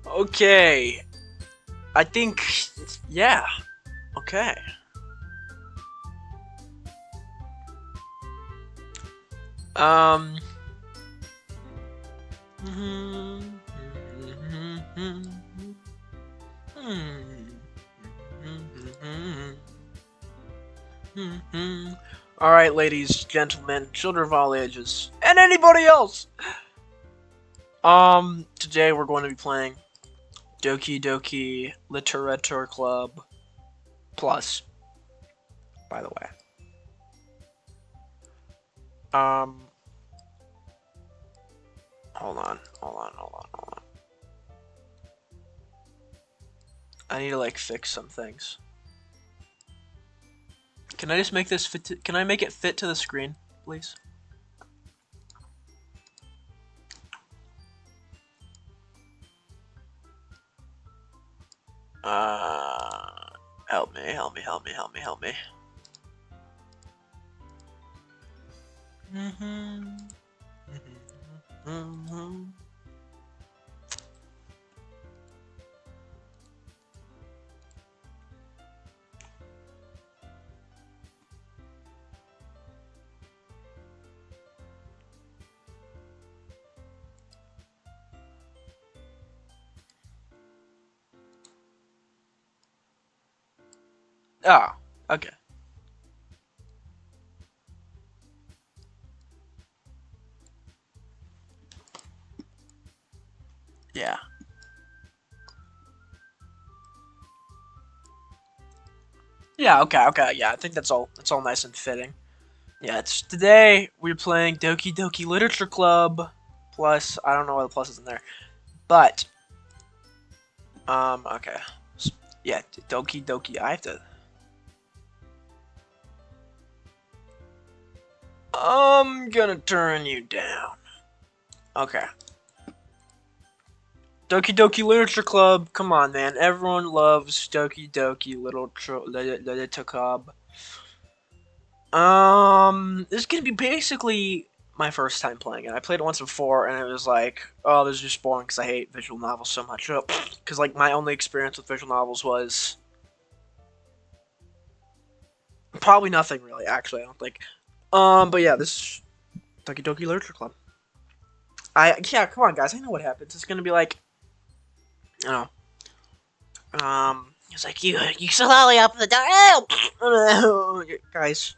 Okay. I think, yeah. Okay. Um. All right, ladies, gentlemen, children of all ages, and anybody else. Today we're going to be playing Doki Doki Literature Club Plus. By the way, um, hold on. I need to like fix some things. Can I just make this fit? Can I make it fit to the screen, please? Help me. Ah, okay. Yeah. Yeah, okay, yeah, I think that's all nice and fitting. Yeah, it's today we're playing Doki Doki Literature Club plus I don't know why the plus is in there. But okay. Yeah, Doki Doki. I have to I'm gonna turn you down. Okay. Doki Doki Literature Club. Come on, man. Everyone loves Doki Doki Literature Club. This is gonna be basically my first time playing it. I played it once before, and it was like, oh, this is just boring because I hate visual novels so much. Because like my only experience with visual novels was probably nothing really. Actually, I don't think. But yeah, this is Doki Doki Literature Club. Yeah, come on, guys. I know what happens. It's gonna be like, you know, it's like you slowly open the door. Oh, guys.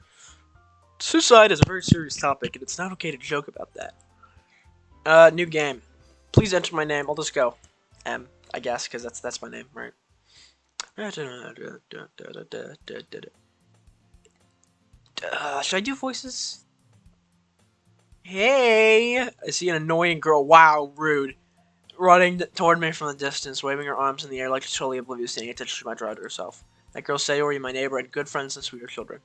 Suicide is a very serious topic, and it's not okay to joke about that. New game. Please enter my name. I'll just go M, I guess, because that's my name, right? Should I do voices? Hey! I see an annoying girl. Wow, rude. Running toward me from the distance, waving her arms in the air like she's totally oblivious, saying attention to my draw to herself. That girl Sayori, my neighbor, and good friends since we were children.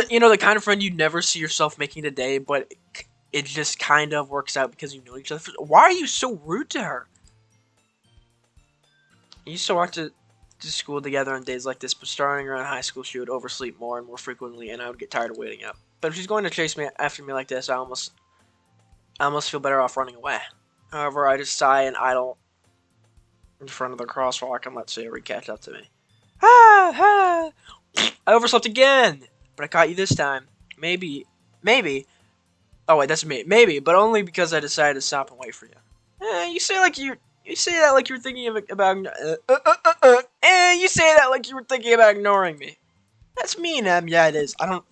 You know, the kind of friend you never see yourself making today, but it just kind of works out because you know each other. Why are you so rude to her? You used to walk to school together on days like this, but starting around high school, she would oversleep more and more frequently, and I would get tired of waiting up. But if she's going to chase me after me like this, I almost feel better off running away. However, I just sigh and idle in front of the crosswalk and let Sayori catch up to me. Ah, ah! I overslept again, but I caught you this time. Maybe. Oh wait, that's me. Maybe, but only because I decided to stop and wait for you. You say that like you're thinking about. You say that like you were thinking about ignoring me. That's mean, Em. Yeah, it is. I don't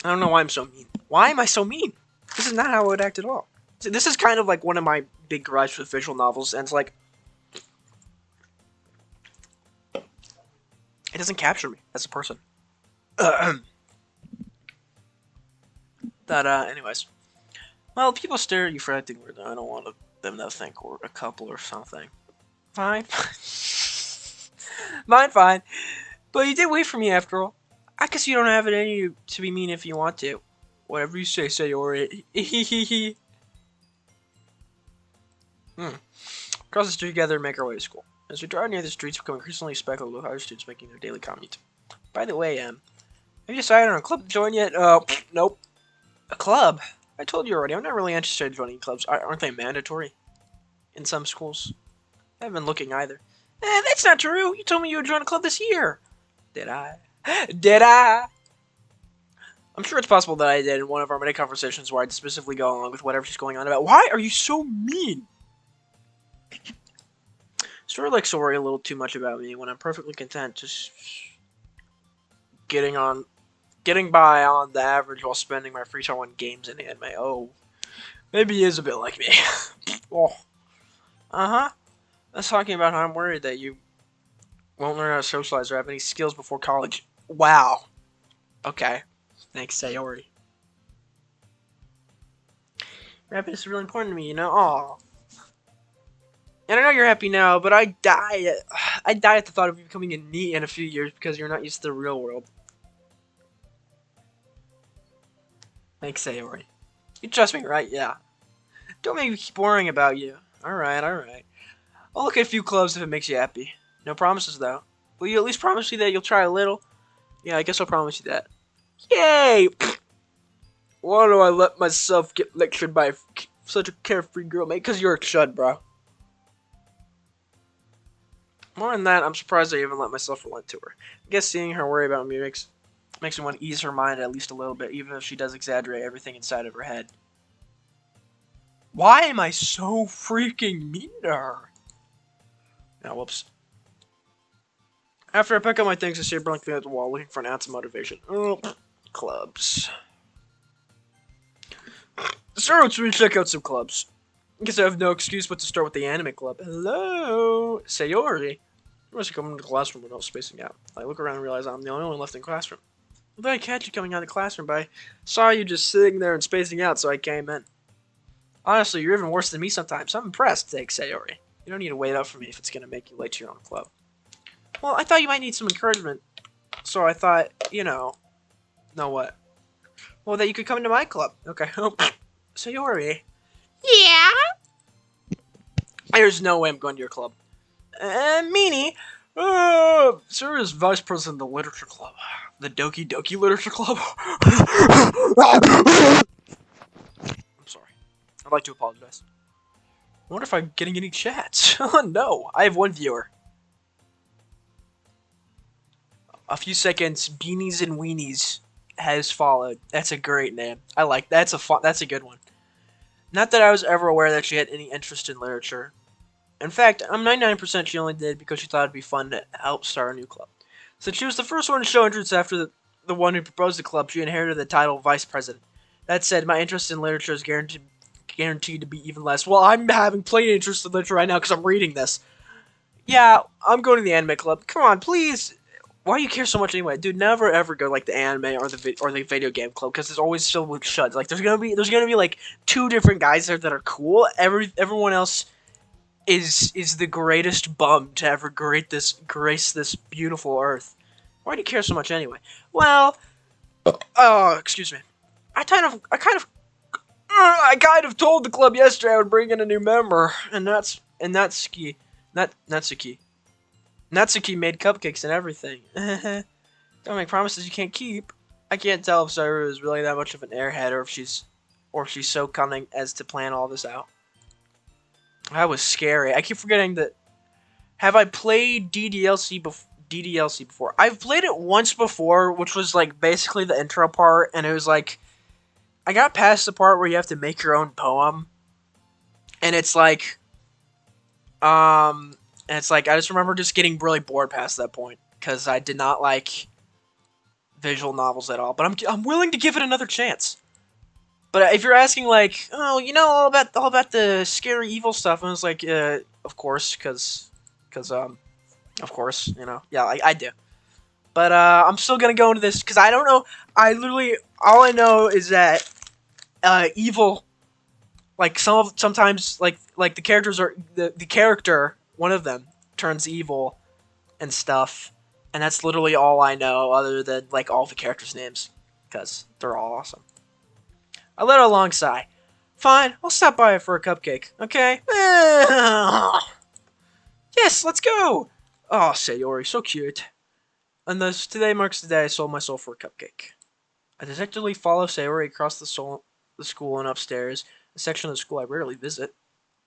know why I'm so mean. Why am I so mean? This is not how I would act at all. See, this is kind of like one of my big gripes with visual novels, and it's like it doesn't capture me as a person. Anyways. Well, people stare at you for acting weird. I don't want them to think we're a couple or something. Fine. Fine. But you did wait for me after all. I guess you don't have it in you to be mean if you want to. Whatever you say, Sayori. Cross the street together and make our way to school. As we drive near the streets, become increasingly speculative with other students making their daily commute. By the way, have you decided on a club to join yet? Nope. A club? I told you already, I'm not really interested in joining clubs. Aren't they mandatory in some schools? I haven't been looking either. That's not true. You told me you would join a club this year. Did I? Did I? I'm sure it's possible that I did in one of our many conversations where I'd specifically go along with whatever she's going on about. Why are you so mean? Sort of likes to worry a little too much about me when I'm perfectly content just getting by on the average while spending my free time on games and anime. Oh, maybe he is a bit like me. Oh, uh-huh. I was talking about how I'm worried that you won't learn how to socialize or have any skills before college. Wow. Okay. Thanks, Sayori. Your happiness is really important to me, you know? Aw. And I know you're happy now, but I die at the thought of you becoming a NEET in a few years because you're not used to the real world. Thanks, Sayori. You trust me, right? Yeah. Don't make me keep worrying about you. Alright, alright. I'll look at a few clubs if it makes you happy. No promises, though. Will you at least promise me that you'll try a little? Yeah, I guess I'll promise you that. Yay! Why do I let myself get lectured by such a carefree girl, mate? Because you're a chud, bro. More than that, I'm surprised I even let myself relent to her. I guess seeing her worry about me makes me want to ease her mind at least a little bit, even if she does exaggerate everything inside of her head. Why am I so freaking mean to her? Oh, whoops. After I pick up my things, I stay blankly at the wall, looking for an ounce of motivation. Clubs. So let's check out some clubs. I guess I have no excuse but to start with the anime club. Hello, Sayori. You must have come into the classroom without spacing out. I look around and realize I'm the only one left in the classroom. I thought I catch you coming out of the classroom, but I saw you just sitting there and spacing out, so I came in. Honestly, you're even worse than me sometimes. I'm impressed, thanks, Sayori. You don't need to wait up for me if it's going to make you late to your own club. Well, I thought you might need some encouragement, so I thought, you know what? Well, that you could come into my club. Okay. Sayori. Yeah? There's no way I'm going to your club. Meanie. Sir is vice president of the literature club. The Doki Literature Club? I'm sorry. I'd like to apologize. I wonder if I'm getting any chats. No, I have one viewer. A few seconds, Beanies and Weenies has followed. That's a great name. I like that's a good one. Not that I was ever aware that she had any interest in literature. In fact, I'm 99% she only did because she thought it'd be fun to help start a new club. Since she was the first one to show interest after the one who proposed the club, she inherited the title of vice president. That said, my interest in literature is guaranteed to be even less. Well, I'm having plenty of interest in literature right now because I'm reading this. Yeah, I'm going to the anime club. Come on, please. Why do you care so much anyway, dude? Never ever go like the anime or the video game club because it's always filled with shuds. Like there's gonna be like 2 different guys there that are cool. Everyone else is the greatest bum to ever grace this beautiful earth. Why do you care so much anyway? Well, excuse me. I kind of told the club yesterday I would bring in a new member, and Natsuki made cupcakes and everything. Don't make promises you can't keep. I can't tell if Saru is really that much of an airhead or if she's so cunning as to plan all this out. That was scary. I keep forgetting that. Have I played DDLC before? I've played it once before, which was like basically the intro part, and it was like I got past the part where you have to make your own poem, and it's like I just remember just getting really bored past that point because I did not like visual novels at all. But I'm willing to give it another chance. But if you're asking, like, oh, you know, all about the scary evil stuff, and it's like, of course, because, of course, you know, yeah, I do. But I'm still gonna go into this because I don't know. All I know is that evil, like sometimes like the characters are the character, one of them turns evil and stuff, and that's literally all I know, other than like all the characters' names, because they're all awesome. I let out a long sigh. Fine, I'll stop by for a cupcake, okay? Yes, let's go! Oh, Sayori, so cute. And thus, today marks the day I sold my soul for a cupcake. I detectively follow Sayori across the the school and upstairs, a section of the school I rarely visit.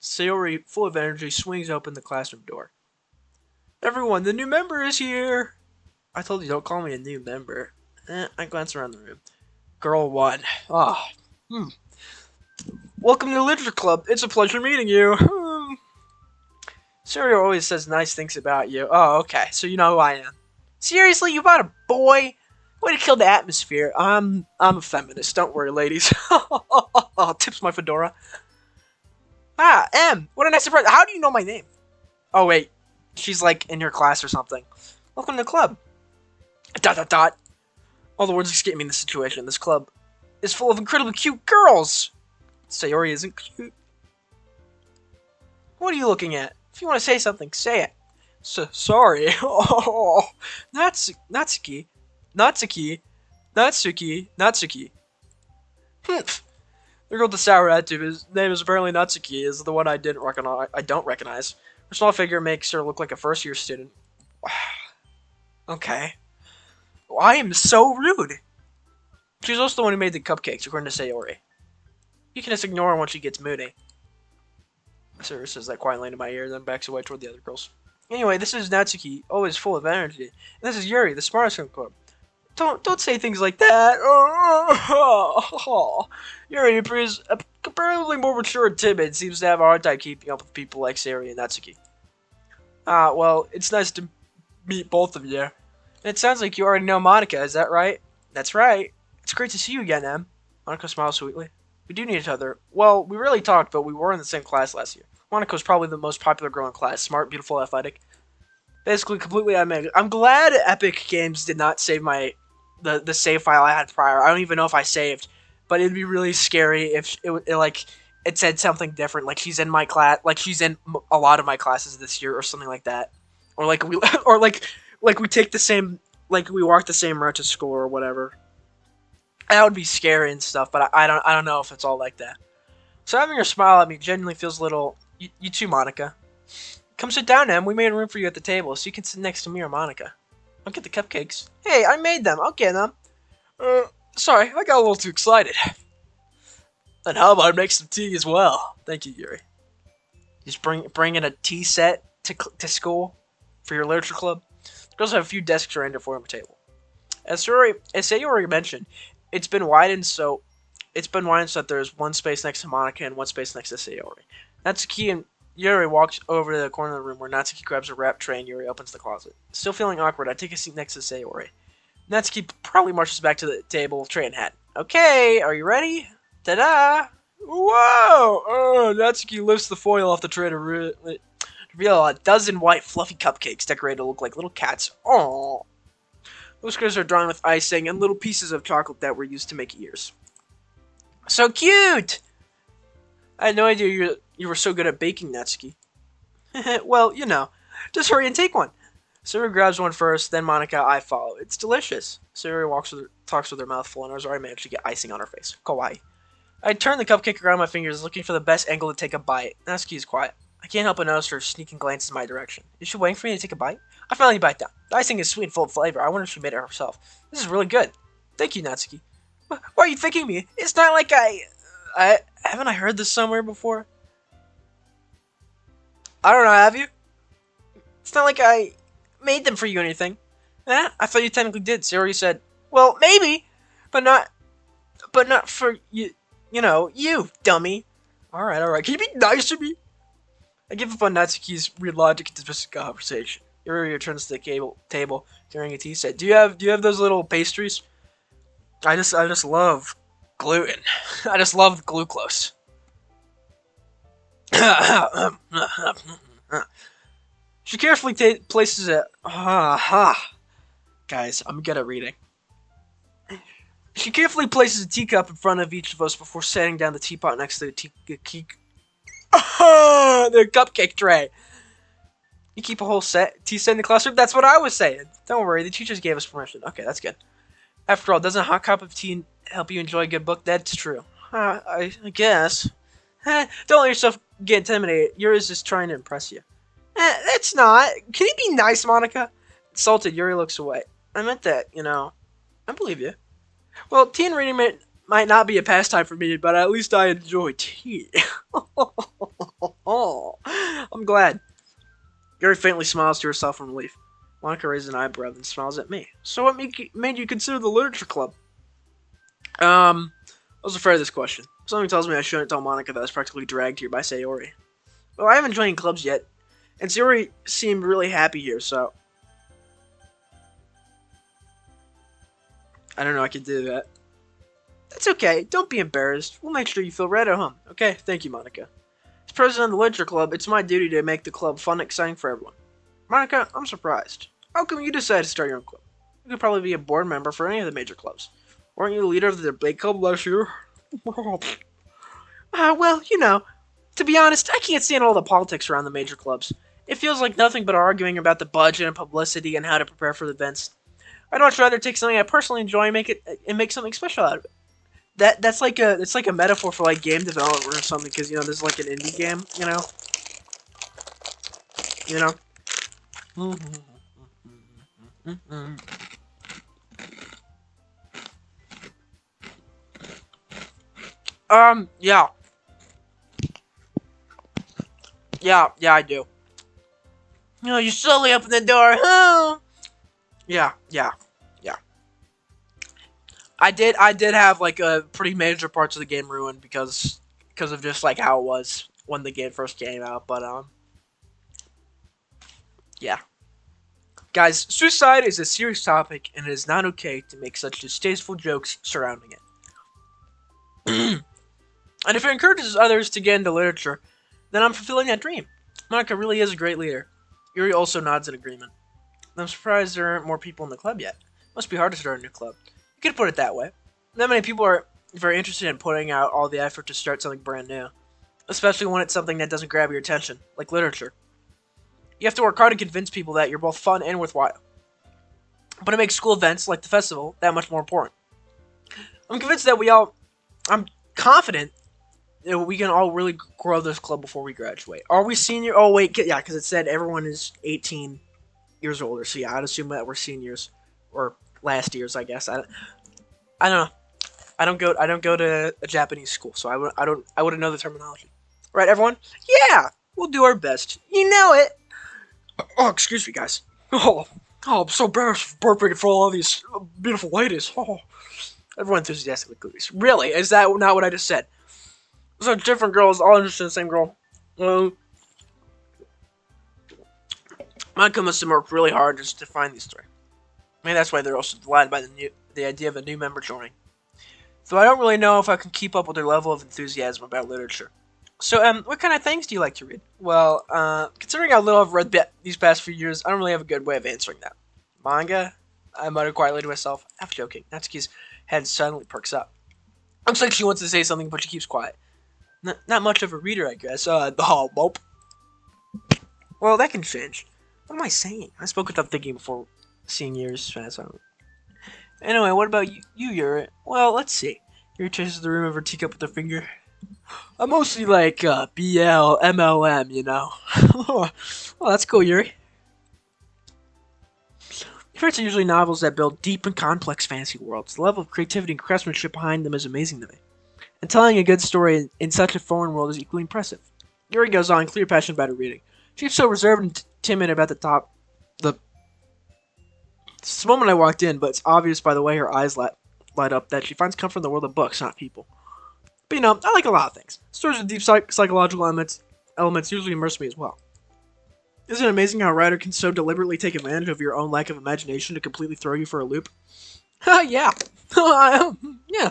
Sayori, full of energy, swings open the classroom door. Everyone, the new member is here! I told you, don't call me a new member. I glance around the room. Girl 1. Ah. Welcome to the Literature Club. It's a pleasure meeting you. Sayori always says nice things about you. Oh, okay. So you know who I am. Seriously, you bought a boy? Way to kill the atmosphere. I'm a feminist. Don't worry, ladies. Tips my fedora. Ah, M. What a nice surprise. How do you know my name? Oh, wait. She's like in your class or something. Welcome to the club. ... All the words escape me in this situation. This club is full of incredibly cute girls. Sayori isn't cute. What are you looking at? If you want to say something, say it. Sorry. Oh, Natsuki. The girl with the sour attitude, his name is apparently Natsuki, is the one I don't recognize. Her small figure makes her look like a first-year student. Okay. I am so rude. She's also the one who made the cupcakes, according to Sayori. You can just ignore her when she gets moody. Sayori says that quietly into my ear, then backs away toward the other girls. Anyway, this is Natsuki, always full of energy. And this is Yuri, the smartest in the club. Don't say things like that. Yuri appears comparatively more mature and timid, seems to have a hard time keeping up with people like Sayori and Natsuki. Well, it's nice to meet both of you. And it sounds like you already know Monica, is that right? That's right. It's great to see you again, Em. Monica smiles sweetly. We do need each other. Well, we really talked, but we were in the same class last year. Monica was probably the most popular girl in class. Smart, beautiful, athletic. Basically, completely automatic. I'm glad Epic Games did not save the save file I had prior. I don't even know if I saved, but it'd be really scary if it said something different, like she's in my class, like she's in a lot of my classes this year, or something like that, or like we we take the same, like we walk the same route to school or whatever. That would be scary and stuff, but I don't know if it's all like that. So having her smile at me genuinely feels a little. You too, Monica. Come sit down, Em. We made room for you at the table, so you can sit next to me or Monica. I'll get the cupcakes. Hey, I made them. I'll get them. Sorry, I got a little too excited. And how about I make some tea as well? Thank you, Yuri. Just bring in a tea set to school for your literature club. Girls have a few desks around your form table. As Sayori mentioned, it's been widened so that there's one space next to Monica and one space next to Sayori. Natsuki and Yuri walks over to the corner of the room where Natsuki grabs a wrap tray and Yuri opens the closet. Still feeling awkward, I take a seat next to Sayori. Natsuki probably marches back to the table, tray in hand. Okay, are you ready? Ta-da! Whoa! Oh, Natsuki lifts the foil off the tray to reveal a dozen white, fluffy cupcakes decorated to look like little cats. Aww. Those squares are drawn with icing and little pieces of chocolate that were used to make ears. So cute! I had no idea you were so good at baking, Natsuki. Well, you know. Just hurry and take one. Sayori grabs one first, then Monica, I follow. It's delicious. Sayori talks with her mouth full and has already managed to get icing on her face. Kawaii. I turn the cupcake around my fingers, looking for the best angle to take a bite. Natsuki is quiet. I can't help but notice her sneaking glances in my direction. Is she waiting for me to take a bite? I finally bite down. The icing is sweet and full of flavor. I wonder if she made it herself. This is really good. Thank you, Natsuki. Why are you thanking me? It's not like haven't I heard this somewhere before? I don't know, have you? It's not like I made them for you or anything. I thought you technically did. Sayori said, well, maybe, but not for you, you, dummy. Alright. Can you be nice to me? I give up on Natsuki's weird logic and dismiss the conversation. Yuri returns to the table carrying a tea set. Do you have those little pastries? I just love gluten. I just love glucose. She carefully places it. Guys, I'm good at reading. She carefully places a teacup in front of each of us before setting down the teapot next to the cupcake tray. You keep a whole tea set in the classroom? That's what I was saying. Don't worry, the teachers gave us permission. Okay, that's good. After all, doesn't a hot cup of tea help you enjoy a good book? That's true. I guess. Don't let yourself get intimidated. Yuri is just trying to impress you. That's not. Can you be nice, Monica? Insulted, Yuri looks away. I meant that, I believe you. Well, tea and reading might not be a pastime for me, but at least I enjoy tea. I'm glad. Yuri faintly smiles to herself in relief. Monica raises an eyebrow, then smiles at me. So what made you consider the literature club? I was afraid of this question. Something tells me I shouldn't tell Monica that I was practically dragged here by Sayori. Well, I haven't joined clubs yet, and Sayori seemed really happy here, so... I don't know I can do that. That's okay, don't be embarrassed. We'll make sure you feel right at home. Okay, thank you, Monica. As president of the literature club, it's my duty to make the club fun and exciting for everyone. Monica, I'm surprised. How come you decided to start your own club? You could probably be a board member for any of the major clubs. Weren't you the leader of the debate club last year? Well, you know, to be honest, I can't stand all the politics around the major clubs. It feels like nothing but arguing about the budget and publicity and how to prepare for the events. I'd much rather take something I personally enjoy and make something special out of it. That's like a metaphor for like game development or something, because there's like an indie game, you know. Yeah. Yeah, I do. You slowly open the door. Oh. Yeah. I did have like a pretty major parts of the game ruined because of just like how it was when the game first came out, but yeah. Guys, suicide is a serious topic and it is not okay to make such distasteful jokes surrounding it. And if it encourages others to get into literature, then I'm fulfilling that dream. Monica really is a great leader. Yuri also nods in agreement. I'm surprised there aren't more people in the club yet. Must be hard to start a new club. You could put it that way. Not many people are very interested in putting out all the effort to start something brand new. Especially when it's something that doesn't grab your attention, like literature. You have to work hard to convince people that you're both fun and worthwhile. But it makes school events, like the festival, that much more important. I'm confident that we can all really grow this club before we graduate. Are we senior? Oh, wait, yeah, because it said everyone is 18 years older. So yeah, I'd assume that we're seniors. Or last years, I guess. I don't know. I don't go to a Japanese school, so I wouldn't know the terminology. Right, everyone? Yeah, we'll do our best. You know it. Oh, excuse me, guys. Oh, I'm so embarrassed for burping in front of all these beautiful ladies. Oh, everyone enthusiastically agrees. Really? Is that not what I just said? So different girls, all interested in the same girl. Monica must have worked really hard just to find these three. Maybe that's why they're also delighted by the idea of a new member joining. Though I don't really know if I can keep up with their level of enthusiasm about literature. So, what kind of things do you like to read? Well, considering how little I've read these past few years, I don't really have a good way of answering that. Manga? I muttered quietly to myself, half joking. Natsuki's head suddenly perks up. Looks like she wants to say something, but she keeps quiet. Not much of a reader, I guess. Mope. Well, that can change. What am I saying? I spoke without thinking before seeing yours. Anyway, what about you, Yuri? Well, let's see. Yuri traces the rim of her teacup with her finger. I'm mostly like BL, MLM, you know. Well, that's cool, Yuri. Favorites are usually novels that build deep and complex fantasy worlds. The level of creativity and craftsmanship behind them is amazing to me. And telling a good story in such a foreign world is equally impressive. Yuri goes on, clear passion about her reading. She's so reserved and timid about It's the moment I walked in, but it's obvious by the way her eyes light up that she finds comfort in the world of books, not people. But I like a lot of things. Stories with deep psychological elements usually immerse me as well. Isn't it amazing how a writer can so deliberately take advantage of your own lack of imagination to completely throw you for a loop? Yeah. Yeah.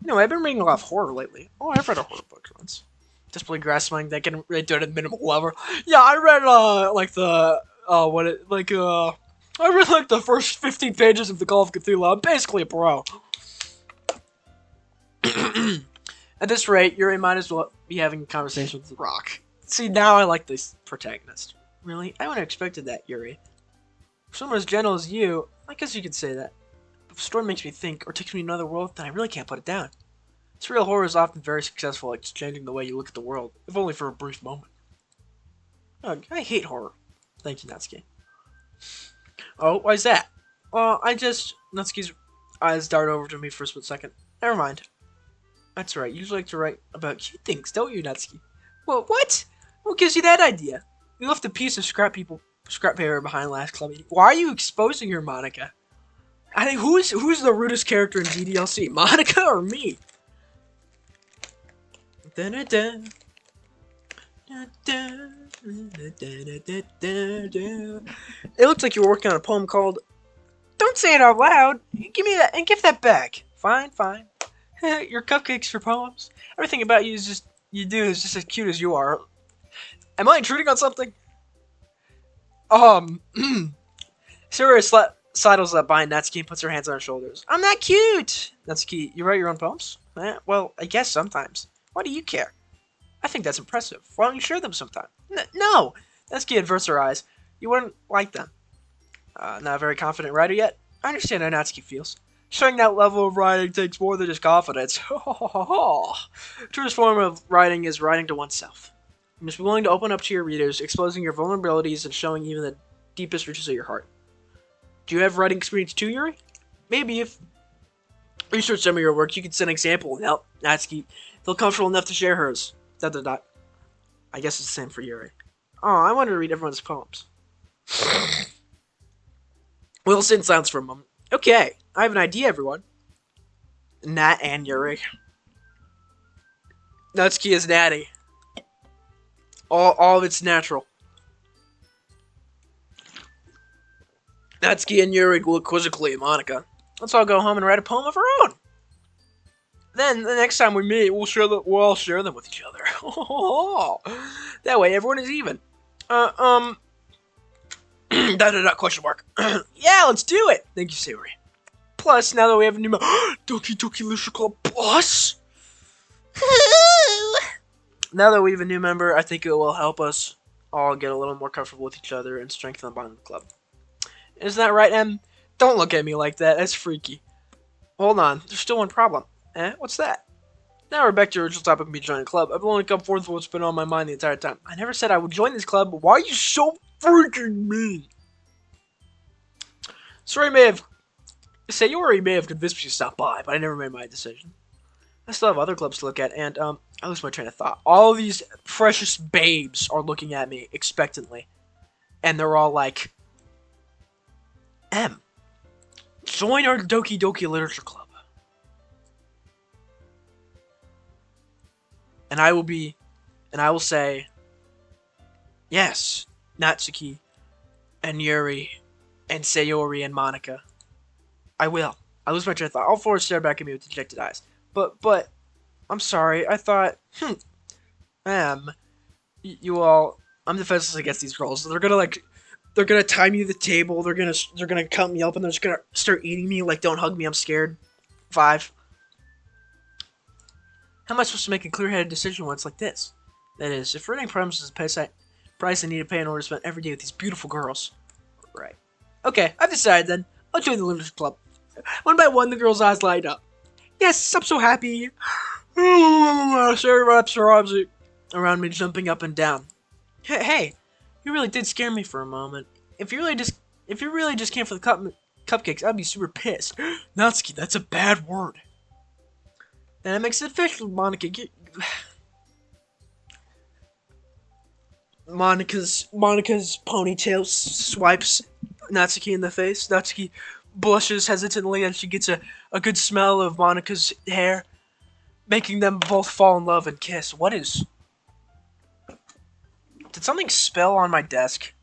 Anyway, I've been reading a lot of horror lately. Oh, I've read a horror book once. Desperately grasping that can really do it at minimal level. Yeah, I read I read like the first 15 pages of the Call of Cthulhu. I'm basically a pro. At this rate, Yuri might as well be having a conversation with the Rock. See, now I like this protagonist. Really? I wouldn't have expected that, Yuri. For someone as gentle as you, I guess you could say that. But if a story makes me think or takes me to another world, then I really can't put it down. Surreal horror is often very successful at changing the way you look at the world, if only for a brief moment. I hate horror. Thank you, Natsuki. Oh, why is that? Natsuki's eyes dart over to me for a split second. Never mind. That's right. You usually like to write about cute things, don't you, Natsuki? Well, what? What gives you that idea? You left a piece of scrap paper behind last club meeting. Why are you exposing her, Monica? I think who's the rudest character in GDLC, Monica or me? Da-da-da. It looks like you're working on a poem called "Don't Say It Out Loud." Give me that and give that back. Fine, fine. Your cupcakes for poems. Everything about you is just as cute as you are. Am I intruding on something? Sarah sidles up behind Natsuki and puts her hands on her shoulders. I'm not cute! Natsuki, you write your own poems? Well, I guess sometimes. Why do you care? I think that's impressive. Why don't you share them sometime? No! Natsuki averts her eyes. You wouldn't like them. Not a very confident writer yet? I understand how Natsuki feels. Sharing that level of writing takes more than just confidence. Truest form of writing is writing to oneself. You must be willing to open up to your readers, exposing your vulnerabilities and showing even the deepest reaches of your heart. Do you have writing experience too, Yuri? Maybe if research some of your work, you could set an example and help Natsuki feel comfortable enough to share hers. ... I guess it's the same for Yuri. Oh, I wanted to read everyone's poems. We'll sit in silence for a moment. Okay, I have an idea, everyone. Nat and Yuri. Natsuki is natty. All of it's natural. Natsuki and Yuri look quizzically at Monica. Let's all go home and write a poem of our own. Then the next time we meet, we'll all share them with each other. That way, everyone is even. Question mark. Yeah, let's do it. Thank you, Sayori. Plus, now that we have a new Doki Doki Literature Club Plus. Now that we have a new member, I think it will help us all get a little more comfortable with each other and strengthen the bond of the club. Isn't that right, Em? Don't look at me like that. That's freaky. Hold on. There's still one problem. What's that? Now we're back to the original topic of me joining the club. I've only come forth with what's been on my mind the entire time. I never said I would join this club, but why are you so freaking mean? Sayori may have convinced me to stop by, but I never made my decision. I still have other clubs to look at, and, I lose my train of thought. All of these precious babes are looking at me expectantly. And they're all like, Em, join our Doki Doki Literature Club. And I will say, yes, Natsuki, and Yuri, and Sayori, and Monica. I will. I lose my train of thought. All four stare back at me with dejected eyes. But, I'm sorry, I thought, you all, I'm defenseless against these girls. They're gonna tie me to the table, they're gonna cut me up, and they're just gonna start eating me, like, don't hug me, I'm scared. 5. How am I supposed to make a clear-headed decision when it's like this? That is, if running problems is the price I need to pay in order to spend every day with these beautiful girls. Right. Okay, I've decided then. I'll join the Literature Club. One by one, the girls' eyes light up. Yes, I'm so happy. Sarah wraps her arms around me, jumping up and down. Hey, you really did scare me for a moment. If you really just came for the cupcakes, I'd be super pissed. Natsuki, that's a bad word. Then it makes it official, Monica. Monica's ponytail swipes Natsuki in the face. Natsuki blushes hesitantly, and she gets a good smell of Monica's hair, making them both fall in love and kiss. What is... Did something spill on my desk?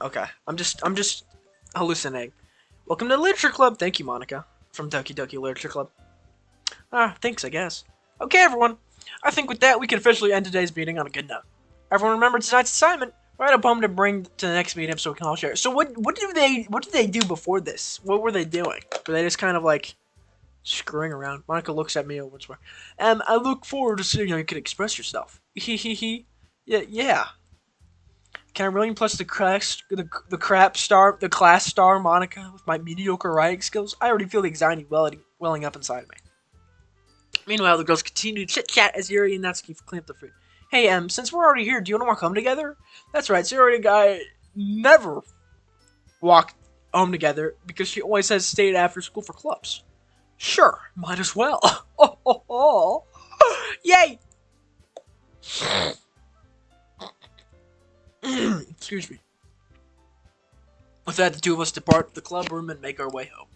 Okay, I'm just hallucinating. Welcome to the Literature Club. Thank you, Monica, from Doki Doki Literature Club. Thanks, I guess. Okay, everyone. I think with that, we can officially end today's meeting on a good note. Everyone remember tonight's assignment. Write a poem to bring to the next meeting so we can all share. So what did they do before this? What were they doing? Were they just kind of like screwing around? Monica looks at me once more. I look forward to seeing how you can express yourself. Yeah. Can I really plus the class star, Monica, with my mediocre writing skills? I already feel the anxiety welling up inside of me. Meanwhile, the girls continue to chit-chat as Yuri and Natsuki clean up the food. Hey, since we're already here, do you want to walk home together? That's right, Sayori and I never walk home together because she always has stayed after school for clubs. Sure, might as well. Oh, oh, oh. Yay! Excuse me. With that, the two of us depart the club room and make our way home.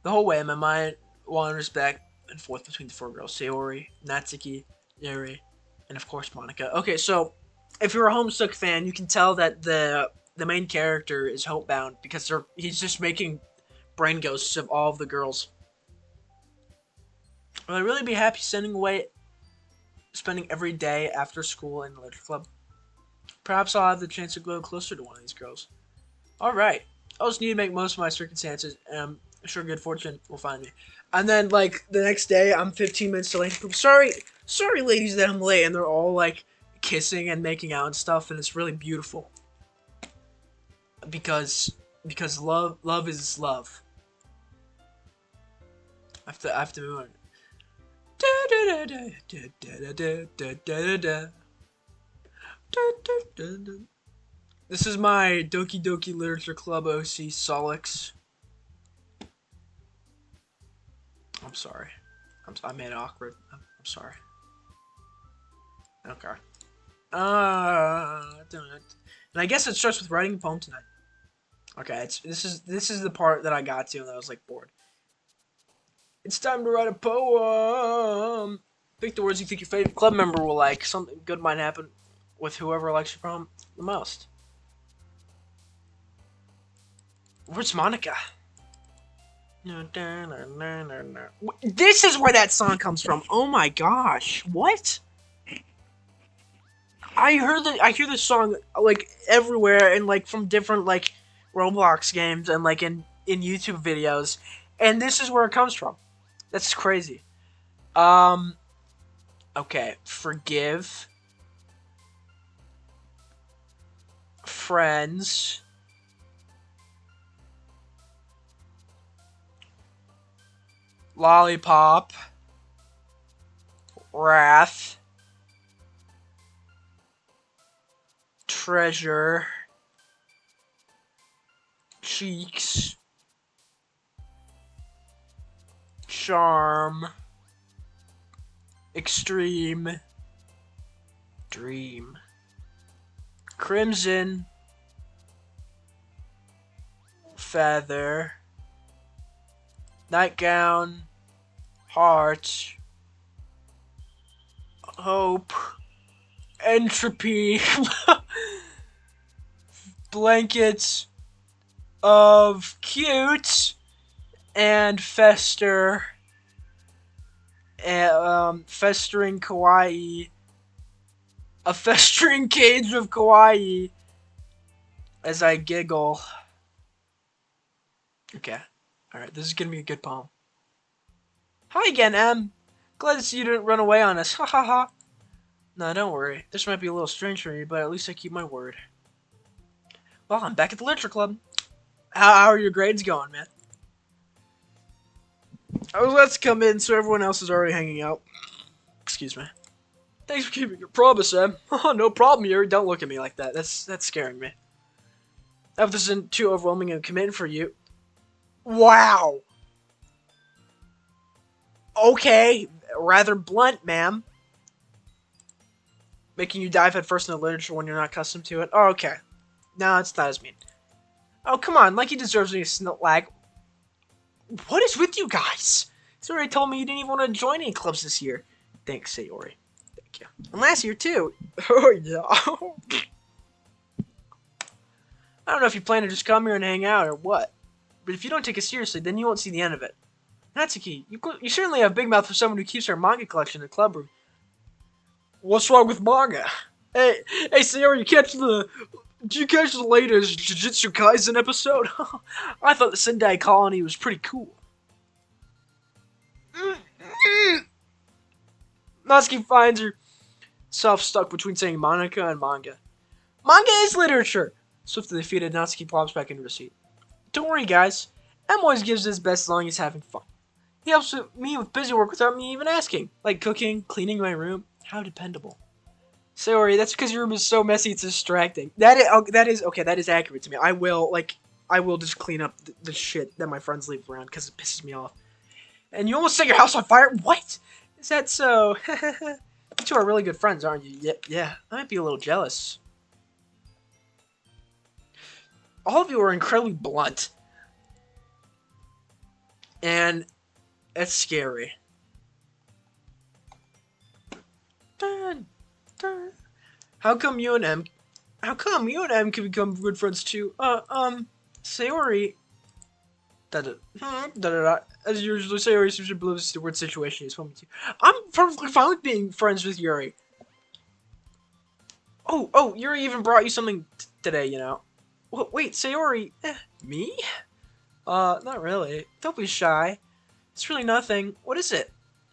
The whole way, my mind wanders back and forth between the four girls: Sayori, Natsuki, Yuri, and of course Monica. Okay, so if you're a Homestuck fan, you can tell that the main character is homebound because he's just making brain ghosts of all of the girls. Will I really be happy spending every day after school in the literature club? Perhaps I'll have the chance to grow closer to one of these girls. Alright. I'll just need to make most of my circumstances, and I'm sure good fortune will find me. And then, like, the next day, I'm 15 minutes late. Sorry, ladies, that I'm late. And they're all, like, kissing and making out and stuff, and it's really beautiful. Because love is love. I have to move on. This is my Doki Doki Literature Club OC Solix. I'm sorry. I made it awkward. I'm sorry. Okay. And I guess it starts with writing a poem tonight. Okay, this is the part that I got to and I was like bored. It's time to write a poem. Pick the words you think your favorite club member will like. Something good might happen with whoever likes your poem the most. Where's Monica? This is where that song comes from. Oh my gosh. What? I hear this song like everywhere and like from different like Roblox games and like in YouTube videos, and this is where it comes from. That's crazy. Okay, forgive friends lollipop wrath treasure cheeks charm extreme dream crimson feather nightgown heart hope entropy blankets of cute and fester festering kawaii a festering cage of kawaii as I giggle. Okay, alright, this is gonna be a good poem. Hi again, Em. Glad to see you didn't run away on us. Ha ha ha. No, don't worry. This might be a little strange for me, but at least I keep my word. Well, I'm back at the literature club. How are your grades going, man? I was let to come in, so everyone else is already hanging out. Excuse me. Thanks for keeping your promise, Em. Oh, no problem, Yuri. Don't look at me like that. That's scaring me. If this isn't too overwhelming a commitment for you. Wow. Okay, rather blunt, ma'am. Making you dive headfirst into literature when you're not accustomed to it. Oh, okay. No, it's not as mean. Oh, come on, like he deserves me a snot-lag. What is with you guys? Sayori told me you didn't even want to join any clubs this year. Thanks, Sayori. Thank you. And last year, too. Oh, yeah. I don't know if you plan to just come here and hang out or what. But if you don't take it seriously, then you won't see the end of it. Natsuki, you certainly have a big mouth for someone who keeps her manga collection in the club room. What's wrong with manga? Hey, Sayori, did you catch the latest Jujutsu Kaisen episode? I thought the Sendai colony was pretty cool. Natsuki finds herself stuck between saying Monica and manga. Manga is literature! Swiftly defeated, Natsuki plops back into her seat. Don't worry, guys. Em always gives his best as long as he's having fun. He helps me with busy work without me even asking. Like cooking, cleaning my room. How dependable. Sorry, that's because your room is so messy it's distracting. That is accurate to me. I will, like, I will just clean up the shit that my friends leave around because it pisses me off. And you almost set your house on fire? What? Is that so? You two are really good friends, aren't you? Yeah. I might be a little jealous. All of you are incredibly blunt. And it's scary. Dun, dun. How come you and M can become good friends too? Sayori. As usual, Sayori seems to believe this is the weird situation he's filming to. I'm perfectly fine with being friends with Yuri. Oh, Yuri even brought you something today, you know. Wait, Sayori, me? Not really. Don't be shy. It's really nothing. What is it?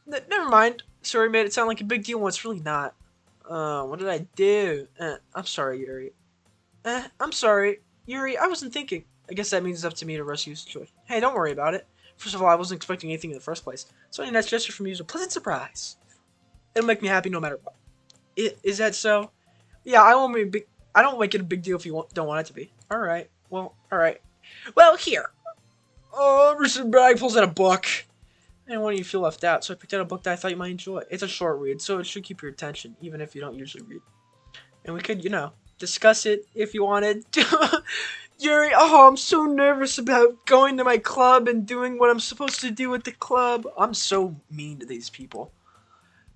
Never mind. Sayori made it sound like a big deal when it's really not. What did I do? I'm sorry, Yuri. I'm sorry. Yuri, I wasn't thinking. I guess that means it's up to me to rescue the situation. Hey, don't worry about it. First of all, I wasn't expecting anything in the first place. So any nice gesture from you is a pleasant surprise. It'll make me happy no matter what. Is that so? Yeah, I don't make it a big deal if you don't want it to be. Alright. Well, alright. Well, here. Oh, Mr. Bag pulls out a book. I didn't want you to feel left out, so I picked out a book that I thought you might enjoy. It's a short read, so it should keep your attention, even if you don't usually read. And we could, discuss it if you wanted. Yuri, I'm so nervous about going to my club and doing what I'm supposed to do at the club. I'm so mean to these people.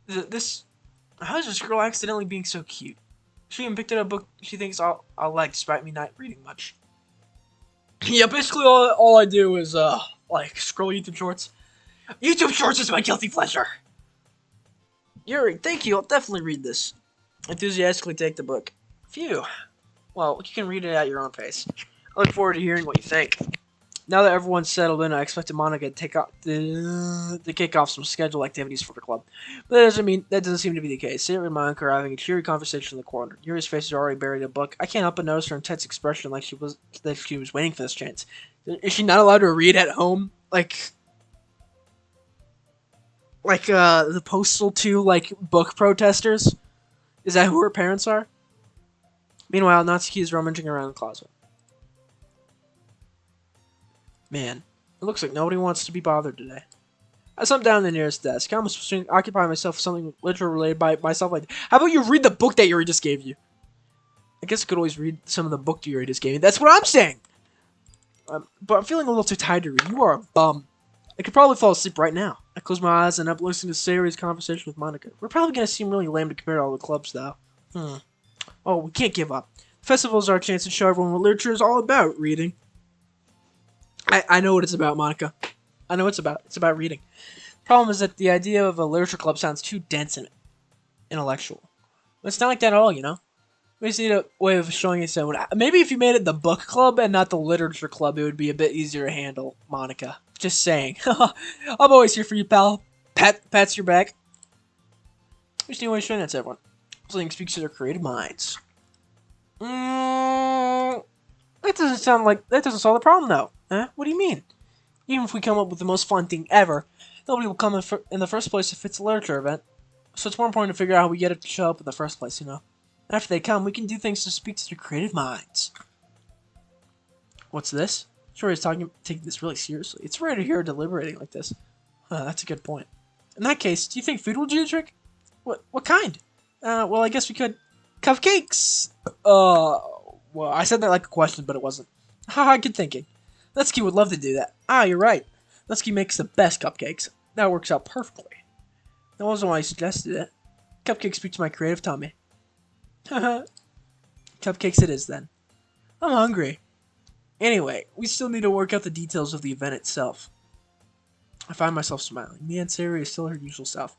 How is this girl accidentally being so cute? She even picked out a book she thinks I'll like, despite me not reading much. Yeah, basically all I do is, scroll YouTube Shorts. YouTube Shorts is my guilty pleasure. Yuri, thank you. I'll definitely read this. Enthusiastically take the book. Phew. Well, you can read it at your own pace. I look forward to hearing what you think. Now that everyone's settled in, I expected Monica to kick off some scheduled activities for the club. But that doesn't seem to be the case. Sayori and Monica are having a cheery conversation in the corner. Yuri's face is already buried in a book. I can't help but notice her intense expression, like she was waiting for this chance. Is she not allowed to read at home? Like the Postal 2, book protesters? Is that who her parents are? Meanwhile, Natsuki is rummaging around the closet. Man, it looks like nobody wants to be bothered today. I sat down at the nearest desk. I almost supposed to occupy myself with something literally related by myself like that. How about you read the book that Yuri just gave you? I guess I could always read some of the book Yuri just gave me. That's what I'm saying! But I'm feeling a little too tired to read. You are a bum. I could probably fall asleep right now. I close my eyes and I'm listening to Sayori's conversation with Monica. We're probably going to seem really lame to compare to all the clubs, though. Oh, we can't give up. Festivals are our chance to show everyone what literature is all about, reading. I know what it's about, Monica. I know what it's about. It's about reading. The problem is that the idea of a literature club sounds too dense and intellectual. But it's not like that at all, you know? We just need a way of showing it. Maybe if you made it the book club and not the literature club, it would be a bit easier to handle, Monica. Just saying. I'm always here for you, pal. Pats your back. We just need a way of showing that to everyone. Something speaks to their creative minds. That doesn't solve the problem, though. Huh? What do you mean? Even if we come up with the most fun thing ever, nobody will come in the first place if it's a literature event. So it's more important to figure out how we get it to show up in the first place, you know? And after they come, we can do things to speak to their creative minds. What's this? Shori's taking this really seriously. It's rare to hear her deliberating like this. That's a good point. In that case, do you think food will do the trick? What kind? Well, I guess we could... Cupcakes! Well, I said that like a question, but it wasn't. Haha, good thinking. Natsuki would love to do that. Ah, you're right. Natsuki makes the best cupcakes. That works out perfectly. That wasn't why I suggested it. Cupcakes speak to my creative tummy. Haha. Cupcakes it is, then. I'm hungry. Anyway, we still need to work out the details of the event itself. I find myself smiling. Me and Sayori is still her usual self.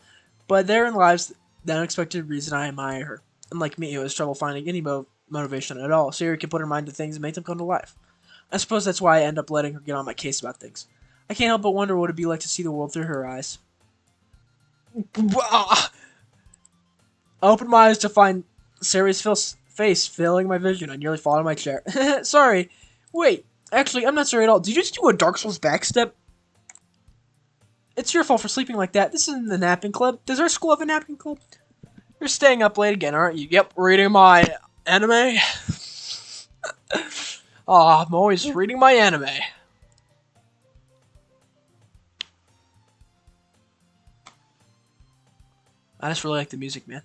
But therein lies the unexpected reason I admire her. Unlike me, who has trouble finding any motivation at all, Sayori can put her mind to things and make them come to life. I suppose that's why I end up letting her get on my case about things. I can't help but wonder what it'd be like to see the world through her eyes. I opened my eyes to find Sayori's face filling my vision. I nearly fall out of my chair. Sorry. Wait. Actually, I'm not sorry at all. Did you just do a Dark Souls backstep? It's your fault for sleeping like that. This isn't the napping club. Does our school have a napping club? You're staying up late again, aren't you? Yep, reading my anime. Oh, I'm always reading my anime. I just really like the music, man.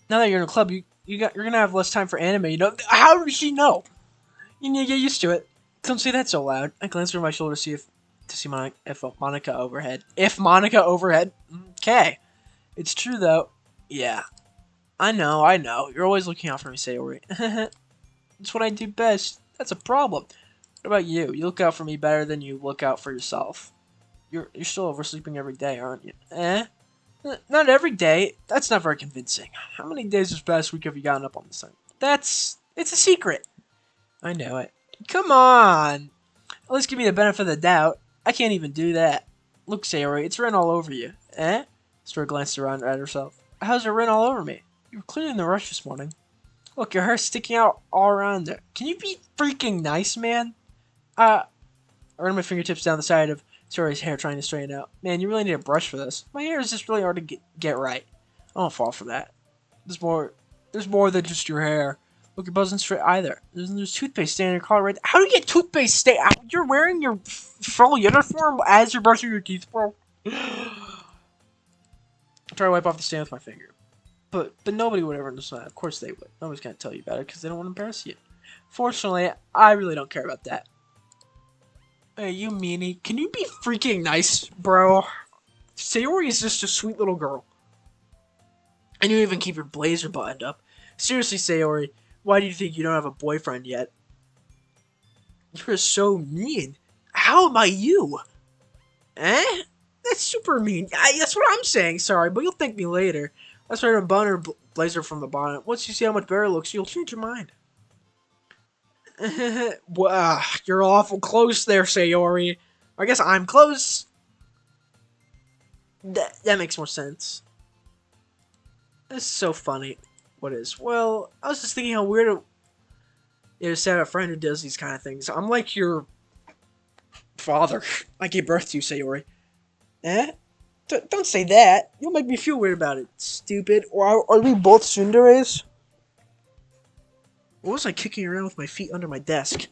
Now that you're in a club, you're gonna have less time for anime. You know how does she know? You need to get used to it. Don't say that so loud. I glanced over my shoulder to see if Monica overhead. If Monica overhead. Okay. It's true though. Yeah. I know. You're always looking out for me, Sayori. That's what I do best. That's a problem. What about you? You look out for me better than you look out for yourself. You're still oversleeping every day, aren't you? Eh? Not every day. That's not very convincing. How many days this past week have you gotten up on this thing? It's a secret. I know it. Come on. At least give me the benefit of the doubt. I can't even do that. Look, Sayori, it's written all over you. Eh? Sora glanced around at herself. How's it written all over me? You were clearly in the rush this morning. Look, your hair's sticking out all around there. Can you be freaking nice, man? I ran my fingertips down the side of Sori's hair trying to straighten out. Man, you really need a brush for this. My hair is just really hard to get right. I don't fall for that. There's more than just your hair. Look, your buzzing straight either. There's toothpaste staying in your collar right there. How do you get toothpaste stay out? You're wearing your full uniform as you're brushing your teeth, bro. Try to wipe off the stain with my finger. But nobody would ever understand. Of course they would. Nobody's gonna tell you about it because they don't want to embarrass you. Fortunately, I really don't care about that. Hey, you meanie. Can you be freaking nice, bro? Sayori is just a sweet little girl. And you even keep your blazer buttoned up. Seriously, Sayori, why do you think you don't have a boyfriend yet? You're so mean. How am I you? Eh? That's super mean. That's what I'm saying, sorry, but you'll thank me later. Let's try to bun her blazer from the bonnet. Once you see how much better it looks, you'll change your mind. Wow, you're awful close there, Sayori. I guess I'm close. That makes more sense. That's so funny. What is? Well, I was just thinking how weird it is to have a friend who does these kind of things. I'm like your father. I gave birth to you, Sayori. Eh? Don't say that. You'll make me feel weird about it, stupid. Or are we both tsunderes? What was I kicking around with my feet under my desk?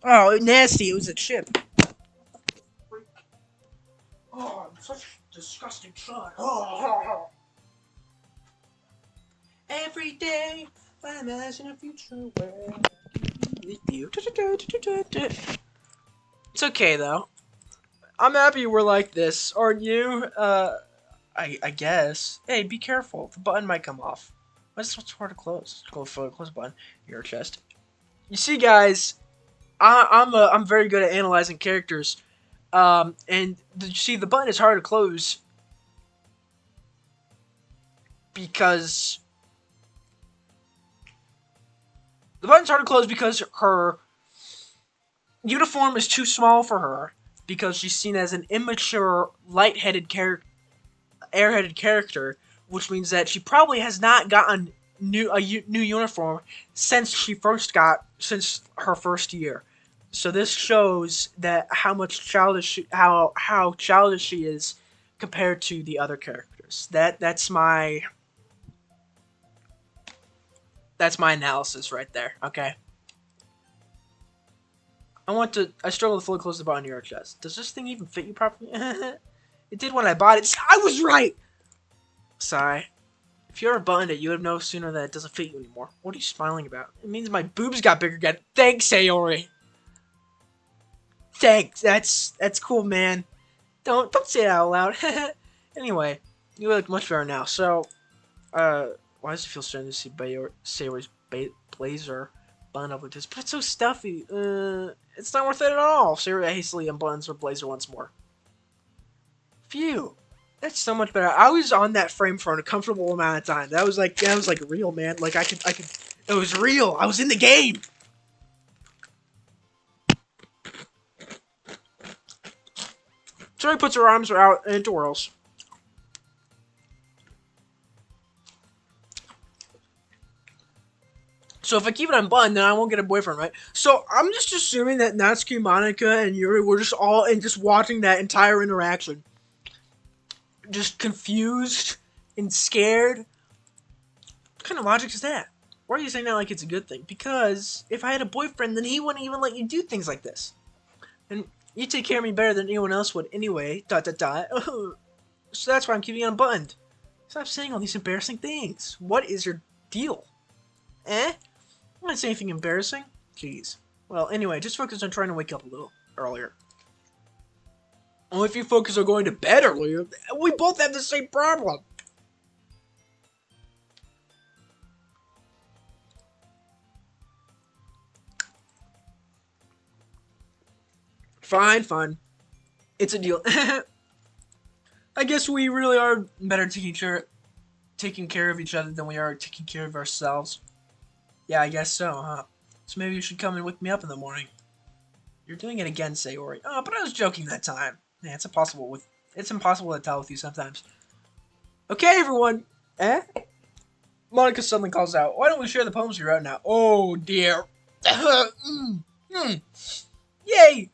Oh, nasty. It was a chip. Oh, I'm such a disgusting son. Oh. Every day, I imagine a future where with you. It's okay, though. I'm happy we're like this, aren't you? I guess. Hey, be careful. The button might come off. Why is it so hard to close? Go for the close button. Your chest. You see, guys, I'm very good at analyzing characters. And you see, the button is hard to close because her uniform is too small for her. Because she's seen as an immature, light-headed airheaded character, which means that she probably has not gotten new uniform since her first year. So this shows that how childish she is compared to the other characters. That's my analysis right there. Okay. I struggle to fully close the button to your chest. Does this thing even fit you properly? It did when I bought it. I was right! Sorry. If you ever buttoned it, you would have known sooner that it doesn't fit you anymore. What are you smiling about? It means my boobs got bigger again. Thanks, Sayori. Thanks. That's cool, man. Don't say it out loud. Anyway, you look much better now. So, why does it feel strange to see Sayori's blazer button up with this? But it's so stuffy. It's not worth it at all. Sayori hastily unbuttons her blazer once more. Phew. That's so much better. I was on that frame for a comfortable amount of time. That was like real, man. Like I could. It was real. I was in the game. Sayori puts her arms out and twirls. So if I keep it unbuttoned, then I won't get a boyfriend, right? So I'm just assuming that Natsuki, Monica, and Yuri were just all in just watching that entire interaction. Just confused and scared. What kind of logic is that? Why are you saying that like it's a good thing? Because if I had a boyfriend, then he wouldn't even let you do things like this. And you take care of me better than anyone else would anyway. ... So that's why I'm keeping it unbuttoned. Stop saying all these embarrassing things. What is your deal? Eh? I didn't say anything embarrassing. Jeez. Well, anyway, just focus on trying to wake up a little earlier. Well, if you focus on going to bed earlier, we both have the same problem. Fine, fine. It's a deal. I guess we really are better taking care of each other than we are taking care of ourselves. Yeah, I guess so, huh? So maybe you should come and wake me up in the morning. You're doing it again, Sayori. Oh, but I was joking that time. Yeah, it's impossible to tell with you sometimes. Okay, everyone. Eh? Monica suddenly calls out, "Why don't we share the poems we wrote now?" Oh dear. Yay!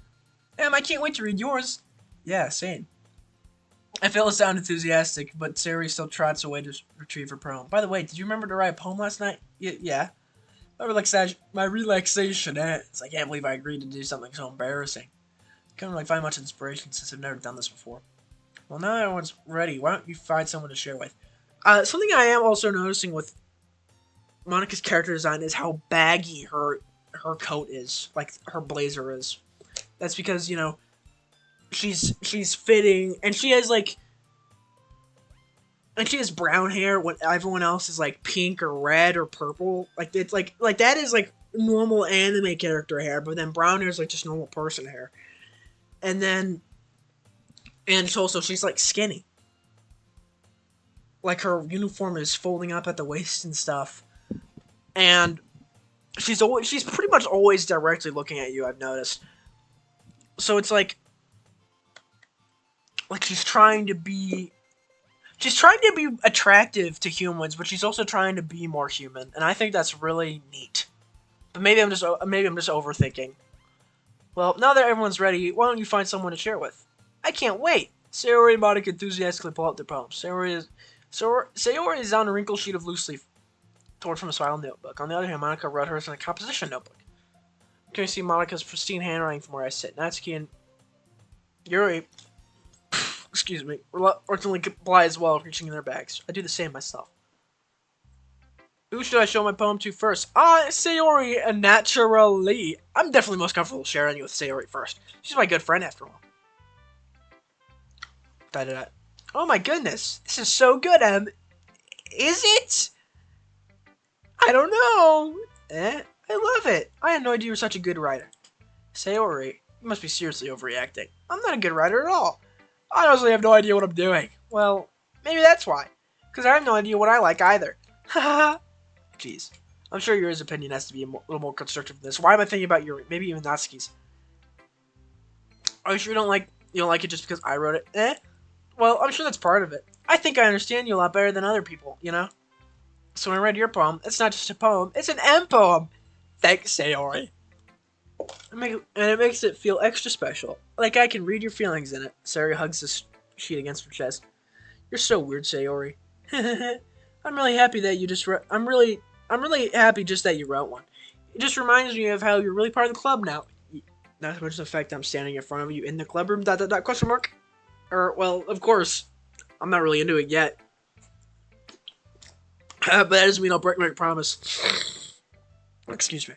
I can't wait to read yours. Yeah, same. I fail to sound enthusiastic, but Sayori still trots away to retrieve her poem. By the way, did you remember to write a poem last night? Yeah. My relaxation, eh? It's like, I can't believe I agreed to do something so embarrassing. I couldn't really find much inspiration since I've never done this before. Well, now everyone's ready. Why don't you find someone to share with? Something I am also noticing with Monica's character design is how baggy her coat is, like her blazer is. That's because, you know, she's fitting, and she has brown hair when everyone else is like pink or red or purple. Like it's like that is like normal anime character hair, but then brown hair is like just normal person hair. And then also she's like skinny. Like her uniform is folding up at the waist and stuff. And she's pretty much always directly looking at you, I've noticed. So it's like she's trying to be attractive to humans, but she's also trying to be more human, and I think that's really neat. But maybe I'm just overthinking. Well, now that everyone's ready, why don't you find someone to share with? I can't wait. Sayori and Monica enthusiastically pull out their poems. Sayori is on a wrinkled sheet of loose leaf, torn from a spiral notebook. On the other hand, Monica wrote hers in a composition notebook. Can you see Monica's pristine handwriting from where I sit? Natsuki and Yuri, excuse me, reluctantly comply as well, reaching in their bags. I do the same myself. Who should I show my poem to first? Sayori, naturally. I'm definitely most comfortable sharing it with Sayori first. She's my good friend after all. Da-da-da. Oh my goodness, this is so good, Is it? I don't know. I love it. I had no idea you were such a good writer. Sayori, you must be seriously overreacting. I'm not a good writer at all. I honestly have no idea what I'm doing. Well, maybe that's why. Because I have no idea what I like either. Haha. Jeez. I'm sure Yuri's opinion has to be a little more constructive than this. Why am I thinking about Yuri? Maybe even Natsuki's. Are you sure you don't like it just because I wrote it? Well, I'm sure that's part of it. I think I understand you a lot better than other people, you know? So when I read your poem, it's not just a poem, it's an M poem. Thanks, Sayori. And it makes it feel extra special. Like I can read your feelings in it. Sayori hugs this sheet against her chest. You're so weird, Sayori. I'm really happy that you just I'm really happy just that you wrote one. It just reminds me of how you're really part of the club now. Not so much the fact that I'm standing in front of you in the club room, ... question mark? Or, well, of course, I'm not really into it yet. But that doesn't mean I'll break my promise. Excuse me.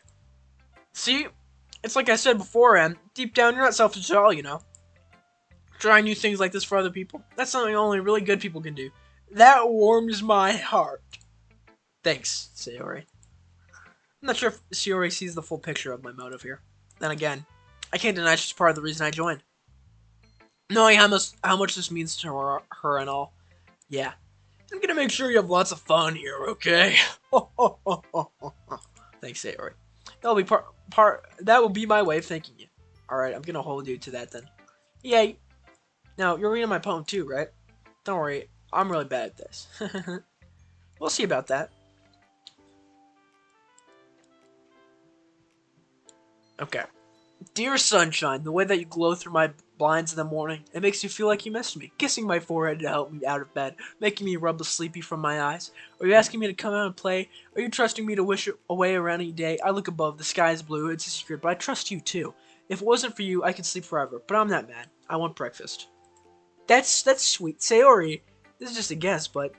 See? It's like I said before, and deep down, you're not selfish at all, you know? Trying new things like this for other people, that's something only really good people can do. That warms my heart. Thanks, Sayori. I'm not sure if Sayori sees the full picture of my motive here. Then again, I can't deny she's part of the reason I joined. Knowing how much this means to her and all. Yeah. I'm gonna make sure you have lots of fun here, okay? Thanks, Sayori. That'll be that will be my way of thanking you. Alright, I'm gonna hold you to that then. Yay. Now, you're reading my poem too, right? Don't worry, I'm really bad at this. We'll see about that. Okay. Dear sunshine, the way that you glow through my blinds in the morning, it makes me feel like you missed me. Kissing my forehead to help me out of bed, making me rub the sleepy from my eyes. Are you asking me to come out and play? Are you trusting me to wish away a rainy day? I look above, the sky is blue, it's a secret, but I trust you too. If it wasn't for you, I could sleep forever, but I'm not mad. I want breakfast. That's sweet. Sayori, this is just a guess, but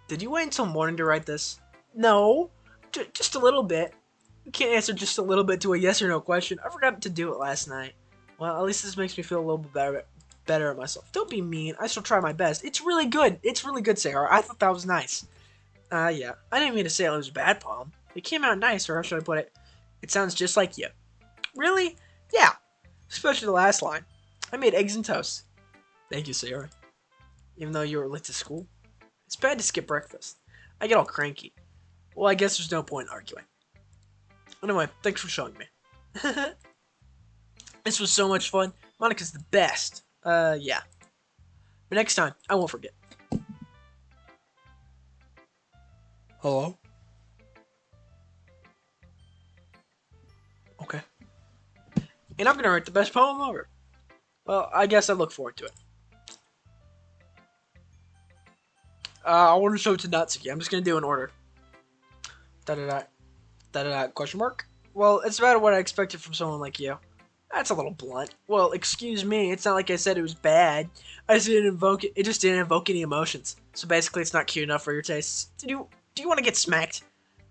did you wait until morning to write this? No, just a little bit. You can't answer just a little bit to a yes or no question. I forgot to do it last night. Well, at least this makes me feel a little bit better at myself. Don't be mean. I shall try my best. It's really good. It's really good, Sarah. I thought that was nice. Yeah. I didn't mean to say it was a bad poem. It came out nice, or how should I put it? It sounds just like you. Really? Yeah. Especially the last line. I made eggs and toast. Thank you, Sarah. Even though you were late to school. It's bad to skip breakfast. I get all cranky. Well, I guess there's no point in arguing. Anyway, thanks for showing me. This was so much fun. Monica's the best. Yeah. But next time, I won't forget. Hello? Okay. And I'm gonna write the best poem ever. Well, I guess I look forward to it. I want to show it to Natsuki. I'm just gonna do an order. Da da da. Da da da. Question mark? Well, it's about what I expected from someone like you. That's a little blunt. Well, excuse me. It's not like I said it was bad. I just didn't invoke it. It just didn't invoke any emotions. So basically, it's not cute enough for your tastes. Do you want to get smacked?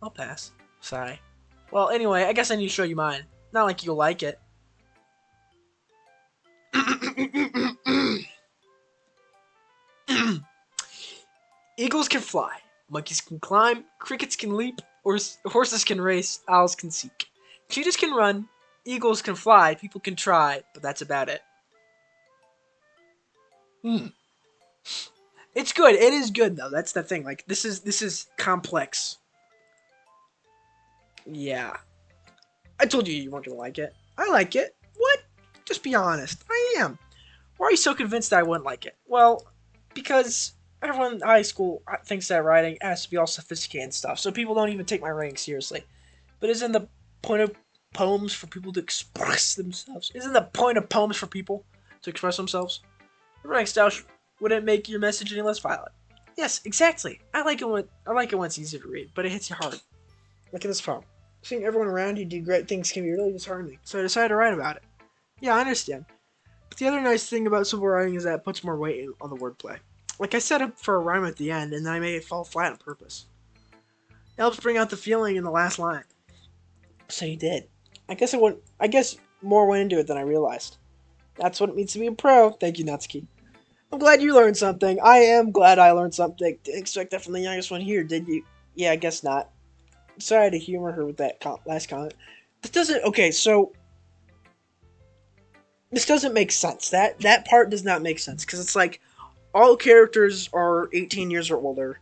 I'll pass. Sigh. Well, anyway, I guess I need to show you mine. Not like you'll like it. Eagles can fly. Monkeys can climb. Crickets can leap. Horses can race. Owls can seek. Cheetahs can run. Eagles can fly, people can try, but that's about it. It's good. It is good though. That's the thing. Like this is complex. Yeah. I told you you weren't gonna like it. I like it. What? Just be honest. I am. Why are you so convinced that I wouldn't like it? Well, because everyone in high school thinks that writing has to be all sophisticated and stuff, so people don't even take my writing seriously. But isn't the point of poems for people to express themselves? Isn't the point of poems for people to express themselves? Your writing style wouldn't make your message any less violent. Yes, exactly. I like it when it's easy to read, but it hits you hard. Like in this poem. Seeing everyone around you do great things can be really disheartening. So I decided to write about it. Yeah, I understand. But the other nice thing about simple writing is that it puts more weight on the wordplay. Like I set up for a rhyme at the end, and then I made it fall flat on purpose. It helps bring out the feeling in the last line. So you did. I guess more went into it than I realized. That's what it means to be a pro. Thank you, Natsuki. I'm glad you learned something. I am glad I learned something. Didn't expect that from the youngest one here, did you? Yeah, I guess not. Sorry to humor her with that last comment. This doesn't... Okay, so... This doesn't make sense. That part does not make sense. Because it's like, all characters are 18 years or older.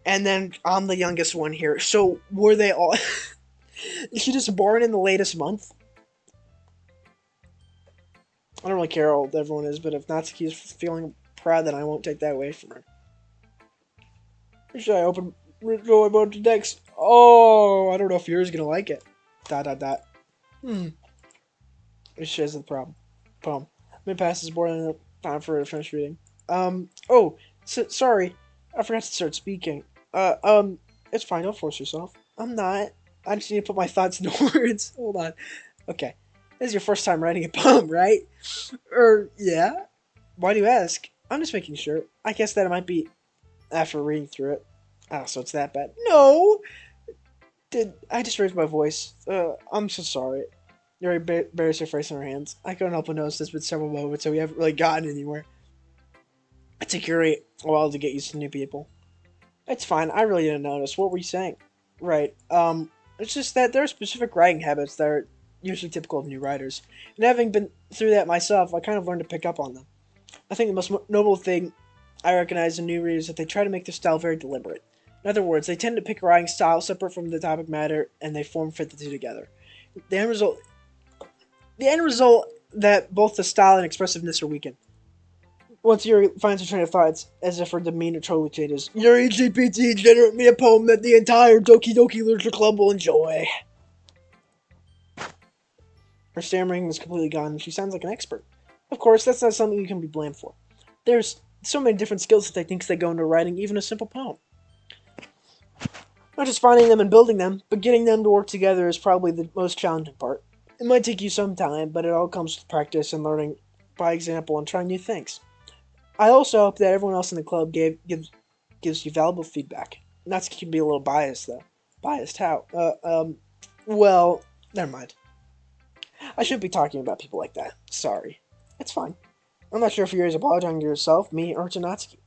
And then I'm the youngest one here. So, were they all... Is she just born in the latest month? I don't really care how old everyone is, but if Natsuki is feeling proud, then I won't take that away from her. Should I open Go about to next? Oh, I don't know if yours is gonna like it. Dot dot dot. This shows the problem. Poem. My pass is more than enough time for a finish reading. Oh, sorry. I forgot to start speaking. It's fine. Don't force yourself. I'm not. I just need to put my thoughts into words. Hold on. Okay. This is your first time writing a poem, right? Yeah? Why do you ask? I'm just making sure. I guess that it might be after reading through it. Oh, so it's that bad. No! I just raised my voice. I'm so sorry. Yuri buries her face in her hands. I couldn't help but notice this with several moments, so we haven't really gotten anywhere. It took Yuri a while to get used to new people. It's fine. I really didn't notice. What were you saying? Right. It's just that there are specific writing habits that are usually typical of new writers. And having been through that myself, I kind of learned to pick up on them. I think the most noble thing I recognize in new readers is that they try to make their style very deliberate. In other words, they tend to pick a writing style separate from the topic matter, and they fit the two together. The end result that both the style and expressiveness are weakened. Once Yuri finds her train of thought, it's as if her demeanor totally changes. Yuri GPT, generate me a poem that the entire Doki Doki Literature Club will enjoy. Her stammering is completely gone, and she sounds like an expert. Of course, that's not something you can be blamed for. There's so many different skills and techniques that go into writing even a simple poem. Not just finding them and building them, but getting them to work together is probably the most challenging part. It might take you some time, but it all comes with practice and learning by example and trying new things. I also hope that everyone else in the club gives you valuable feedback. Not to be a little biased, though. Biased how? Well, never mind. I shouldn't be talking about people like that. Sorry. It's fine. I'm not sure if you're apologizing to yourself, me, or to Natsuki.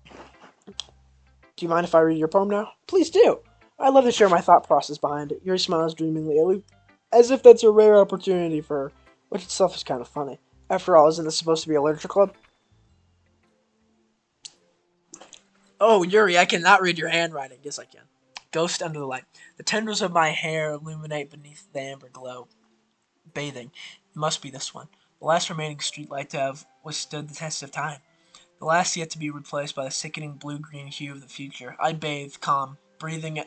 Do you mind if I read your poem now? Please do. I'd love to share my thought process behind it. Yuri smiles dreamingly, as if that's a rare opportunity for her, which itself is kind of funny. After all, isn't this supposed to be a literature club? Oh, Yuri, I cannot read your handwriting. Yes, I can. Ghost under the light. The tendrils of my hair illuminate beneath the amber glow. Bathing. It must be this one. The last remaining streetlight to have withstood the test of time. The last yet to be replaced by the sickening blue-green hue of the future. I bathe, calm, breathing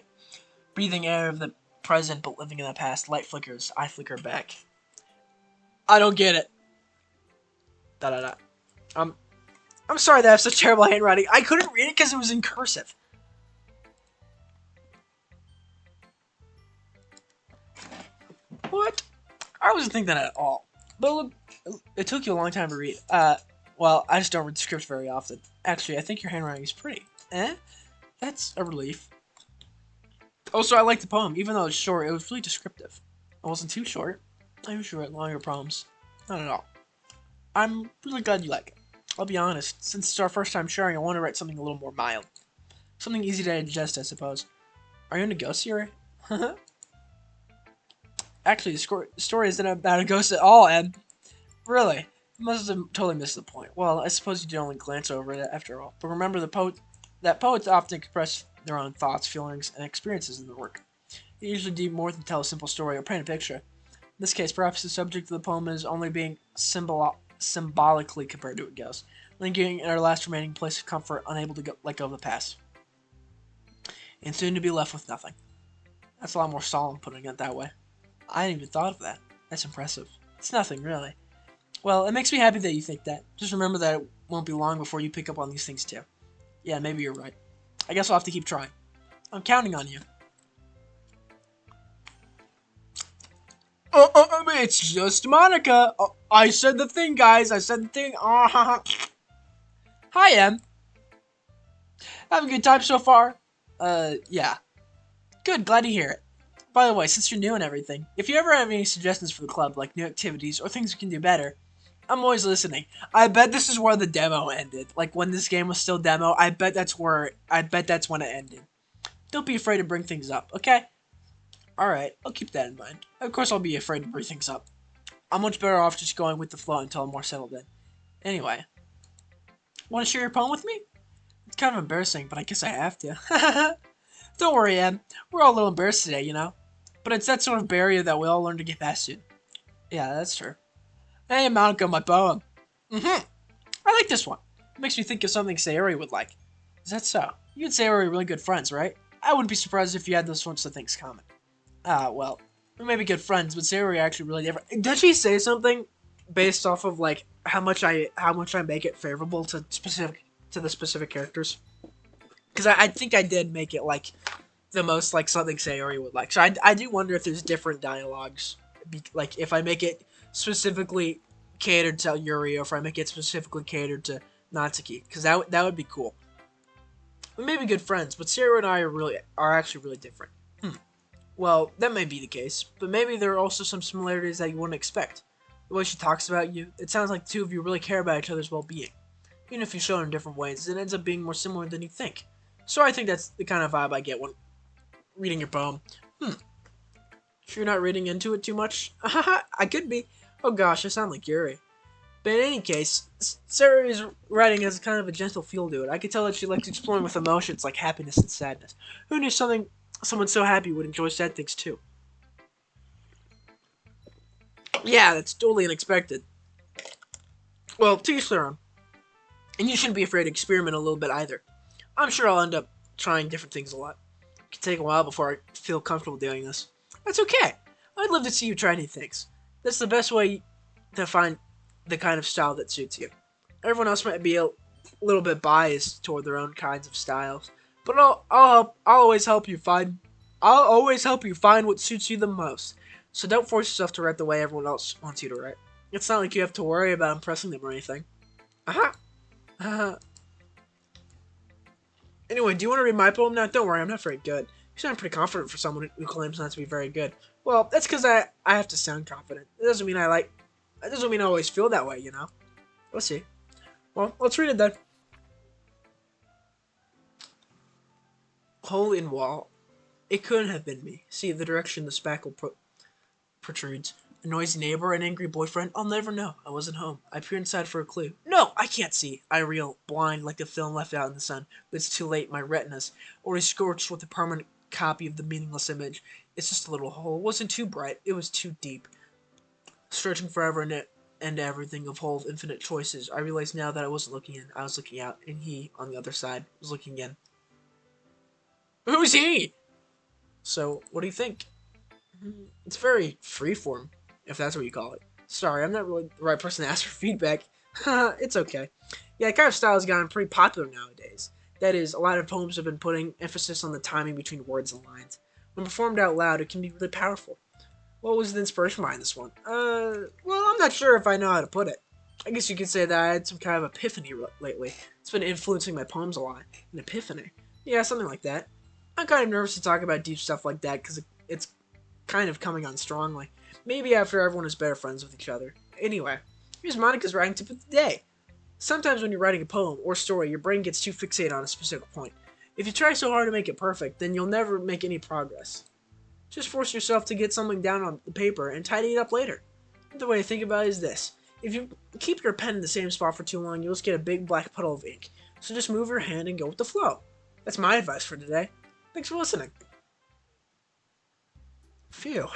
air of the present but living in the past. Light flickers. I flicker back. I don't get it. Da da da. I'm sorry that I have such terrible handwriting. I couldn't read it because it was in cursive. What? I wasn't thinking that at all. But look, it took you a long time to read. Well, I just don't read scripts very often. Actually, I think your handwriting is pretty. That's a relief. Also, I like the poem. Even though it's short, it was really descriptive. It wasn't too short. I usually write longer poems. Not at all. I'm really glad you like it. I'll be honest, since it's our first time sharing, I want to write something a little more mild. Something easy to digest, I suppose. Are you into ghosts, Yuri? Actually, the story isn't about a ghost at all, and really, you must have totally missed the point. Well, I suppose you did only glance over it after all. But remember, that poets often express their own thoughts, feelings, and experiences in their work. They usually do more than tell a simple story or paint a picture. In this case, perhaps the subject of the poem is only being symbolically compared to a ghost, lingering in our last remaining place of comfort, unable to let go of the past, and soon to be left with nothing. That's a lot more solemn putting it that way. I hadn't even thought of that. That's impressive. It's nothing, really. Well, it makes me happy that you think that. Just remember that it won't be long before you pick up on these things too. Yeah, maybe you're right. I guess I'll have to keep trying. I'm counting on you. It's just Monica. I said the thing, guys. I said the thing. Hi, Em. Having a good time so far? Yeah. Good, glad to hear it. By the way, since you're new and everything, if you ever have any suggestions for the club, like new activities or things we can do better, I'm always listening. I bet this is where the demo ended. Like, when this game was still demo, I bet that's when it ended. Don't be afraid to bring things up, okay? Alright, I'll keep that in mind. Of course I'll be afraid to bring things up. I'm much better off just going with the flow until I'm more settled in. Anyway, want to share your poem with me? It's kind of embarrassing, but I guess I have to. Don't worry, Em. We're all a little embarrassed today, you know? But it's that sort of barrier that we all learn to get past soon. Yeah, that's true. Hey, Monica, my poem. I like this one. It makes me think of something Sayori would like. Is that so? You and Sayori are really good friends, right? I wouldn't be surprised if you had those sorts of things common. Well, we may be good friends, but Sayori are actually really different. Did she say something based off of like how much I make it favorable to the specific characters? Because I think I did make it like the most like something Sayori would like. So I do wonder if there's different dialogues. Like if I make it specifically catered to Yuri, or if I make it specifically catered to Natsuki, because that would be cool. We may be good friends, but Sayori and I are actually really different. Well, that may be the case, but maybe there are also some similarities that you wouldn't expect. The way she talks about you, it sounds like the two of you really care about each other's well-being. Even if you show it in different ways, it ends up being more similar than you think. So I think that's the kind of vibe I get when reading your poem. Sure you're not reading into it too much? I could be. Oh gosh, I sound like Yuri. But in any case, Sayori's writing has kind of a gentle feel to it. I could tell that she likes exploring with emotions like happiness and sadness. Who knew someone so happy would enjoy sad things too? Yeah, that's totally unexpected. Well, to each their own. And you shouldn't be afraid to experiment a little bit either. I'm sure I'll end up trying different things a lot. It can take a while before I feel comfortable doing this. That's okay. I'd love to see you try new things. That's the best way to find the kind of style that suits you. Everyone else might be a little bit biased toward their own kinds of styles, but I'll always help you find what suits you the most. So don't force yourself to write the way everyone else wants you to write. It's not like you have to worry about impressing them or anything. Aha. Uh-huh. Anyway, do you want to read my poem now? Don't worry, I'm not very good. You sound pretty confident for someone who claims not to be very good. Well, that's because I have to sound confident. It doesn't mean It doesn't mean I always feel that way, you know? We'll see. Well, let's read it then. Hole in wall. It couldn't have been me. See the direction the spackle protrudes. A noisy neighbor, an angry boyfriend. I'll never know. I wasn't home. I peer inside for a clue. No, I can't see. I reel, blind like a film left out in the sun. But it's too late. My retinas, already scorched with a permanent copy of the meaningless image. It's just a little hole. It wasn't too bright. It was too deep. Stretching forever and everything of whole infinite choices. I realize now that I wasn't looking in. I was looking out, and he, on the other side, was looking in. Who's he? So, what do you think? It's very freeform, if that's what you call it. Sorry, I'm not really the right person to ask for feedback. It's okay. Yeah, that kind of style has gotten pretty popular nowadays. That is, a lot of poems have been putting emphasis on the timing between words and lines. When performed out loud, it can be really powerful. What was the inspiration behind this one? Well, I'm not sure if I know how to put it. I guess you could say that I had some kind of epiphany lately. It's been influencing my poems a lot. An epiphany. Yeah, something like that. I'm kind of nervous to talk about deep stuff like that because it's kind of coming on strongly. Maybe after everyone is better friends with each other. Anyway, here's Monica's writing tip of the day. Sometimes when you're writing a poem or story, your brain gets too fixated on a specific point. If you try so hard to make it perfect, then you'll never make any progress. Just force yourself to get something down on the paper and tidy it up later. The way to think about it is this. If you keep your pen in the same spot for too long, you'll just get a big black puddle of ink. So just move your hand and go with the flow. That's my advice for today. Thanks for listening. Phew.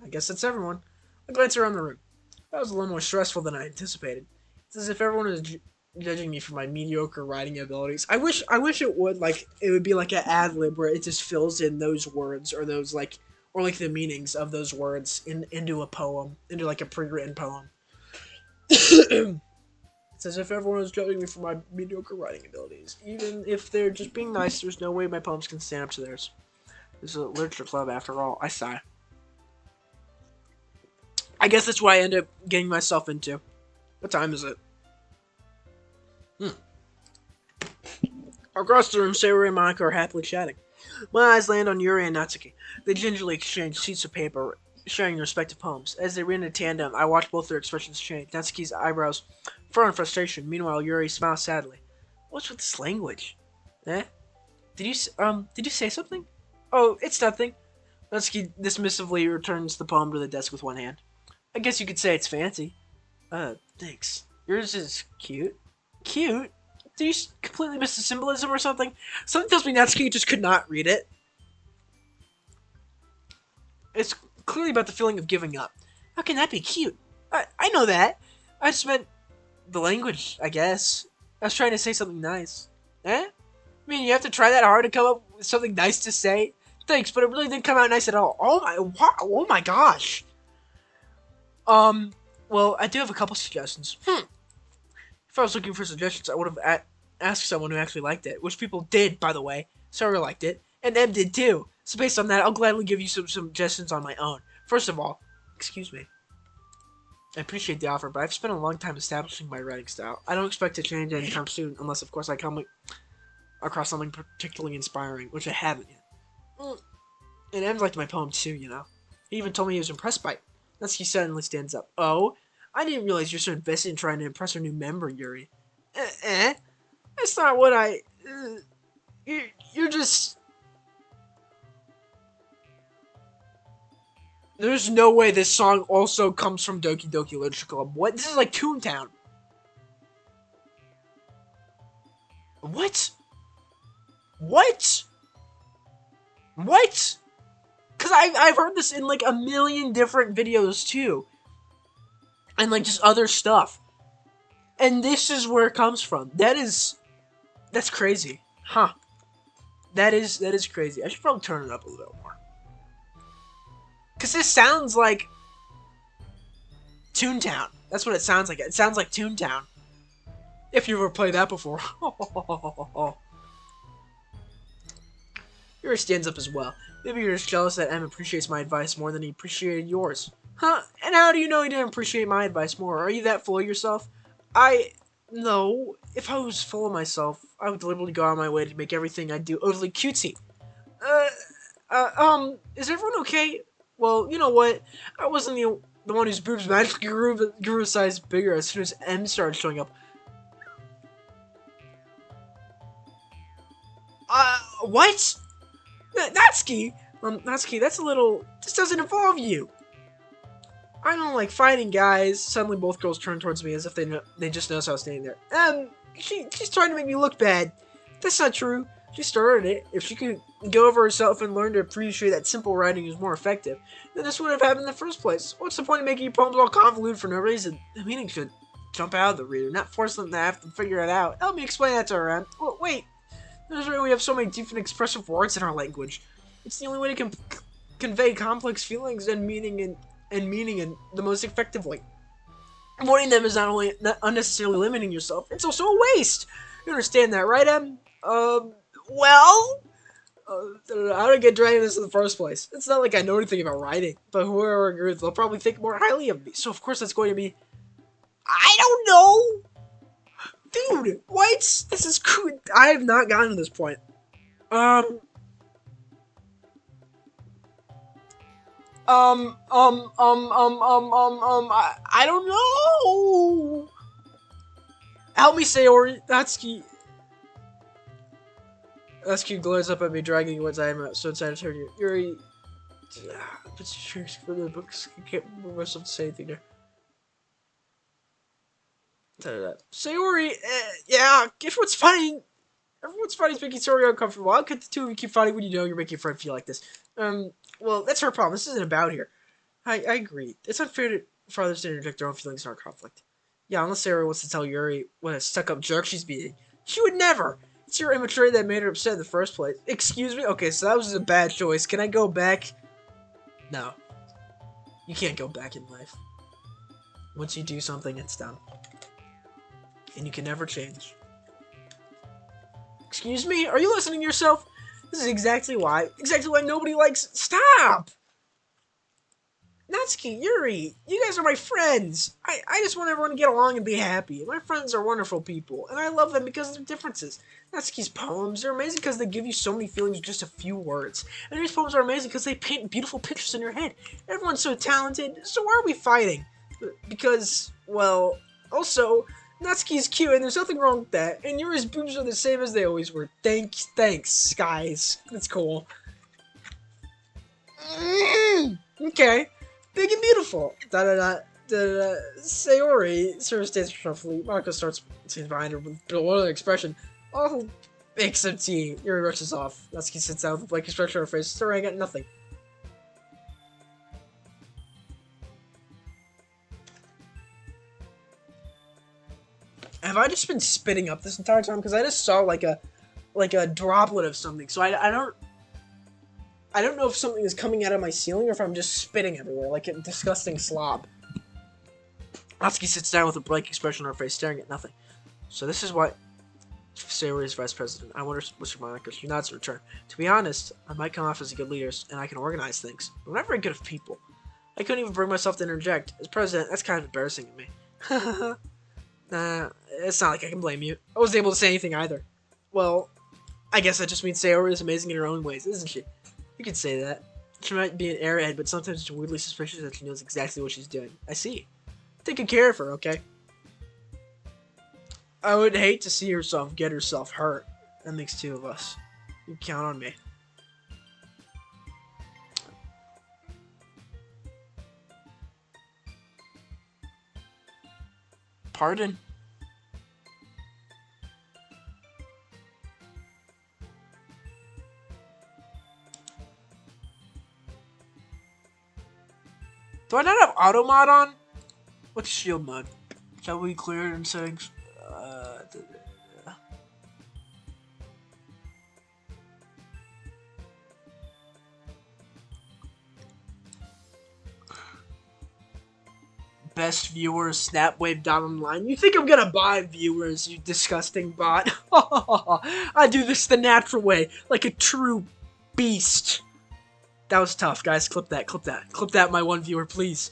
I guess that's everyone. I glance around the room. That was a little more stressful than I anticipated. It's as if everyone is judging me for my mediocre writing abilities. I wish it would be like an ad lib where it just fills in those words or those or the meanings of those words into a poem, into like a pre-written poem. It's as if everyone is judging me for my mediocre writing abilities. Even if they're just being nice, there's no way my poems can stand up to theirs. This is a literature club after all. I sigh. I guess that's what I end up getting myself into. What time is it? Across the room, Sayori and Monica are happily chatting. My eyes land on Yuri and Natsuki. They gingerly exchange sheets of paper, sharing their respective poems. As they read in tandem, I watch both their expressions change. Natsuki's eyebrows furrow in frustration. Meanwhile, Yuri smiles sadly. What's with this language? Eh? Did you say something? Oh, it's nothing. Natsuki dismissively returns the poem to the desk with one hand. I guess you could say it's fancy. Thanks. Yours is cute. Cute? Did you completely miss the symbolism or something? Something tells me Natsuki just could not read it. It's clearly about the feeling of giving up. How can that be cute? I know that. I just meant the language, I guess. I was trying to say something nice. Eh? I mean, you have to try that hard to come up with something nice to say? Thanks, but it really didn't come out nice at all. Oh my gosh. Well, I do have a couple suggestions. If I was looking for suggestions, I would have asked someone who actually liked it, which people did, by the way. Sarah liked it, and Em did too. So based on that, I'll gladly give you some suggestions on my own. First of all, excuse me. I appreciate the offer, but I've spent a long time establishing my writing style. I don't expect to change anytime soon, unless, of course, I come across something particularly inspiring, which I haven't yet. And Em liked my poem too, you know. He even told me he was impressed by it. Natsuki suddenly stands up. Oh? I didn't realize you're so invested in trying to impress our new member, Yuri. That's not what you're just... There's no way this song also comes from Doki Doki Literature Club. What? This is like Toontown. What? What? What? Because I've heard this in like a million different videos too. And like just other stuff. And this is where it comes from. That's crazy. Huh. That is crazy. I should probably turn it up a little more. Because this sounds like Toontown. That's what it sounds like. It sounds like Toontown. If you ever played that before. Yuri stands up as well. Maybe you're just jealous that M appreciates my advice more than he appreciated yours. Huh? And how do you know he didn't appreciate my advice more? Are you that full of yourself? No. If I was full of myself, I would deliberately go out of my way to make everything I do overly cutesy. Is everyone okay? Well, you know what? I wasn't the one whose boobs magically grew a size bigger as soon as M started showing up. What? Natsuki? Natsuki, that's a little... This doesn't involve you. I don't like fighting, guys. Suddenly both girls turn towards me as if they just noticed I was standing there. She's trying to make me look bad. That's not true. She started it. If she could go over herself and learn to appreciate that simple writing is more effective, then this would have happened in the first place. What's the point of making your poems all convoluted for no reason? The meaning should jump out of the reader, not force them to have to figure it out. Help me explain that to her, Em. Wait. There's why we have so many deep and expressive words in our language. It's the only way to convey complex feelings and meaning in the most effective way. Avoiding them is not unnecessarily limiting yourself. It's also a waste. You understand that, right, Em? Well, how did I get dragged into this in the first place? It's not like I know anything about writing, but whoever agrees, they'll probably think more highly of me. So of course that's going to be. I don't know. Dude, what? This is cool. I have not gotten to this point. I don't know. Help me, Sayori. Natsuki glares up at me, dragging what I'm so excited to turn you. Yuri, but for the books, I can't remember myself to say anything there. Sayori, yeah, guess what's funny? Everyone's fighting is making Sayori uncomfortable. How could the two of you keep fighting when you know you're making your friend feel like this? Well, that's her problem. This isn't about here. I agree. It's unfair for others to interject their own feelings in our conflict. Yeah, unless Sayori wants to tell Yuri what a stuck-up jerk she's being. She would never! It's your immaturity that made her upset in the first place. Excuse me? Okay, so that was a bad choice. Can I go back? No. You can't go back in life. Once you do something, it's done. And you can never change. Excuse me? Are you listening to yourself? This is exactly why nobody likes... Stop! Natsuki, Yuri, you guys are my friends. I just want everyone to get along and be happy. My friends are wonderful people, and I love them because of their differences. Natsuki's poems are amazing because they give you so many feelings with just a few words. And Yuri's poems are amazing because they paint beautiful pictures in your head. Everyone's so talented, so why are we fighting? Because, well, also... Natsuki's cute, and there's nothing wrong with that. And Yuri's boobs are the same as they always were. Thanks, guys. That's cool. Okay. Big and beautiful. Sayori sort of stands shuffling. Marco starts sitting behind her with a bewildered expression. Oh, make some tea. Yuri rushes off. Natsuki sits down with a blank expression on her face. Sorry, I got nothing. Have I just been spitting up this entire time? Because I just saw like a droplet of something. So I don't know if something is coming out of my ceiling or if I'm just spitting everywhere, like a disgusting slob. Natsuki sits down with a blank expression on her face, staring at nothing. So this is what Sayori is vice president. I wonder what's your mind because she nods in return. To be honest, I might come off as a good leader and I can organize things, but I'm not very good at people. I couldn't even bring myself to interject. As president, that's kind of embarrassing to me. Nah, it's not like I can blame you. I wasn't able to say anything either. Well, I guess that just means Sayori is amazing in her own ways, isn't she? You could say that. She might be an airhead, but sometimes it's weirdly suspicious that she knows exactly what she's doing. I see. Take good care of her, okay? I would hate to see herself get herself hurt. That makes two of us. You can count on me. Pardon? Do I not have auto mod on? What's shield mode? Shall we clear it in settings? Best viewers, Snapwave down on the line. You think I'm gonna buy viewers, you disgusting bot? I do this the natural way, like a true beast. That was tough, guys. Clip that, clip that. Clip that, my one viewer, please.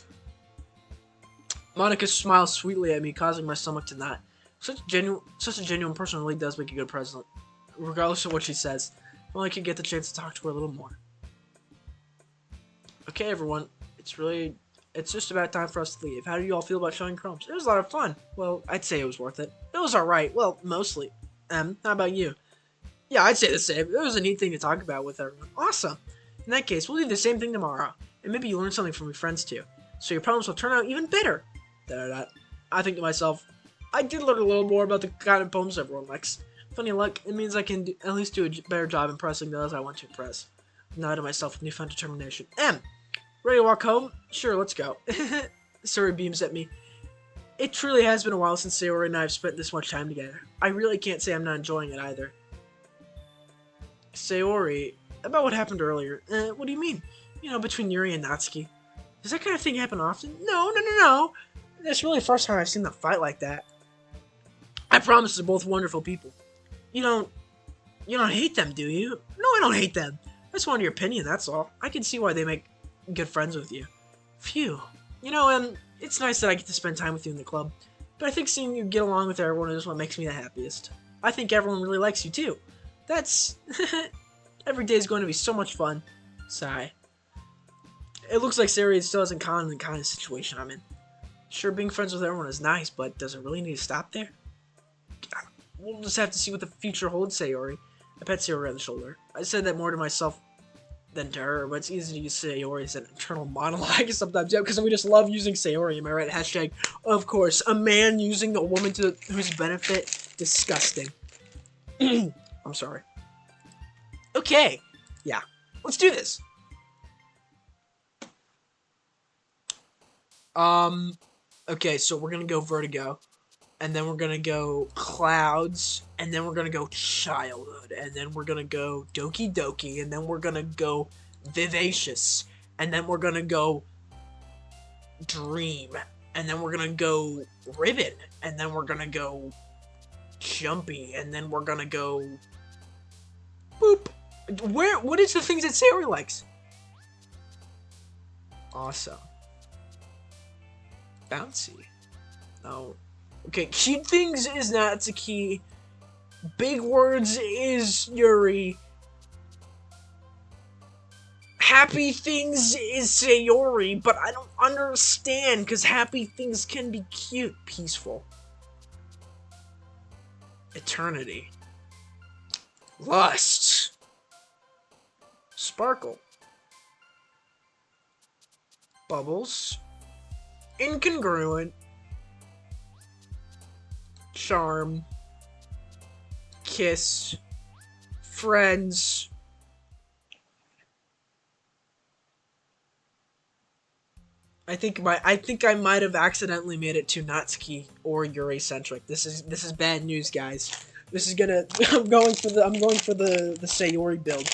Monica smiles sweetly at me, causing my stomach to knot. Such a genuine person really does make a good president, regardless of what she says. If only I could get the chance to talk to her a little more. Okay, everyone. It's just about time for us to leave. How do you all feel about showing Chromes? It was a lot of fun. Well, I'd say it was worth it. It was alright. Well, mostly. How about you? Yeah, I'd say the same. It was a neat thing to talk about with everyone. Awesome. In that case, we'll do the same thing tomorrow. And maybe you learn something from your friends too. So your problems will turn out even better. I think to myself, I did learn a little more about the kind of poems everyone likes. Funny luck, it means I can at least do a better job impressing those I want to impress. Now to myself with newfound determination. Ready to walk home? Sure, let's go. Sayori beams at me. It truly has been a while since Sayori and I have spent this much time together. I really can't say I'm not enjoying it either. Sayori, about what happened earlier. What do you mean? You know, between Yuri and Natsuki. Does that kind of thing happen often? No. It's really the first time I've seen them fight like that. I promise they're both wonderful people. You don't hate them, do you? No, I don't hate them. I just wanted your opinion, that's all. I can see why they make good friends with you. Phew. You know, it's nice that I get to spend time with you in the club. But I think seeing you get along with everyone is what makes me the happiest. I think everyone really likes you too. That's... Every day is going to be so much fun. Sigh. It looks like Sayori still hasn't caught in the kind of situation I'm in. Sure, being friends with everyone is nice, but does it really need to stop there? We'll just have to see what the future holds, Sayori. I pat Sayori on the shoulder. I said that more to myself than to her, but it's easy to use Sayori as an internal monologue sometimes, yeah, because we just love using Sayori, am I right? Hashtag, of course, a man using a woman to whose benefit, disgusting. I'm sorry. Okay, yeah, let's do this. Okay, so we're gonna go Vertigo, and then we're gonna go Clouds, and then we're gonna go Childhood, and then we're gonna go Doki Doki, and then we're gonna go Vivacious, and then we're gonna go Dream, and then we're gonna go Ribbon, and then we're gonna go Jumpy, and then we're gonna go Boop. What is the things that Sayori likes? Awesome. Bouncy. Oh. Okay, cute things is Natsuki. Big words is Yuri. Happy things is Sayori, but I don't understand because happy things can be cute. Peaceful. Eternity. Lust. Sparkle. Bubbles. Incongruent. Charm. Kiss. Friends. I think I might have accidentally made it too Natsuki or Yuri centric. This is bad news, guys. This is gonna I'm going for the Sayori build.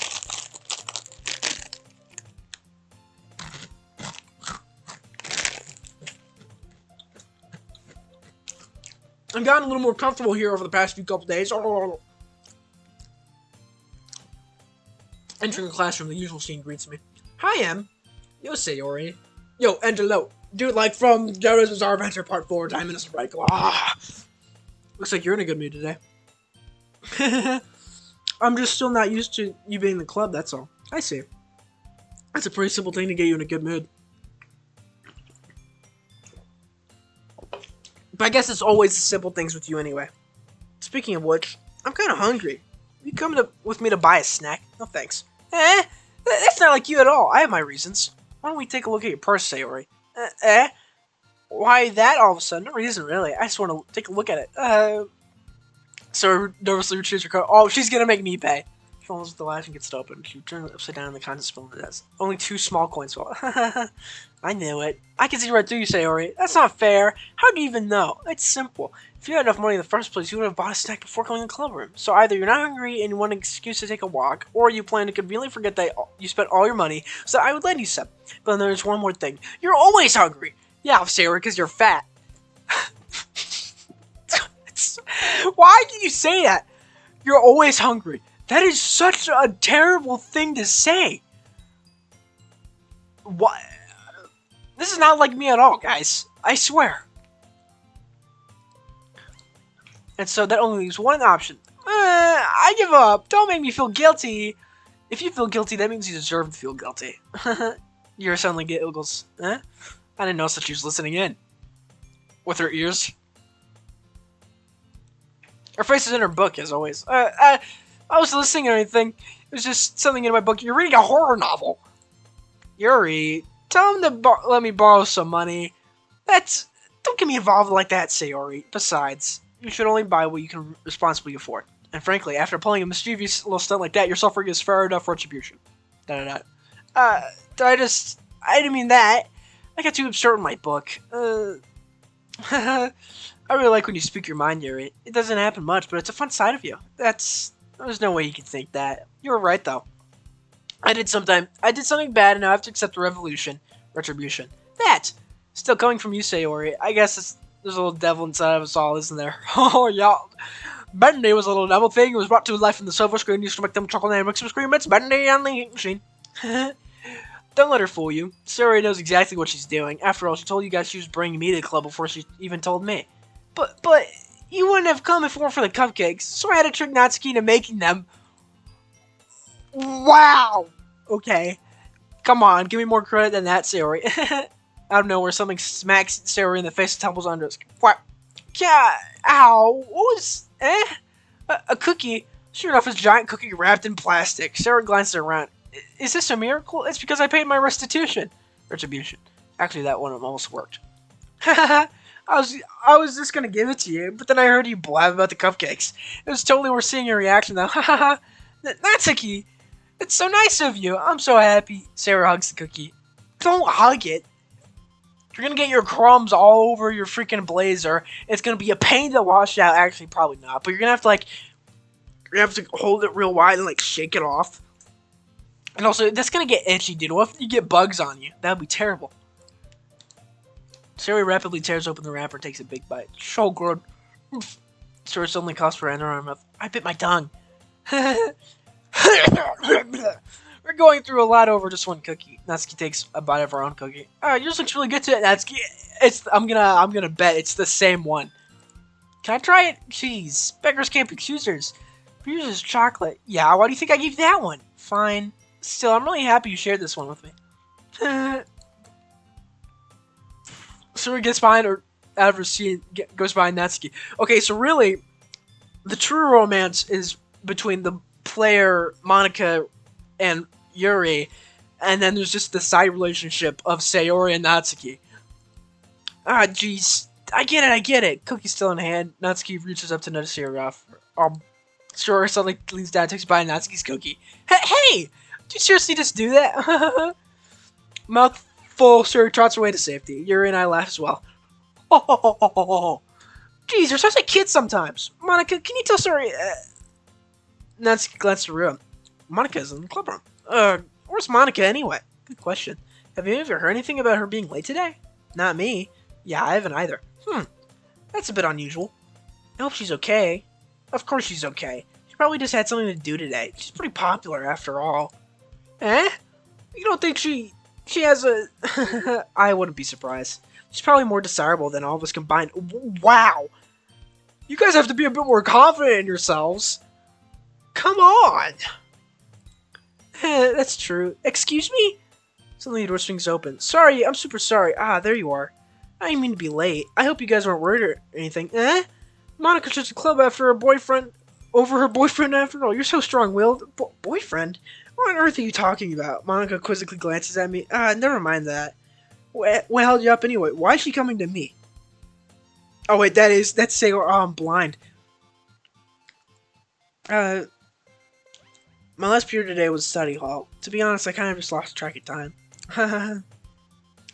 I've gotten a little more comfortable here over the past few couple days. Entering the classroom, the usual scene greets me. Hi, Em. Yo, Sayori. Yo, enter low. Dude, like from JoJo's Bizarre Adventure Part 4, Diamond is the right claw. Looks like you're in a good mood today. I'm just still not used to you being in the club, that's all. I see. That's a pretty simple thing to get you in a good mood. But I guess it's always the simple things with you anyway. Speaking of which, I'm kind of hungry. You come with me to buy a snack? No thanks. That's not like you at all. I have my reasons. Why don't we take a look at your purse, Sayori? Why that all of a sudden? No reason, really. I just want to take a look at it. Sayori nervously retrieves her coat. Oh, she's gonna make me pay. She follows with the latch and gets it open. She turns it upside down and the contents spill on the desk. Only 2 small coins fall. I knew it. I can see right through you, Sayori. That's not fair. How do you even know? It's simple. If you had enough money in the first place, you would have bought a snack before coming in the club room. So either you're not hungry and you want an excuse to take a walk, or you plan to conveniently forget that you spent all your money, so I would lend you some. But then there's one more thing. You're always hungry. Yeah, Sayori, because you're fat. Why did you say that? You're always hungry. That is such a terrible thing to say. What? This is not like me at all, guys. I swear. And so that only leaves one option. I give up. Don't make me feel guilty. If you feel guilty, that means you deserve to feel guilty. You're suddenly giggles. I didn't notice that she was listening in. With her ears. Her face is in her book, as always. I was listening or anything. It was just something in my book. You're reading a horror novel. Yuri, tell him to let me borrow some money. Don't get me involved like that, Sayori. Besides, you should only buy what you can responsibly afford. And frankly, after pulling a mischievous little stunt like that, your suffering is fair enough retribution. I didn't mean that. I got too absurd in my book. I really like when you speak your mind, Yuri. It doesn't happen much, but it's a fun side of you. There's no way you can think that. You were right, though. I did something bad, and now I have to accept the retribution. That! Still coming from you, Sayori. I guess there's a little devil inside of us all, isn't there? Oh, yeah. Bendy was a little devil thing. He was brought to life in the silver screen used to make them chocolate and mix some scream. It's Bendy on the machine. Don't let her fool you. Sayori knows exactly what she's doing. After all, she told you guys she was bringing me to the club before she even told me. But you wouldn't have come if it weren't for the cupcakes, so I had to trick Natsuki into making them. Wow! Okay. Come on, give me more credit than that, Sayori. Out of nowhere, something smacks Sayori in the face and tumbles under us. What? Yeah, ow. What was... A cookie. Sure enough, it's a giant cookie wrapped in plastic. Sayori glances around. Is this a miracle? It's because I paid my retribution. Actually, that one almost worked. I was just gonna give it to you, but then I heard you blab about the cupcakes. It was totally worth seeing your reaction, though. Natsuki, it's so nice of you. I'm so happy. Sarah hugs the cookie. Don't hug it. You're gonna get your crumbs all over your freaking blazer. It's gonna be a pain to wash out. Actually, probably not. But you're gonna have to hold it real wide and shake it off. And also, that's gonna get itchy, dude. What if you get bugs on you? That would be terrible. Sayori rapidly tears open the wrapper and takes a big bite. So good. Sayori suddenly coughs for anger on her mouth. I bit my tongue. We're going through a lot over just one cookie. Natsuki takes a bite of her own cookie. Yours looks really good to it, Natsuki. I'm gonna bet it's the same one. Can I try it? Jeez, beggars can't be choosers. Yours is chocolate. Yeah, why do you think I gave you that one? Fine. Still, I'm really happy you shared this one with me. Sayori gets behind her, out of her seat, goes behind Natsuki. Okay, so really, the true romance is between the player, Monika, and Yuri, and then there's just the side relationship of Sayori and Natsuki. Jeez. I get it. Cookie's still in hand. Natsuki reaches up to nudge Sayori off. Sayori suddenly leans down and takes a bite of Natsuki's cookie. Hey! Did you seriously just do that? Mouth full, Sayori trots away to safety. Yuri and I laugh as well. Oh. Jeez, you're such a kid sometimes. Monika, can you tell Sayori... Natsuki glances around. Monika's in the clubroom. Where's Monika anyway? Good question. Have you ever heard anything about her being late today? Not me. Yeah, I haven't either. That's a bit unusual. I hope she's okay. Of course she's okay. She probably just had something to do today. She's pretty popular after all. You don't think she has a... I wouldn't be surprised. She's probably more desirable than all of us combined. Wow! You guys have to be a bit more confident in yourselves. Come on! That's true. Excuse me? Suddenly the door swings open. Sorry, I'm super sorry. There you are. I didn't mean to be late. I hope you guys weren't worried or anything. Monika's just a club after her boyfriend... Over her boyfriend after all. You're so strong-willed. Boyfriend? What on earth are you talking about? Monika quizzically glances at me. Never mind that. What held you up anyway? Why is she coming to me? Oh wait, that's Sayori. Oh, I'm blind. My last period today was study hall. To be honest, I kind of just lost track of time. That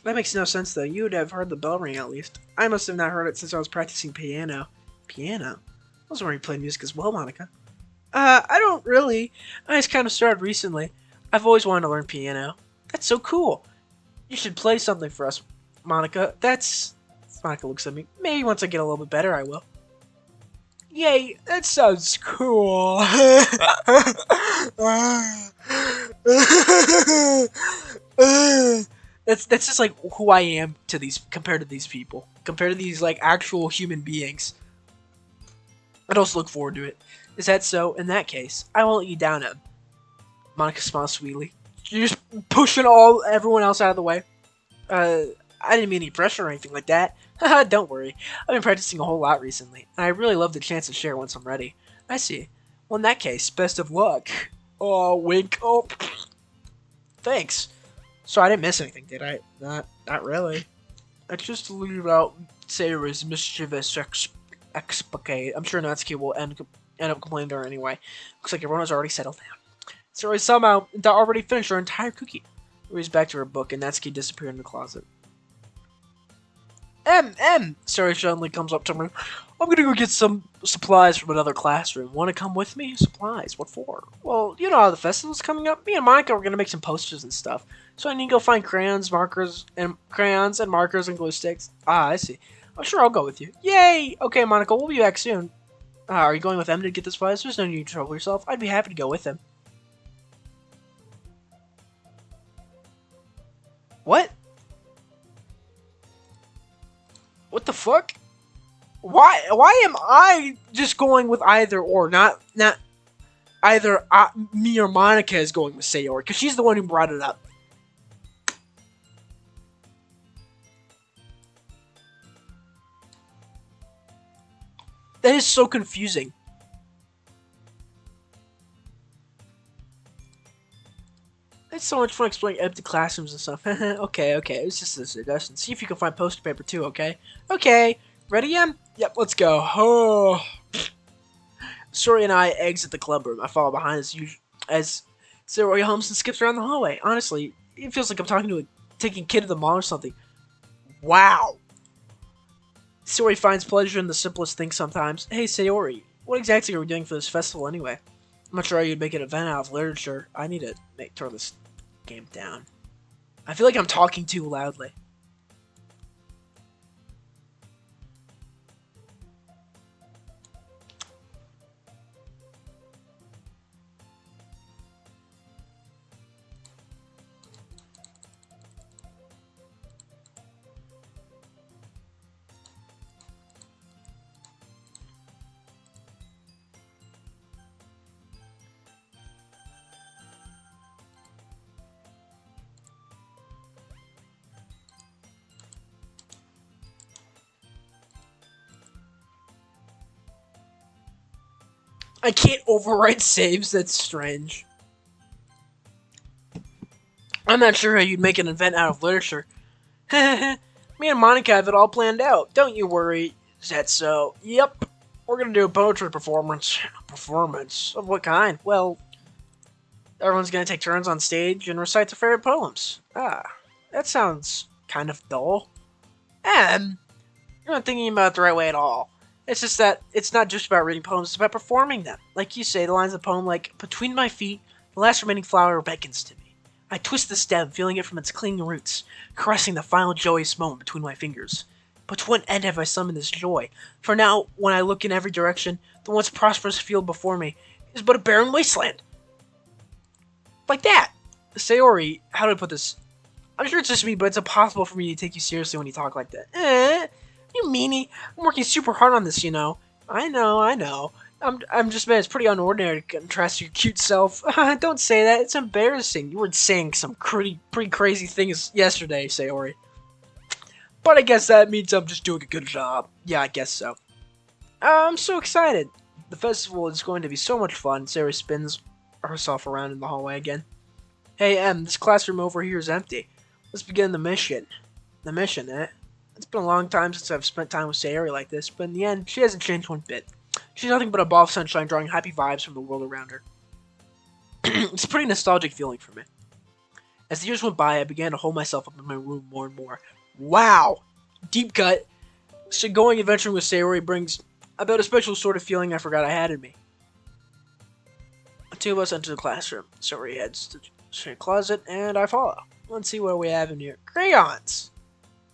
makes no sense though. You would have heard the bell ring at least. I must have not heard it since I was practicing piano. Piano? I was where you played music as well, Monika. I don't really. I just kind of started recently. I've always wanted to learn piano. That's so cool. You should play something for us. Monica. That's... Monica looks at me. Maybe once I get a little bit better, I will. Yay, that sounds cool. That's just like who I am to these compared to these people. Compared to these like actual human beings. I'd also look forward to it. Is that so? In that case, I won't let you down, Em. Monica smiles sweetly. You're just pushing everyone else out of the way. I didn't mean any pressure or anything like that. Haha, don't worry. I've been practicing a whole lot recently, and I really love the chance to share once I'm ready. I see. Well, in that case, best of luck. Oh, wink. Oh, thanks. So I didn't miss anything, did I? Not really. I just leave out Sayori's mischievous explicate. I'm sure Natsuki will end up complaining to her anyway. Looks like everyone has already settled down. Sayori somehow already finished her entire cookie. Reads back to her book, and Natsuki disappeared in the closet. Sayori suddenly comes up to me. I'm gonna go get some supplies from another classroom. Want to come with me? Supplies? What for? Well, you know how the festival's coming up. Me and Monica are gonna make some posters and stuff. So I need to go find crayons, markers, and markers and glue sticks. Ah, I see. Oh, sure, I'll go with you. Yay! Okay, Monica, we'll be back soon. Are you going with Em to get the supplies? There's no need to trouble yourself. I'd be happy to go with him. What? What the fuck? Why am I just going with either or? Not either me or Monica is going with Sayori, because she's the one who brought it up. That is so confusing. It's so much fun exploring empty classrooms and stuff. Okay, it's just a suggestion. See if you can find poster paper too, okay? Okay, ready, Em? Yep, let's go. Oh. Sayori and I exit the club room. I follow behind as Sayori hums and skips around the hallway. Honestly, it feels like I'm taking a kid to the mall or something. Wow. Sayori finds pleasure in the simplest things sometimes. Hey, Sayori, what exactly are we doing for this festival anyway? I'm not sure how you'd make an event out of literature. I need to turn this game down. I feel like I'm talking too loudly. I can't overwrite saves, that's strange. I'm not sure how you'd make an event out of literature. Me and Monica have it all planned out. Don't you worry. Is that so? Yep. We're gonna do a poetry performance. Performance? Of what kind? Well, everyone's gonna take turns on stage and recite their favorite poems. Ah, that sounds kind of dull. And you're not thinking about it the right way at all. It's just that it's not just about reading poems, it's about performing them. Like you say, the lines of the poem like, between my feet, the last remaining flower beckons to me. I twist the stem, feeling it from its clinging roots, caressing the final joyous moment between my fingers. But to what end have I summoned this joy? For now, when I look in every direction, the once prosperous field before me is but a barren wasteland. Like that. Sayori, how do I put this? I'm sure it's just me, but it's impossible for me to take you seriously when you talk like that. You meanie. I'm working super hard on this, you know. I know. I'm just, man, it's pretty unordinary to contrast your cute self. Don't say that. It's embarrassing. You were saying some pretty crazy things yesterday, Sayori. But I guess that means I'm just doing a good job. Yeah, I guess so. I'm so excited. The festival is going to be so much fun. Sayori spins herself around in the hallway again. Hey, Em, this classroom over here is empty. Let's begin the mission. The mission, eh? It's been a long time since I've spent time with Sayori like this, but in the end, she hasn't changed one bit. She's nothing but a ball of sunshine drawing happy vibes from the world around her. It's a pretty nostalgic feeling for me. As the years went by, I began to hold myself up in my room more and more. Wow! Deep cut. So going adventuring with Sayori brings about a special sort of feeling I forgot I had in me. The two of us enter the classroom. Sayori heads to the closet, and I follow. Let's see what we have in here. Crayons!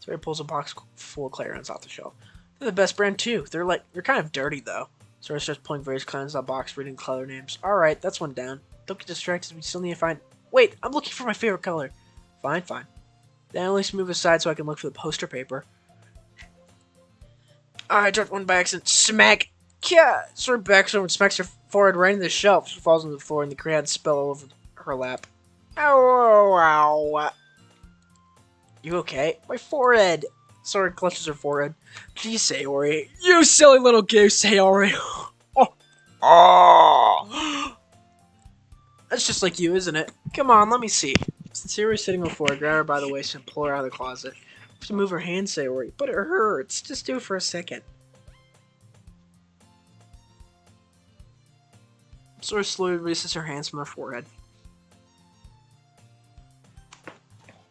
Sawyer pulls a box full of crayons off the shelf. They're the best brand too. They're kind of dirty though. Sawyer starts pulling various crayons out of the box, reading color names. Alright, that's one down. Don't get distracted, we still need to find... Wait, I'm looking for my favorite color. Fine. Then at least move aside so I can look for the poster paper. I dropped one by accident. Smack! Yeah! Sawyer backs over and smacks her forehead right into the shelf. She falls on the floor and the crayons spill all over her lap. Ow. You okay? My forehead! Sawyer clutches her forehead. Geez, Sayori. You silly little goose, Sayori. Oh. That's just like you, isn't it? Come on, let me see. Since Sayori's sitting on the floor, I grab her by the waist and pull her out of the closet. I have to move her hand, Sayori, but it hurts. Just do it for a second. Sawyer slowly releases her hands from her forehead.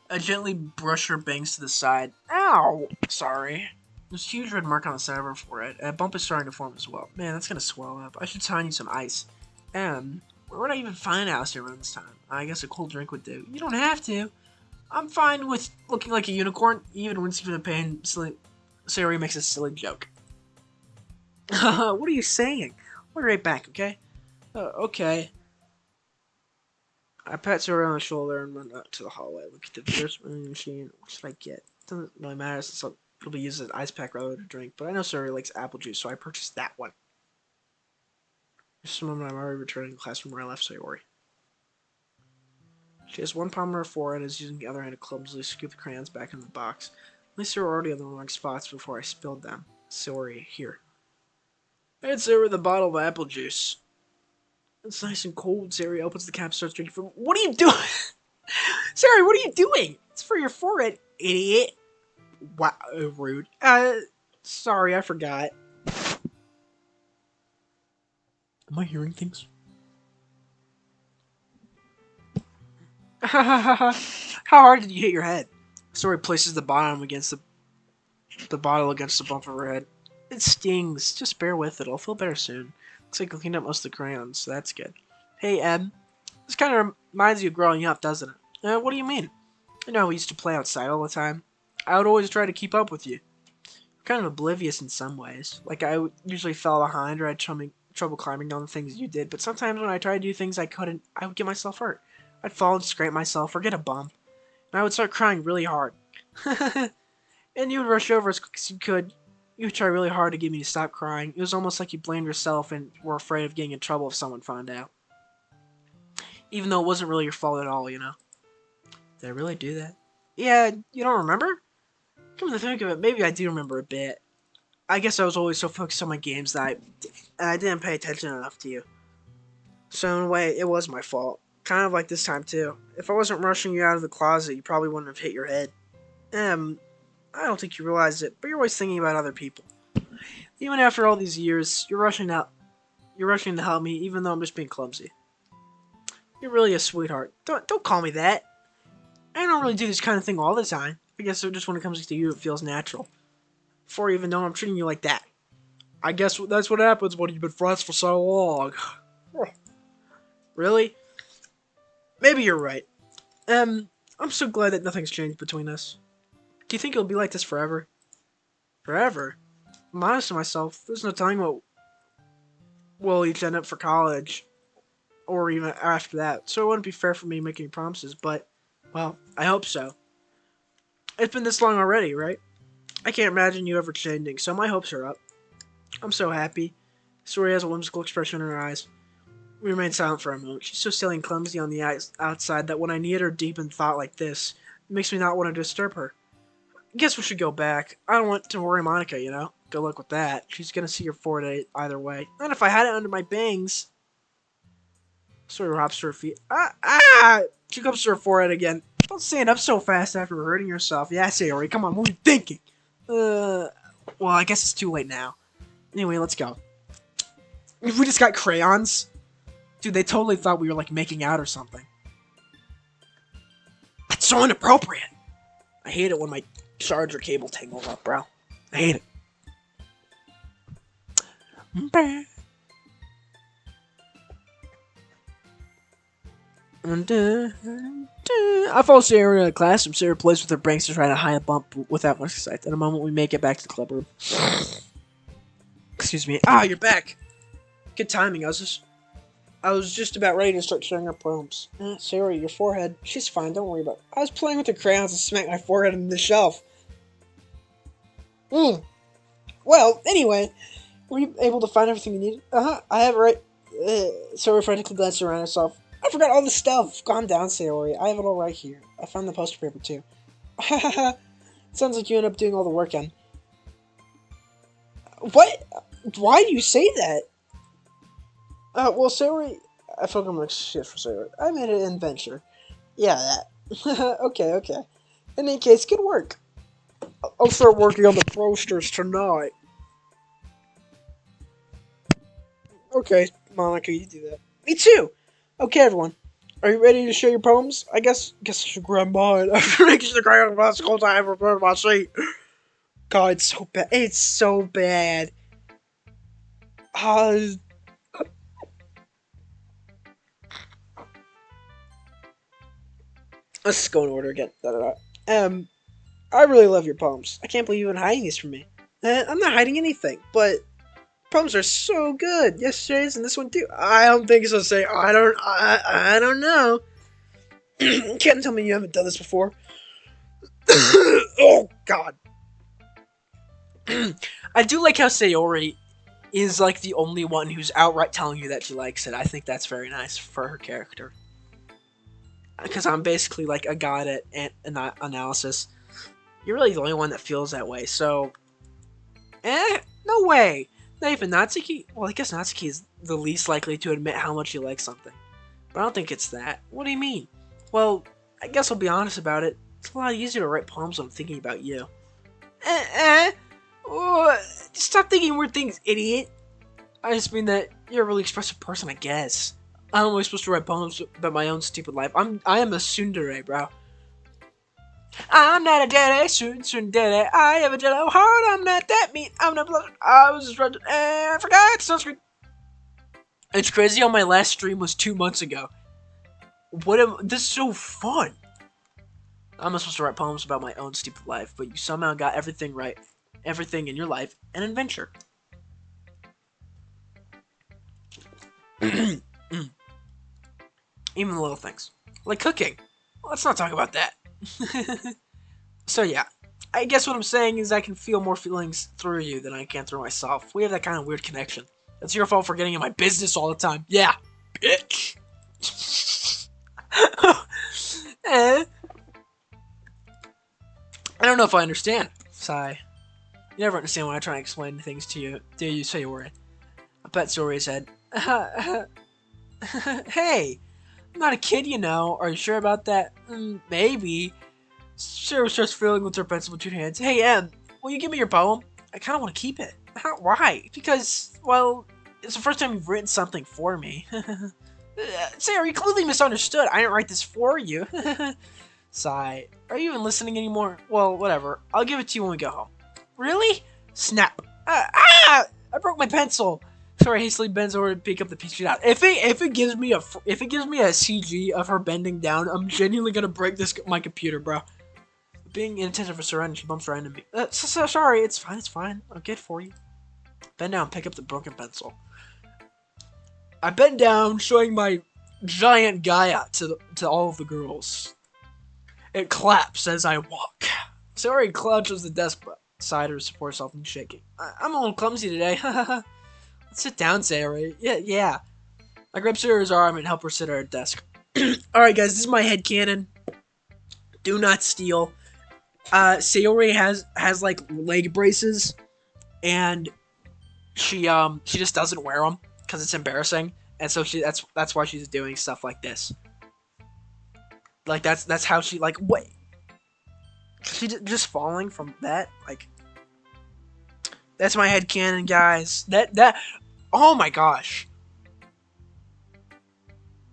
I gently brush her bangs to the side. Ow! Sorry. There's a huge red mark on the side of her forehead, and a bump is starting to form as well. Man, that's gonna swell up. I should sign you some ice. Where would I even find ice around this time? I guess a cold drink would do. You don't have to. I'm fine with looking like a unicorn, even when Stephen Payne Sayori makes a silly joke. What are you saying? I'll be right back, okay? Okay. I pat Sayori on the shoulder and run out to the hallway. Look at the beer vending machine. What should I get? Doesn't really matter since it'll be used as an ice pack rather than a drink. But I know Sayori likes apple juice, so I purchased that one. Just a moment, I'm already returning to the classroom where I left Sayori. She has one palm on her forehead and is using the other hand to clumsily scoop the crayons back into the box. At least they were already on the wrong spots before I spilled them. Sayori, here. I had Sayori the bottle of apple juice. It's nice and cold. Sayori opens the cap and starts drinking from... What are you doing? Sayori, what are you doing? It's for your forehead, idiot. Wow, rude. Sorry, I forgot. Am I hearing things? How hard did you hit your head? Sayori places the bottom against the bottle against the bump of her head. It stings. Just bear with it. I'll feel better soon. Looks like I cleaned up most of the crayons, so that's good. Hey, Ed. This kind of reminds you of growing up, doesn't it? What do you mean? I know we used to play outside all the time. I would always try to keep up with you. I'm kind of oblivious in some ways. Like, I usually fell behind or had trouble climbing down the things you did, but sometimes when I tried to do things I couldn't, I would get myself hurt. I'd fall and scrape myself or get a bump, and I would start crying really hard. And you would rush over as quick as you could. You would try really hard to get me to stop crying. It was almost like you blamed yourself and were afraid of getting in trouble if someone found out. Even though it wasn't really your fault at all, you know. Did I really do that? Yeah, you don't remember? Come to think of it, maybe I do remember a bit. I guess I was always so focused on my games that I didn't pay attention enough to you. So in a way, it was my fault. Kind of like this time too. If I wasn't rushing you out of the closet, you probably wouldn't have hit your head. I don't think you realize it, but you're always thinking about other people. Even after all these years, you're rushing to help me, even though I'm just being clumsy. You're really a sweetheart. Don't call me that. I don't really do this kind of thing all the time. I guess just when it comes to you, it feels natural. Before you even know I'm treating you like that. I guess that's what happens when you've been friends for so long. Really? Maybe you're right. I'm so glad that nothing's changed between us. Do you think it'll be like this forever? Forever? I'm honest to myself. There's no telling what we'll each end up for college. Or even after that. So it wouldn't be fair for me making promises, but, well, I hope so. It's been this long already, right? I can't imagine you ever changing, so my hopes are up. I'm so happy. Sayori has a whimsical expression in her eyes. We remain silent for a moment. She's so silly and clumsy on the outside that when I need her deep in thought like this, it makes me not want to disturb her. I guess we should go back. I don't want to worry Monica, you know? Good luck with that. She's gonna see your forehead either way. Not if I had it under my bangs. Sayori hops to her feet. She comes to her forehead again. Don't stand up so fast after hurting yourself. Yeah, Sayori, come on, what are you thinking? Well, I guess it's too late now. Anyway, let's go. If we just got crayons? Dude, they totally thought we were, like, making out or something. That's so inappropriate. I hate it when my charger cable tangles up, bro. I hate it. I follow Sarah in class, and Sarah plays with her brains to try to hide a bump without much sight. In a moment, we make it back to the club room. Excuse me. Ah, you're back. Good timing. I was just about ready to start showing her poems. Sarah, your forehead. She's fine. Don't worry about it. I was playing with the crayons and smacked my forehead into the shelf. Well, anyway, were you able to find everything you needed? I have it right. Sarah frantically glanced around herself. I forgot all the stuff. Calm down, Sayori. I have it all right here. I found the poster paper too. Sounds like you ended up doing all the work on. What? Why do you say that? Well, Sayori, I feel like I'm like shit for Sayori. I made an adventure. Yeah, that. Okay. In any case, good work. I'll start working on the posters tonight. Okay, Monica, you do that. Me too. Okay, everyone. Are you ready to share your poems? I guess I should grab mine. After making the crayon about school time prepared my seat. God, it's so bad. It's so bad. Let's just go in order again. I really love your poems. I can't believe you've been hiding these from me. I'm not hiding anything, but poems are so good. Yesterday's and this one too. I don't think so. Say I don't know. Can't tell me you haven't done this before. Oh God. I do like how Sayori is like the only one who's outright telling you that she likes it. I think that's very nice for her character. Because I'm basically like a god at analysis. You're really the only one that feels that way. So, no way. Not even Natsuki. Well, I guess Natsuki is the least likely to admit how much he likes something. But I don't think it's that. What do you mean? Well, I guess I'll be honest about it. It's a lot easier to write poems when I'm thinking about you. Stop thinking weird things, idiot. I just mean that you're a really expressive person, I guess. I'm only supposed to write poems about my own stupid life. I am a tsundere, bro. I'm not a dere, tsundere. I have a jello heart. I'm not that mean. I'm not blood. I was just running. I forgot sunscreen. It's crazy how my last stream was 2 months ago. This is so fun. I'm not supposed to write poems about my own stupid life, but you somehow got everything right. Everything in your life an adventure. Even the little things. Like cooking. Let's not talk about that. So yeah. I guess what I'm saying is I can feel more feelings through you than I can through myself. We have that kind of weird connection. It's your fault for getting in my business all the time. Yeah, bitch. I don't know if I understand. Sigh. You never understand when I try to explain things to you. Do you, Sayori? I bet Sayori's head. Hey, I'm not a kid, you know. Are you sure about that? Maybe. Sarah starts filling with her pencil with 2 hands. Hey, Em, will you give me your poem? I kind of want to keep it. Why? Because, well, it's the first time you've written something for me. Sarah, you clearly misunderstood. I didn't write this for you. Sigh. Are you even listening anymore? Well, whatever. I'll give it to you when we go home. Really? Snap. I broke my pencil. Sarah hastily bends over to pick up the piece of shit out. If it gives me a CG of her bending down, I'm genuinely gonna break my computer, bro. Being inattentive for Sarah, she bumps right into me. Sorry, it's fine. I'll get it for you. Bend down, pick up the broken pencil. I bend down, showing my giant Gaia to all of the girls. It claps as I walk. Sarah crouches the desk beside her to support herself and shaking. I'm a little clumsy today. Let's sit down, Sarah. Yeah. I grab Sarah's arm and help her sit at her desk. Alright, guys, this is my headcanon. Do not steal. Sayori has like leg braces, and she just doesn't wear them because it's embarrassing, and so that's why she's doing stuff like this. Like that's how she like what? She just falling from that like. That's my headcanon, guys. That oh my gosh.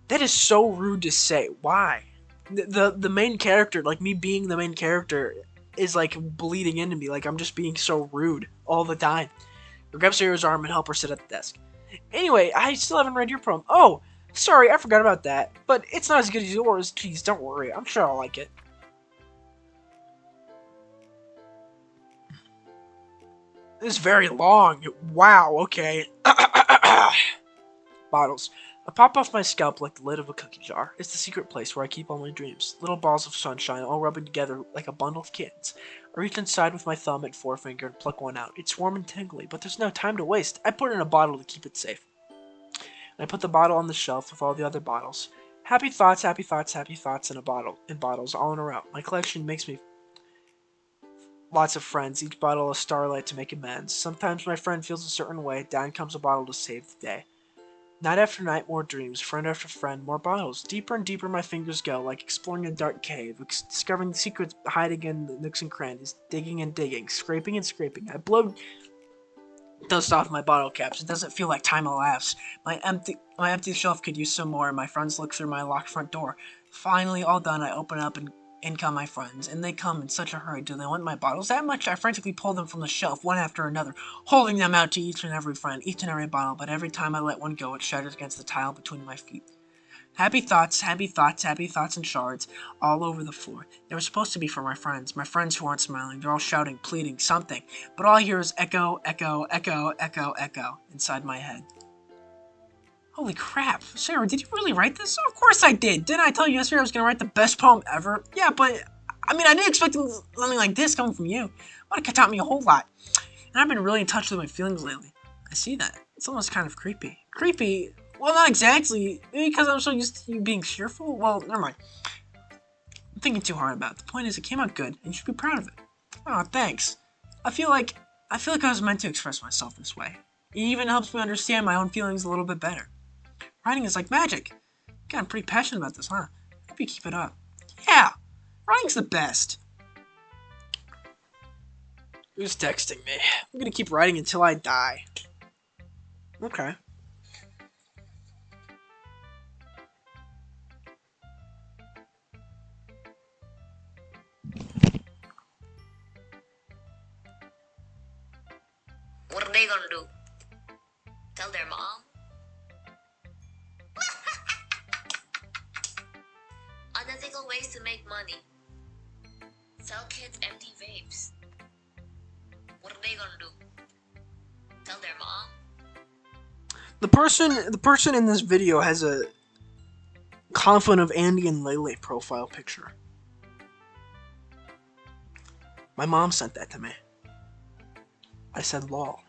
That is so rude to say. Why? The main character, like me being the main character, is like bleeding into me. Like I'm just being so rude all the time. I grab Sarah's arm and help her sit at the desk. Anyway, I still haven't read your poem. Oh, Sorry, I forgot about that. But it's not as good as yours. Jeez, don't worry. I'm sure I'll like it. This is very long. Wow, okay. Bottles. I pop off my scalp like the lid of a cookie jar. It's the secret place where I keep all my dreams. Little balls of sunshine all rubbing together like a bundle of kittens. I reach inside with my thumb and forefinger and pluck one out. It's warm and tingly, but there's no time to waste. I put it in a bottle to keep it safe. And I put the bottle on the shelf with all the other bottles. Happy thoughts, happy thoughts, happy thoughts in bottles, all in a row. My collection makes me lots of friends, each bottle a starlight to make amends. Sometimes my friend feels a certain way, down comes a bottle to save the day. Night after night, more dreams, friend after friend, more bottles. Deeper and deeper my fingers go, like exploring a dark cave, discovering secrets hiding in the nooks and crannies, digging and digging, scraping and scraping. I blow dust off my bottle caps. It doesn't feel like time elapsed. My empty shelf could use some more, and my friends look through my locked front door. Finally, all done, I open up and in come my friends, and they come in such a hurry. Do they want my bottles that much? I frantically pull them from the shelf, one after another, holding them out to each and every friend, each and every bottle, but every time I let one go, it shatters against the tile between my feet. Happy thoughts, happy thoughts, happy thoughts and shards all over the floor. They were supposed to be for my friends who aren't smiling. They're all shouting, pleading, something, but all I hear is echo, echo, echo, echo, echo inside my head. Holy crap. Sarah, did you really write this? Oh, of course I did. Didn't I tell you yesterday I was going to write the best poem ever? Yeah, but, I didn't expect something like this coming from you. Monica taught me a whole lot. And I've been really in touch with my feelings lately. I see that. It's almost kind of creepy. Creepy? Well, not exactly. Maybe because I'm so used to you being cheerful? Well, never mind. I'm thinking too hard about it. The point is, it came out good, and you should be proud of it. Oh, thanks. I feel like I was meant to express myself this way. It even helps me understand my own feelings a little bit better. Writing is like magic. God, I'm pretty passionate about this, huh? Hope you keep it up. Yeah, writing's the best. Who's texting me? I'm gonna keep writing until I die. Okay. What are they gonna do? Tell their mom? Unethical ways to make money. Sell kids empty vapes. What are they gonna do? Tell their mom? The person in this video has a confidant of Andy and Lele profile picture. My mom sent that to me. I said lol.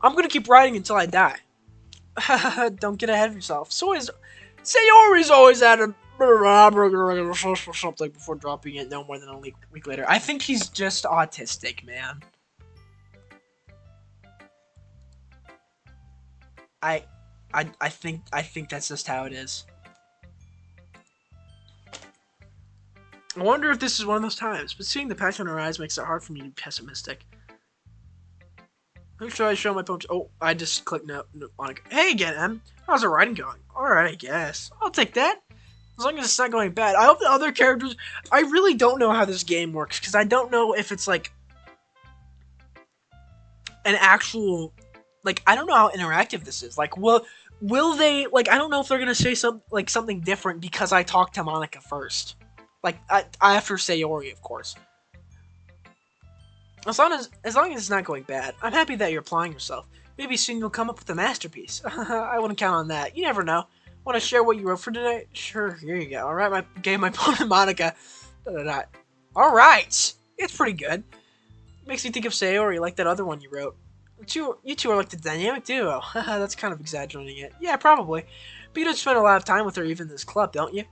I'm gonna keep writing until I die. Don't get ahead of yourself. Sayori's always at a something before dropping it no more than a week later. I think he's just autistic, man. I think that's just how it is. I wonder if this is one of those times, but seeing the passion in her eyes makes it hard for me to be pessimistic. Who should I show my poems? Oh, I just clicked no on it. Hey again, Em. How's the writing going? Alright, I guess. I'll take that. As long as it's not going bad. I hope the other characters... I really don't know how this game works, because I don't know if it's like... an actual... Like, I don't know how interactive this is. Like, will they... Like, I don't know if they're going to say something different because I talked to Monica first. Like, I have to Sayori, of course. As long as it's not going bad, I'm happy that you're applying yourself. Maybe soon you'll come up with a masterpiece. I wouldn't count on that. You never know. Want to share what you wrote for today? Sure, here you go. Alright, gave my poem to Monica. Alright! It's pretty good. Makes me think of Sayori, like that other one you wrote. You two are like the dynamic duo. That's kind of exaggerating it. Yeah, probably. But you don't spend a lot of time with her even in this club, don't you?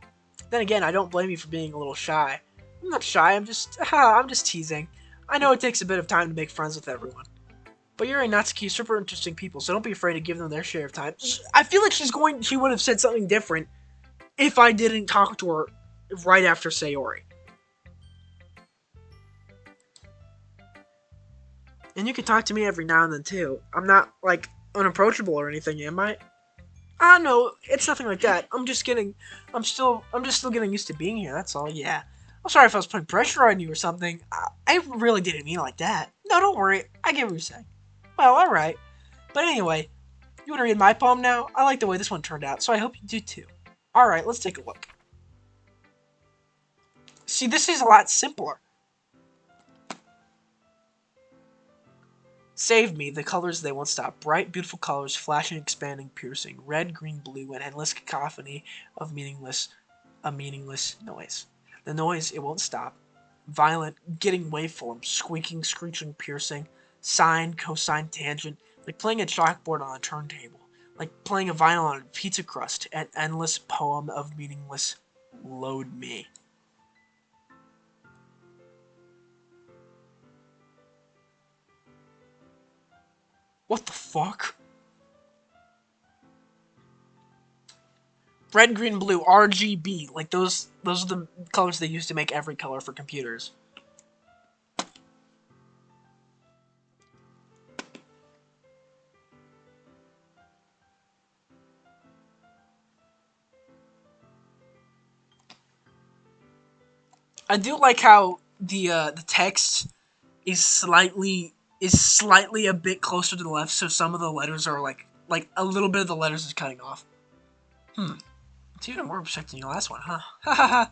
Then again, I don't blame you for being a little shy. I'm not shy, I'm just teasing. I know it takes a bit of time to make friends with everyone. But Yuri and Natsuki are super interesting people, so don't be afraid to give them their share of time. I feel like she would have said something different if I didn't talk to her right after Sayori. And you can talk to me every now and then too. I'm not, like, unapproachable or anything, am I? No, it's nothing like that. I'm just still getting used to being here, that's all, yeah. I'm sorry if I was putting pressure on you or something. I really didn't mean it like that. No, don't worry. I get what you're saying. Well, alright. But anyway, you want to read my poem now? I like the way this one turned out, so I hope you do too. Alright, let's take a look. See, this is a lot simpler. Save me, the colors they won't stop. Bright, beautiful colors, flashing, expanding, piercing. Red, green, blue, an endless cacophony of a meaningless noise. The noise, it won't stop. Violent, getting waveform, squeaking, screeching, piercing. Sine, cosine, tangent. Like playing a chalkboard on a turntable. Like playing a vinyl on a pizza crust. An endless poem of meaningless load me. What the fuck? Red, green, blue, RGB. Like those are the colors they use to make every color for computers. I do like how the text is slightly a bit closer to the left, so some of the letters are like a little bit of the letters is cutting off. It's even more abstract than your last one, huh? Ha ha ha.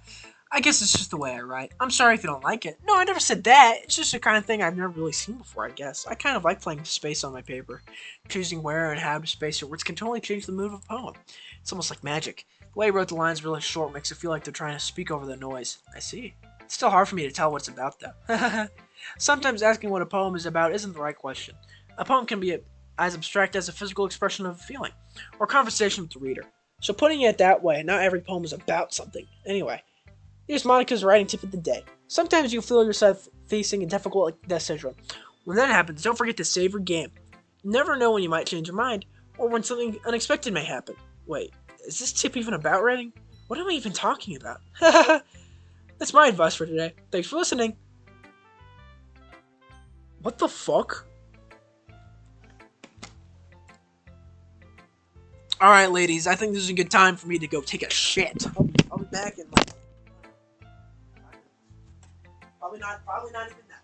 I guess it's just the way I write. I'm sorry if you don't like it. No, I never said that. It's just the kind of thing I've never really seen before, I guess. I kind of like playing with space on my paper. Choosing where and how to space your words can totally change the mood of a poem. It's almost like magic. The way I wrote the lines really short makes it feel like they're trying to speak over the noise. I see. It's still hard for me to tell what it's about, though. Sometimes asking what a poem is about isn't the right question. A poem can be as abstract as a physical expression of a feeling, or conversation with the reader. So putting it that way, not every poem is about something. Anyway, here's Monica's writing tip of the day. Sometimes you feel yourself facing a difficult decision. When that happens, don't forget to save your game. You never know when you might change your mind, or when something unexpected may happen. Wait, is this tip even about writing? What am I even talking about? That's my advice for today. Thanks for listening. What the fuck? Alright, ladies, I think this is a good time for me to go take a shit. I'll be back in like. Probably not even that.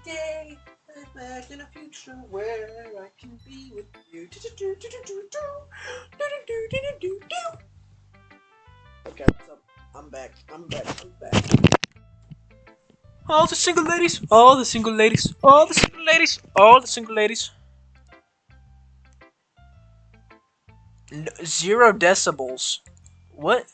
day. Imagine a future where I can be with you. Okay, what's up? I'm back. I'm back. I'm back. All the single ladies. All the single ladies. All the single ladies. All the single ladies. 0 decibels. What?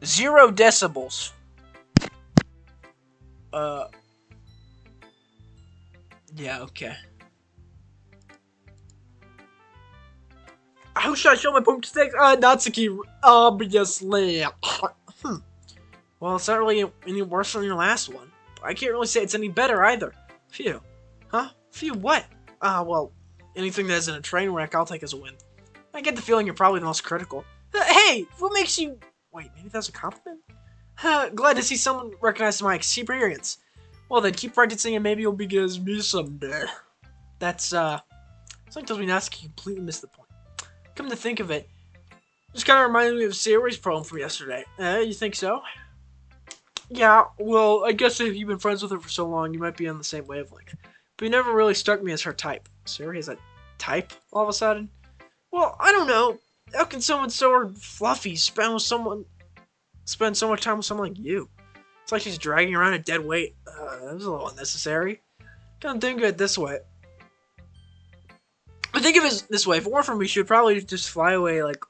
Zero decibels. Uh. Yeah. Okay. How should I show my poop sticks? Natsuki, obviously. Well, it's not really any worse than your last one. I can't really say it's any better either. Phew. Huh? Phew, what? Well, anything that isn't a train wreck, I'll take as a win. I get the feeling you're probably the most critical. Hey, what makes you... Wait, maybe that's a compliment? Glad to see someone recognize my experience. Well then, keep practicing and maybe you'll be good as me someday. That's, something tells me Natsuki completely missed the point. Come to think of it, this kind of reminded me of Sayori's poem from yesterday. You think so? Yeah, well, I guess if you've been friends with her for so long, you might be on the same wavelength. But you never really struck me as her type. Sayori has a type, all of a sudden? Well, I don't know. How can someone so fluffy spend so much time with someone like you? It's like she's dragging around a dead weight. That was a little unnecessary. Can't think of it this way. But think of it this way. If it weren't for me, she would probably just fly away like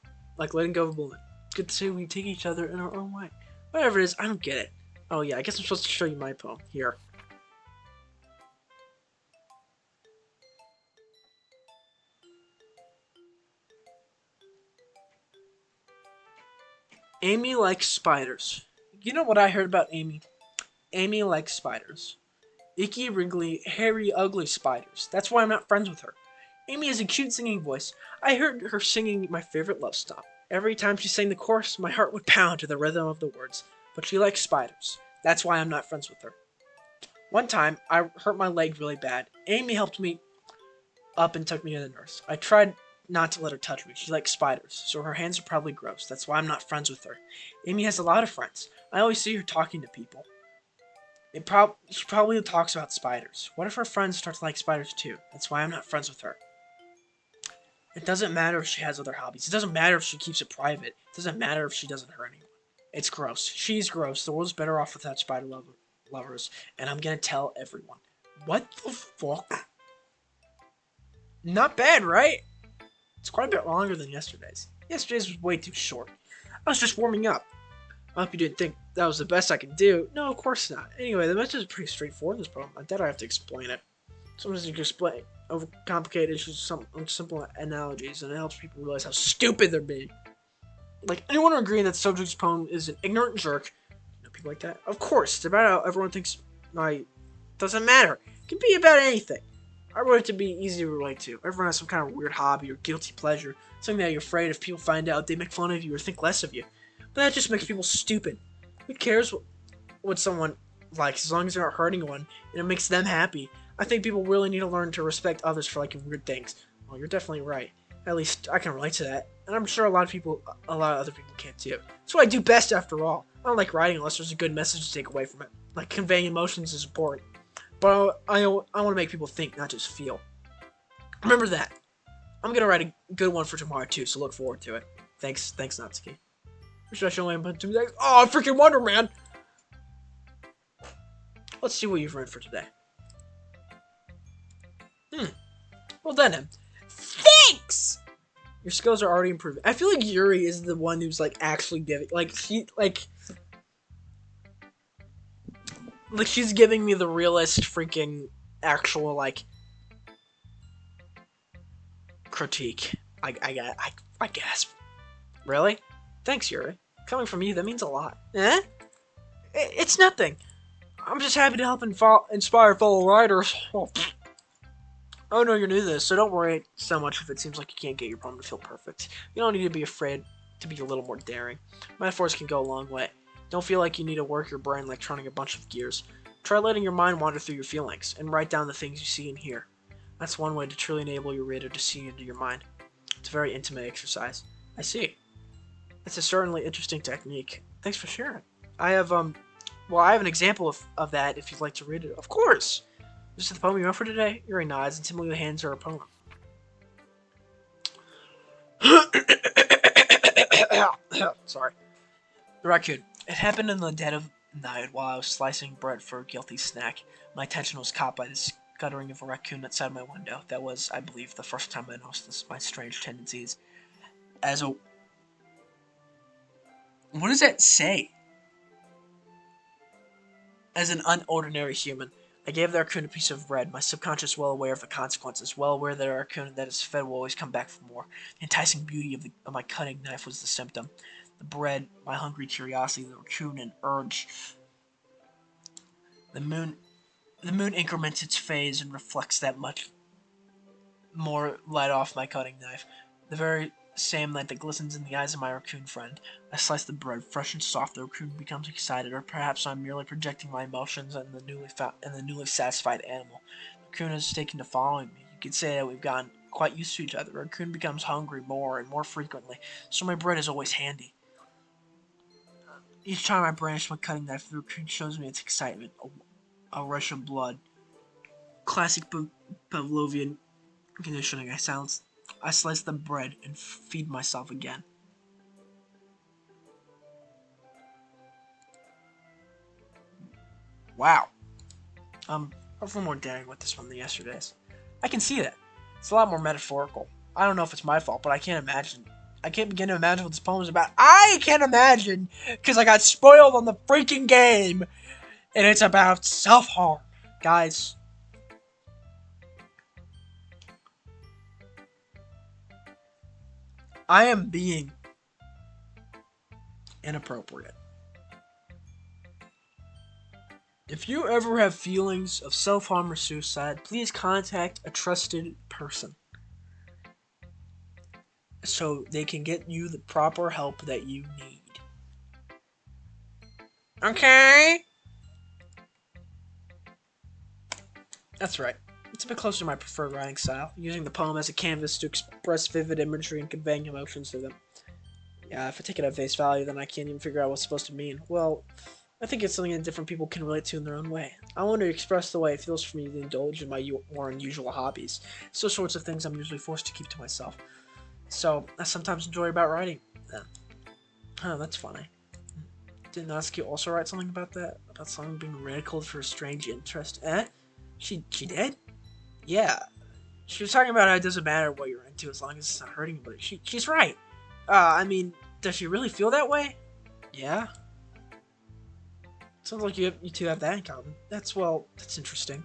letting go of a bullet. Good to say we take each other in our own way. Whatever it is, I don't get it. Oh yeah, I guess I'm supposed to show you my poem. Here. Amy likes spiders. You know what I heard about Amy? Amy likes spiders. Icky, wriggly, hairy, ugly spiders. That's why I'm not friends with her. Amy has a cute singing voice. I heard her singing my favorite love song. Every time she sang the chorus, my heart would pound to the rhythm of the words. But she likes spiders. That's why I'm not friends with her. One time, I hurt my leg really bad. Amy helped me up and took me to the nurse. I tried not to let her touch me. She likes spiders, so her hands are probably gross. That's why I'm not friends with her. Amy has a lot of friends. I always see her talking to people. She probably talks about spiders. What if her friends start to like spiders too? That's why I'm not friends with her. It doesn't matter if she has other hobbies. It doesn't matter if she keeps it private. It doesn't matter if she doesn't hurt anyone. It's gross. She's gross. The world's better off without spider lovers. And I'm gonna tell everyone. What the fuck? Not bad, right? It's quite a bit longer than yesterday's. Yesterday's was way too short. I was just warming up. I hope you didn't think that was the best I could do. No, of course not. Anyway, the message is pretty straightforward in this poem. I doubt I have to explain it. Sometimes you can explain overcomplicated issues with simple analogies, and it helps people realize how stupid they're being. Like, anyone would agree that the subject's poem is an ignorant jerk. You know people like that? Of course, it's about how everyone thinks doesn't matter. It can be about anything. I wrote it to be easy to relate to. Everyone has some kind of weird hobby or guilty pleasure. Something that you're afraid if people find out, they make fun of you or think less of you. But that just makes people stupid. Who cares what someone likes as long as they're not hurting one and it makes them happy? I think people really need to learn to respect others for liking weird things. Well, you're definitely right. At least I can relate to that. And I'm sure a lot of other people can too. That's what I do best after all. I don't like writing unless there's a good message to take away from it. Like conveying emotions is important. But I want to make people think, not just feel. Remember that. I'm going to write a good one for tomorrow too, so look forward to it. Thanks Natsuki. Should I show my two things? Oh, I freaking Wonder Man! Let's see what you've read for today. Well done. Thanks! Your skills are already improving. I feel like Yuri is the one who's like actually giving she's giving me the realist freaking actual like critique. I guess. Really? Thanks, Yuri. Coming from you, that means a lot. Eh? It's nothing. I'm just happy to help inspire fellow writers. Oh no, you're new to this, so don't worry so much if it seems like you can't get your poem to feel perfect. You don't need to be afraid to be a little more daring. Metaphors can go a long way. Don't feel like you need to work your brain like turning a bunch of gears. Try letting your mind wander through your feelings, and write down the things you see and hear. That's one way to truly enable your reader to see into your mind. It's a very intimate exercise. I see. It's a certainly interesting technique. Thanks for sharing. I have I have an example of that if you'd like to read it. Of course. This is the poem you wrote for today. Yuri nods and timidly hands her a poem. Sorry. The raccoon. It happened in the dead of night while I was slicing bread for a guilty snack. My attention was caught by the scuttering of a raccoon outside my window. That was, I believe, the first time I noticed my strange tendencies. As a... What does that say? As an unordinary human, I gave the raccoon a piece of bread, my subconscious well aware of the consequences, well aware that a raccoon that is fed will always come back for more. The enticing beauty of my cutting knife was the symptom. The bread, my hungry curiosity, the raccoon, an urge. The moon increments its phase and reflects that much more light off my cutting knife. The very same light that glistens in the eyes of my raccoon friend. I slice the bread, fresh and soft. The raccoon becomes excited, or perhaps I'm merely projecting my emotions on the newly satisfied animal. The raccoon has taken to following me. You could say that we've gotten quite used to each other. The raccoon becomes hungry more and more frequently, so my bread is always handy. Each time I brandish my cutting knife, the raccoon shows me its excitement. A rush of blood. Classic Pavlovian conditioning. I slice the bread and feed myself again. Wow. I'm a little more daring with this one than yesterday's. I can see that. It's a lot more metaphorical. I don't know if it's my fault, but I can't imagine. I can't begin to imagine what this poem is about. I can't imagine, because I got spoiled on the freaking game, and it's about self-harm. Guys. I am being inappropriate. If you ever have feelings of self-harm or suicide, please contact a trusted person so they can get you the proper help that you need. Okay? That's right. It's a bit closer to my preferred writing style, using the poem as a canvas to express vivid imagery and conveying emotions to them. Yeah, if I take it at face value, then I can't even figure out what's supposed to mean. Well, I think it's something that different people can relate to in their own way. I want to express the way it feels for me to indulge in my more unusual hobbies. It's those sorts of things I'm usually forced to keep to myself. So, I sometimes enjoy about writing them. Oh, that's funny. Did Natsuki also write something about that? About someone being ridiculed for a strange interest? She did? Yeah. She was talking about how it doesn't matter what you're into as long as it's not hurting anybody. She's right. I mean, does she really feel that way? Yeah. Sounds like you two have that in common. That's interesting.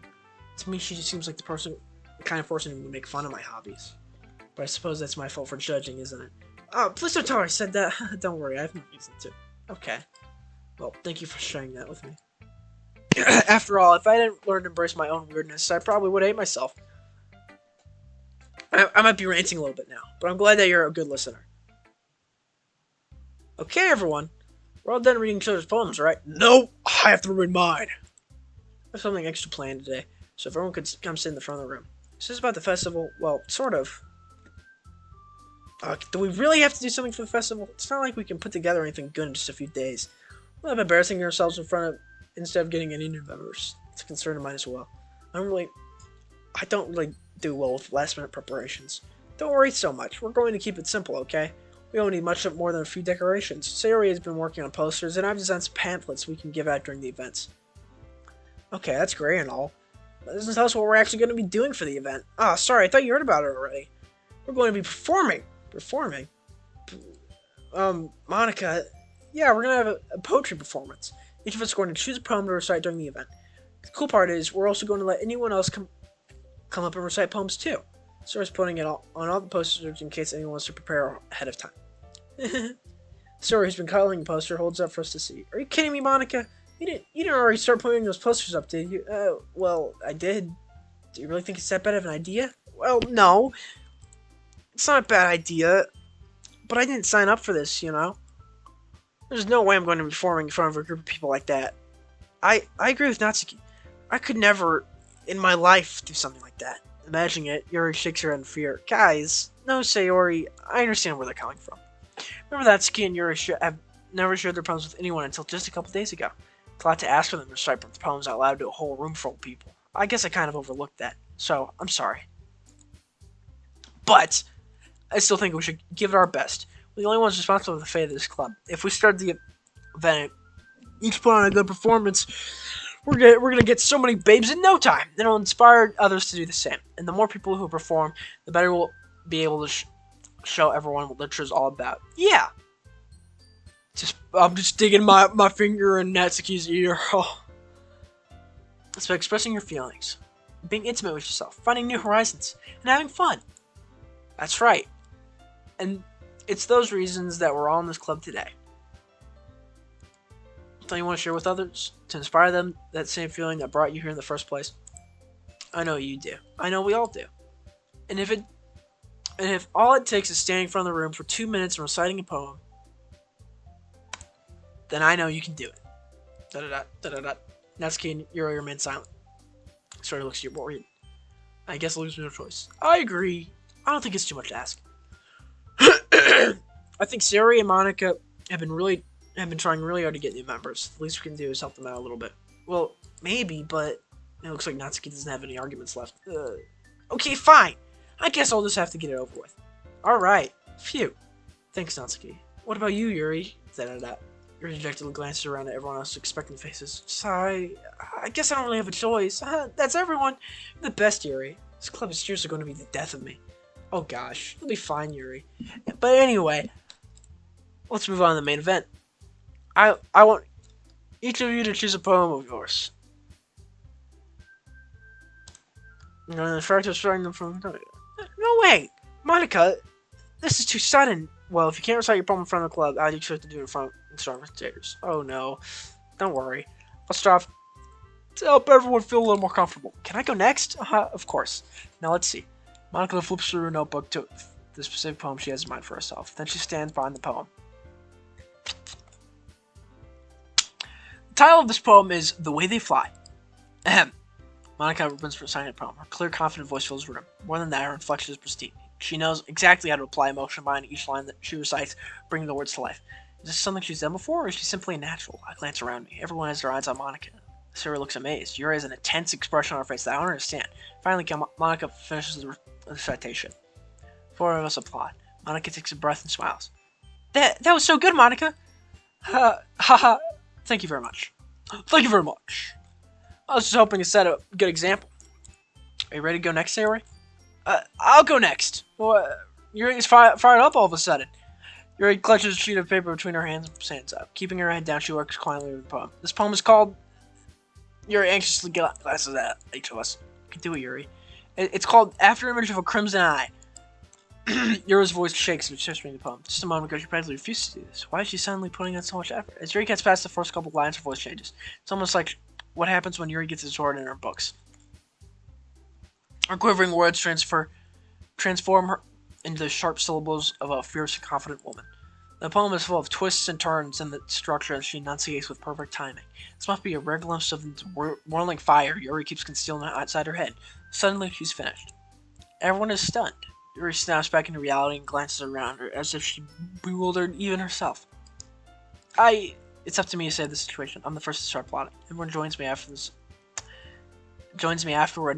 To me, she just seems like the kind of person who would make fun of my hobbies. But I suppose that's my fault for judging, isn't it? Oh, please don't tell her I said that. Don't worry, I have no reason to. Okay. Well, thank you for sharing that with me. After all, if I didn't learn to embrace my own weirdness, I probably would hate myself. I might be ranting a little bit now, but I'm glad that you're a good listener. Okay, everyone. We're all done reading each other's poems, right? No, I have to read mine. I have something extra planned today, so if everyone could come sit in the front of the room. Is this about the festival? Well, sort of. Do we really have to do something for the festival? It's not like we can put together anything good in just a few days. We'll have embarrassing ourselves instead of getting any new members. It's a concern of mine as well. I don't really do well with last minute preparations. Don't worry so much. We're going to keep it simple, okay? We don't need much more than a few decorations. Sayori has been working on posters, and I've designed some pamphlets we can give out during the events. Okay, that's great and all. That doesn't tell us what we're actually going to be doing for the event. Oh, sorry, I thought you heard about it already. We're going to be performing. Performing? Monica, yeah, we're going to have a poetry performance. Each of us is going to choose a poem to recite during the event. The cool part is, we're also going to let anyone else come up and recite poems too. Sara's putting it on all the posters in case anyone wants to prepare ahead of time. Sora, who's been coloring the poster, holds up for us to see. Are you kidding me, Monica? You didn't already start putting those posters up, did you? Well, I did. Do you really think it's that bad of an idea? Well, no. It's not a bad idea. But I didn't sign up for this, you know? There's no way I'm going to be performing in front of a group of people like that. I agree with Natsuki. I could never, in my life, do something like that. Imagining it, Yuri shakes her head in fear. Guys, no, Sayori, I understand where they're coming from. Remember that Ski and Yuri have never shared their poems with anyone until just a couple days ago. It's a lot to ask for them to recite their poems out loud to a whole room full of people. I guess I kind of overlooked that, so I'm sorry. But I still think we should give it our best. We're the only ones responsible for the fate of this club. If we start the event, each put on a good performance, we're gonna get so many babes in no time. Then it'll inspire others to do the same. And the more people who perform, the better we'll be able to show everyone what literature is all about. Yeah. I'm just digging my finger in Natsuki's ear. Oh. It's about expressing your feelings, being intimate with yourself, finding new horizons, and having fun. That's right. And it's those reasons that we're all in this club today. Something you want to share with others? To inspire them, that same feeling that brought you here in the first place? I know you do. I know we all do. And if all it takes is standing in front of the room for 2 minutes and reciting a poem, then I know you can do it. Da-da-da, da-da-da. Natsuki and Yuri remain silent. Sort of looks at you worried. I guess I'll lose no choice. I agree. I don't think it's too much to ask. I think Sayori and Monica have been trying really hard to get new members. The least we can do is help them out a little bit. Well, maybe, but it looks like Natsuki doesn't have any arguments left. Okay, fine. I guess I'll just have to get it over with. Alright. Phew. Thanks, Natsuki. What about you, Yuri? Da-da-da. Yuri dejectedly glances around at everyone else's expectant faces. Sorry. I guess I don't really have a choice. That's everyone. You're the best, Yuri. This club is seriously going to be the death of me. Oh gosh. It'll be fine, Yuri. But anyway, let's move on to the main event. I want each of you to choose a poem of yours. I'm going to try to starting them from... No way! Monica, this is too sudden. Well, if you can't recite your poem in front of the club, how do you expect to do it in front of spectators? Oh no. Don't worry. I'll start off to help everyone feel a little more comfortable. Can I go next? Of course. Now let's see. Monica flips through her notebook to the specific poem she has in mind for herself. Then she stands behind the poem. The title of this poem is The Way They Fly. Ahem. Monica opens for reciting the poem. Her clear, confident voice fills the room. More than that, her inflection is pristine. She knows exactly how to apply emotion behind each line that she recites, bringing the words to life. Is this something she's done before, or is she simply a natural? I glance around me. Everyone has their eyes on Monica. Sarah looks amazed. Yuri has an intense expression on her face that I don't understand. Finally, Monica finishes the recitation. Four of us applaud. Monica takes a breath and smiles. That was so good, Monica! Ha. Thank you very much. Thank you very much. I was just hoping to set a good example. Are you ready to go next, Sayori? I'll go next. Yuri's fired up all of a sudden. Yuri clutches a sheet of paper between her hands and stands up. Keeping her head down, she works quietly with the poem. This poem is called... Yuri anxiously glances at each of us. You can do it, Yuri. It's called After Image of a Crimson Eye. Yuri's voice shakes as she reading the poem. Just a moment ago, she practically refused to do this. Why is she suddenly putting in so much effort? As Yuri gets past the first couple lines, her voice changes. It's almost like what happens when Yuri gets his sword in her books. Her quivering words transform her into the sharp syllables of a fierce and confident woman. The poem is full of twists and turns in the structure that she enunciates with perfect timing. This must be a rare glimpse of the whirling fire Yuri keeps concealing outside her head. Suddenly, she's finished. Everyone is stunned. Yuri snaps back into reality and glances around her as if she bewildered even herself. It's up to me to save the situation. I'm the first to start plotting. Everyone joins me afterward,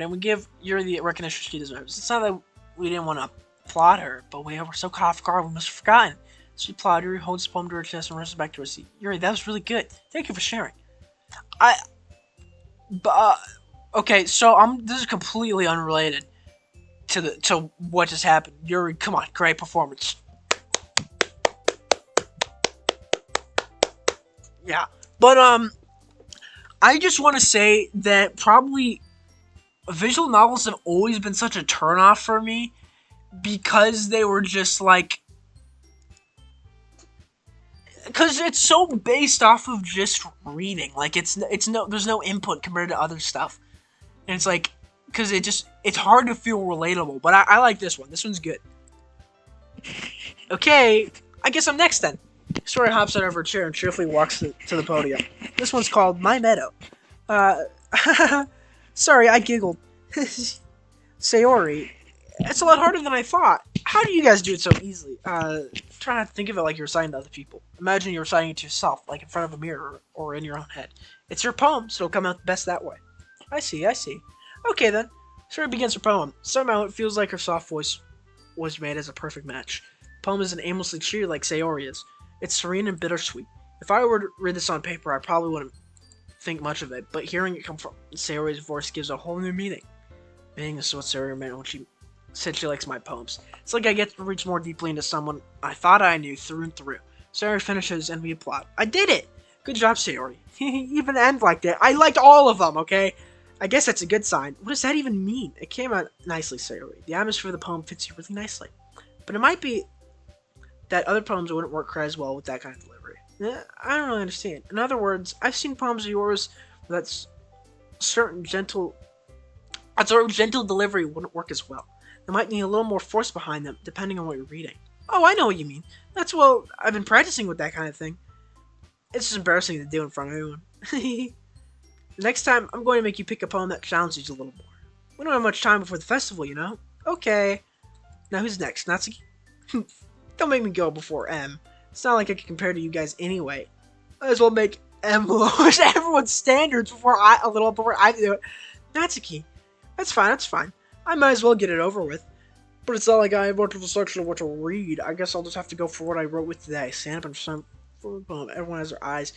and we give Yuri the recognition she deserves. It's not that we didn't want to applaud her, but we were so caught off guard we must have forgotten. So we applaud. Yuri holds the poem to her chest and rushes back to her seat. Yuri, that was really good. Thank you for sharing. Okay, so this is completely unrelated to what just happened. Yuri, come on, great performance. Yeah, but I just want to say that probably visual novels have always been such a turnoff for me because they were just like, because it's so based off of just reading. Like there's no input compared to other stuff, and it's like because it's hard to feel relatable. But I like this one. This one's good. Okay, I guess I'm next then. Sora hops out of her chair and cheerfully walks to the podium. This one's called My Meadow. Sorry, I giggled. Sayori, it's a lot harder than I thought. How do you guys do it so easily? Try not to think of it like you're reciting to other people. Imagine you're reciting it to yourself, like in front of a mirror or in your own head. It's your poem, so it'll come out the best that way. I see, I see. Okay then. Sayori begins her poem. Somehow it feels like her soft voice was made as a perfect match. The poem isn't aimlessly cheery like Sayori is. It's serene and bittersweet. If I were to read this on paper, I probably wouldn't think much of it, but hearing it come from Sayori's voice gives a whole new meaning. Meaning is what Sayori meant when she said she likes my poems. It's like I get to reach more deeply into someone I thought I knew through and through. Sayori finishes and we applaud. I did it! Good job, Sayori. Even the end liked it. I liked all of them, okay? I guess that's a good sign. What does that even mean? It came out nicely, Sayori. The atmosphere of the poem fits you really nicely. But it might be that other poems wouldn't work quite as well with that kind of delivery. I don't really understand. In other words, I've seen poems of yours that's certain gentle delivery wouldn't work as well. They might need a little more force behind them, depending on what you're reading. Oh, I know what you mean. I've been practicing with that kind of thing. It's just embarrassing to do in front of everyone. Next time, I'm going to make you pick a poem that challenges you a little more. We don't have much time before the festival, you know? Okay. Now who's next? Natsuki? Don't make me go before M. It's not like I can compare to you guys anyway. Might as well make M lowers everyone's standards before I do it. Natsuki. That's fine. I might as well get it over with. But it's not like I have much of a section of what to read. I guess I'll just have to go for what I wrote with today. Stand up and some poem. Everyone has their eyes.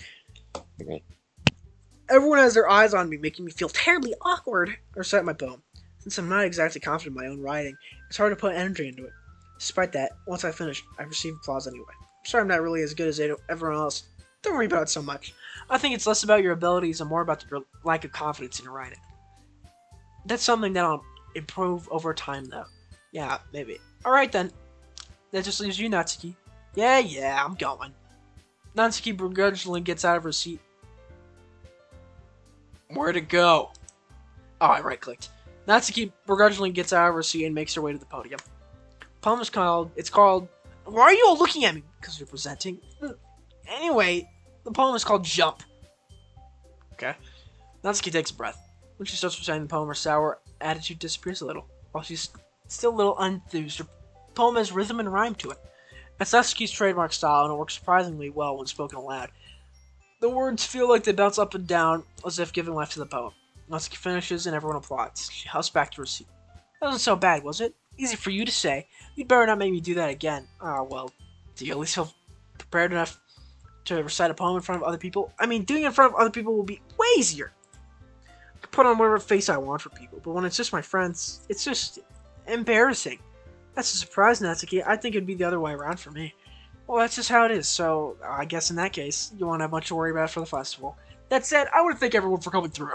Everyone has their eyes on me, making me feel terribly awkward. I recite my poem. Since I'm not exactly confident in my own writing, it's hard to put energy into it. Despite that, once I finish, I receive applause anyway. I'm sorry I'm not really as good as everyone else. Don't worry about it so much. I think it's less about your abilities and more about your lack of confidence in your writing. That's something that I'll improve over time, though. Yeah, maybe. Alright then. That just leaves you, Natsuki. Yeah, I'm going. Natsuki begrudgingly gets out of her seat. Where'd it go? Oh, I right-clicked. Natsuki begrudgingly gets out of her seat and makes her way to the podium. The poem is called... Why are you all looking at me? Because you're presenting. Anyway, the poem is called Jump. Okay. Natsuki takes a breath. When she starts reciting the poem, her sour attitude disappears a little. While she's still a little enthused, her poem has rhythm and rhyme to it. That's Natsuki's trademark style, and it works surprisingly well when spoken aloud. The words feel like they bounce up and down, as if giving life to the poem. Natsuki finishes, and everyone applauds. She hops back to her seat. That wasn't so bad, was it? Easy for you to say. You'd better not make me do that again. Well, do you at least feel prepared enough to recite a poem in front of other people? I mean, doing it in front of other people will be way easier. I can put on whatever face I want for people, but when it's just my friends, it's just embarrassing. That's a surprise, Natsuki. I think it'd be the other way around for me. Well, that's just how it is, so I guess in that case, you won't have much to worry about for the festival. That said, I want to thank everyone for coming through.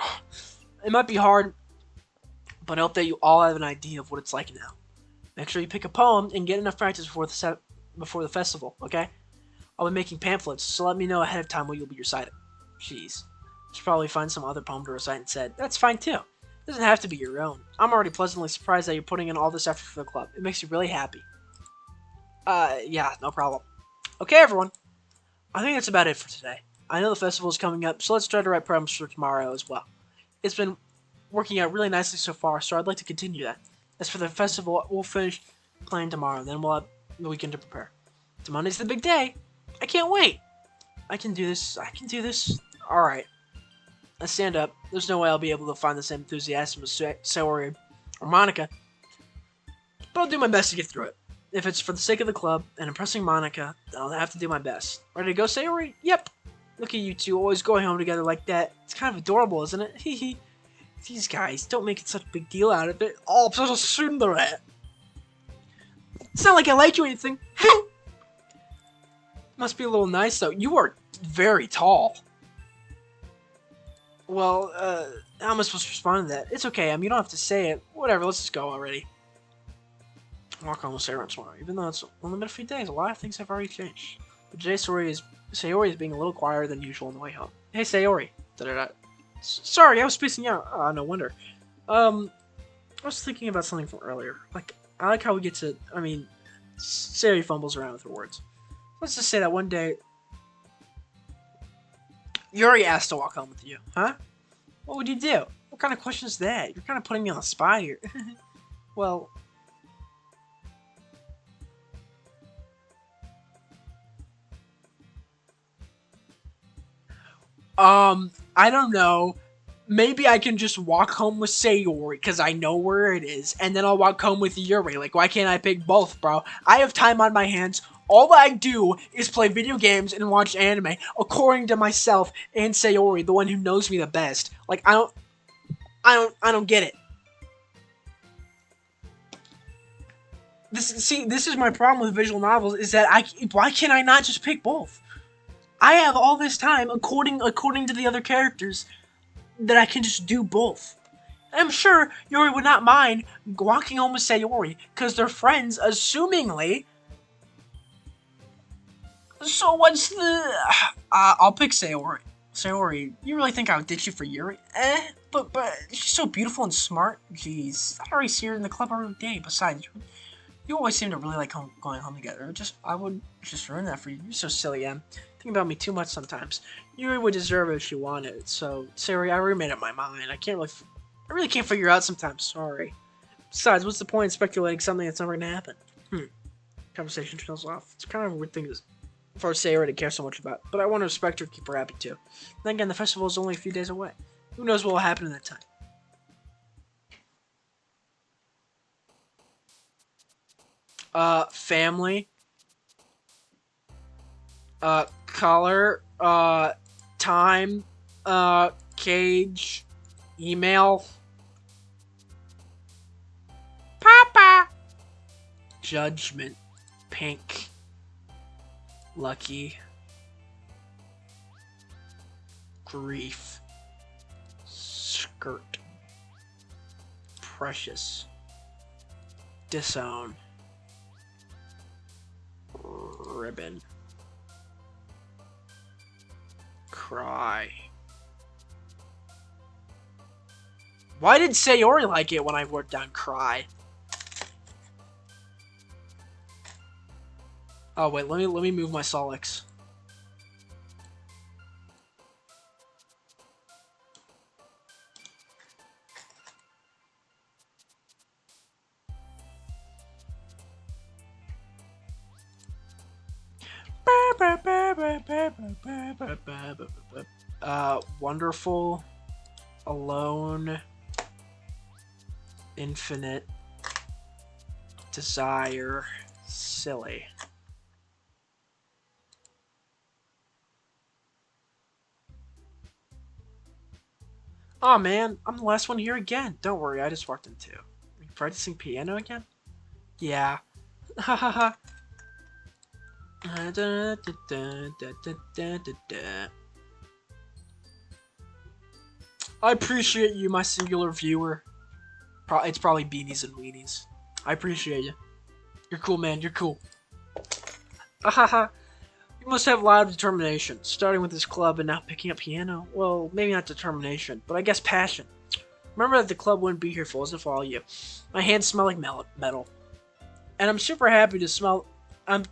It might be hard, but I hope that you all have an idea of what it's like now. Make sure you pick a poem and get enough practice before the festival, okay? I'll be making pamphlets, so let me know ahead of time what you'll be reciting. Jeez. You should probably find some other poem to recite instead. That's fine too. It doesn't have to be your own. I'm already pleasantly surprised that you're putting in all this effort for the club. It makes me really happy. Yeah, no problem. Okay, everyone. I think that's about it for today. I know the festival is coming up, so let's try to write poems for tomorrow as well. It's been working out really nicely so far, so I'd like to continue that. As for the festival, we'll finish playing tomorrow, and then we'll have the weekend to prepare. Monday's the big day. I can't wait. I can do this. Alright. Let's stand up. There's no way I'll be able to find the same enthusiasm as Sayori or Monica, but I'll do my best to get through it. If it's for the sake of the club and impressing Monica, then I'll have to do my best. Ready to go, Sayori? Yep. Look at you two always going home together like that. It's kind of adorable, isn't it? Hehe. These guys, don't make it such a big deal out of it. Oh, I'm such a tsundere. It's not like I like you or anything. Must be a little nice, though. You are very tall. Well, how am I supposed to respond to that? It's okay, you don't have to say it. Whatever, let's just go already. Walk home with Sarah tomorrow. Even though it's only been a few days, a lot of things have already changed. But today, Sayori is being a little quieter than usual on the way home. Hey, Sayori. Sorry, I was spacing out. No wonder. I was thinking about something from earlier. I like how we get to, Sayori fumbles around with her words. Let's just say that one day, Yuri asked to walk home with you, huh? What would you do? What kind of question is that? You're kind of putting me on the spot here. Well, I don't know. Maybe I can just walk home with Sayori because I know where it is, and then I'll walk home with Yuri. Like, why can't I pick both, bro? I have time on my hands. All I do is play video games and watch anime, according to myself and Sayori, the one who knows me the best. Like, I don't get it. This is my problem with visual novels is that why can't I not just pick both? I have all this time, according to the other characters, that I can just do both. I'm sure Yuri would not mind walking home with Sayori, because they're friends, assumingly. So what's the... I'll pick Sayori. Sayori, you really think I would ditch you for Yuri? But she's so beautiful and smart. Jeez, I already see her in the club every day. Besides, you always seem to really like going home together. I would just ruin that for you. You're so silly, Em. Think about me too much sometimes. Yuri would deserve it if she wanted. So, Sayori, I already made up my mind. I really can't figure out sometimes. Sorry. Besides, what's the point in speculating something that's never gonna happen? Conversation trails off. It's kind of a weird thing for Sayori to care so much about, but I want to respect her and keep her happy too. Then again, the festival is only a few days away. Who knows what will happen in that time? Family. Color. Time. Cage. Email. Papa. Judgment. Pink. Lucky. Grief. Skirt. Precious. Disown. Ribbon. Cry. Why did Sayori like it when I wrote down cry? Oh wait, let me move my Solix. Wonderful, alone, infinite, desire, silly. Aw, man, I'm the last one here again. Don't worry, I just walked in too. Are you practicing piano again? Yeah. Ha ha ha. I appreciate you, my singular viewer. It's probably Beanies and Weenies. I appreciate you. You're cool, man. You're cool. Ahaha. You must have a lot of determination, starting with this club and now picking up piano. Well, maybe not determination, but I guess passion. Remember that the club wouldn't be here if it wasn't for all you. My hands smell like metal. And I'm super happy to smell... And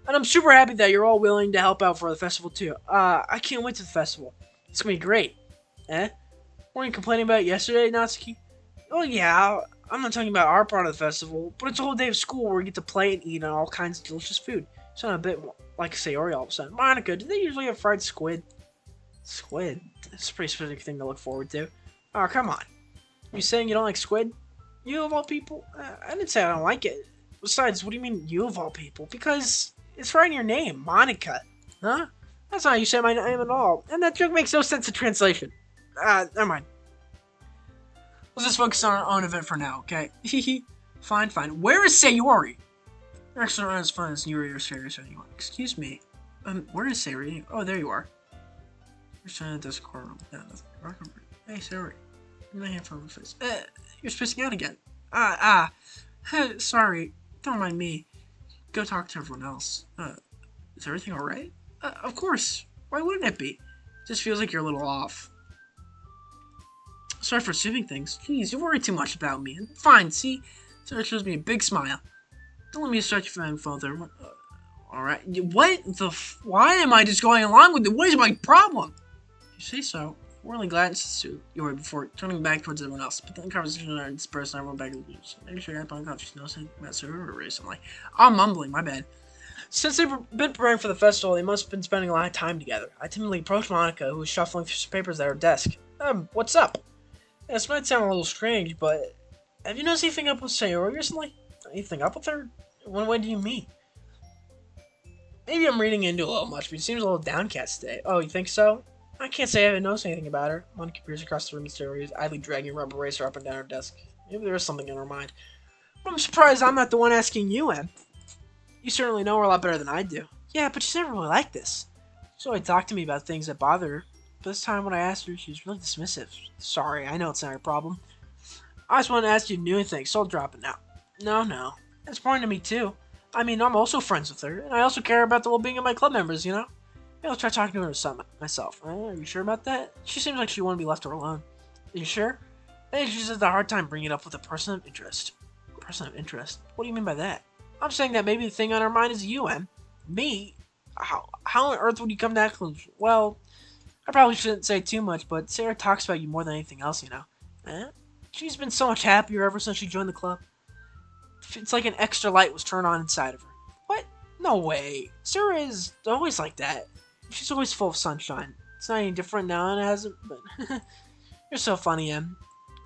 I'm super happy that you're all willing to help out for the festival too. I can't wait to the festival. It's gonna be great. Eh? Weren't you complaining about it yesterday, Natsuki? Oh yeah, I'm not talking about our part of the festival, but it's a whole day of school where we get to play and eat on all kinds of delicious food. Sound a bit like Sayori all of a sudden. Monica, do they usually have fried squid? Squid? That's a pretty specific thing to look forward to. Oh, come on. You saying you don't like squid? You of all people? I didn't say I don't like it. Besides, what do you mean you of all people? Because it's right in your name, Monica. Huh? That's not how you say my name at all. And that joke makes no sense in translation. Never mind. Let's just focus on our own event for now, okay? Fine. Where is Sayori? Actually, not as fun as Yuri or serious anyone. Excuse me. Where is Sayori? Oh, there you are. You're standing at this corner room. Yeah, nothing. Hey, Sayori. I'm not here for my face. You're spacing out again. Sorry. Don't mind me. Go talk to everyone else. Is everything alright? Of course. Why wouldn't it be? Just feels like you're a little off. Sorry for assuming things. Jeez, you worry too much about me. Fine, see? Sarah shows me a big smile. Don't let me distract you from having fun there. Alright. What the Why am I just going along with it? What is my problem? If you say so. We're really glad to see you were before turning back towards everyone else. But then the conversation started dispersed and everyone back to the beach. Maybe sure I found conscious noticing about Sarah recently. I'm mumbling, my bad. Since they've been preparing for the festival, they must have been spending a lot of time together. I timidly approached Monica, who was shuffling through some papers at her desk. What's up? This might sound a little strange, but have you noticed anything up with Sayori recently? Anything up with her? When do you mean? Maybe I'm reading into it a little much, but she seems a little downcast today. Oh, you think so? I can't say I haven't noticed anything about her. Monica peers across the room at Sayori, idly dragging a rubber eraser up and down her desk. Maybe there is something in her mind. But I'm surprised I'm not the one asking you, Em. You certainly know her a lot better than I do. Yeah, but she's never really like this. She's always talked to me about things that bother her. But this time when I asked her, she was really dismissive. Sorry, I know it's not your problem. I just wanted to ask you if you knew anything, so I'll drop it now. No. It's important to me, too. I mean, I'm also friends with her, and I also care about the well-being of my club members, you know? Maybe I'll try talking to her myself. Are you sure about that? She seems like she wouldn't be left alone. Are you sure? I think she just has a hard time bringing it up with a person of interest. Person of interest? What do you mean by that? I'm saying that maybe the thing on her mind is you, Em. Me? How on earth would you come to that conclusion? Well, I probably shouldn't say too much, but Sarah talks about you more than anything else, you know? She's been so much happier ever since she joined the club. It's like an extra light was turned on inside of her. What? No way. Sarah is always like that. She's always full of sunshine. It's not any different now and it hasn't, but you're so funny, Em.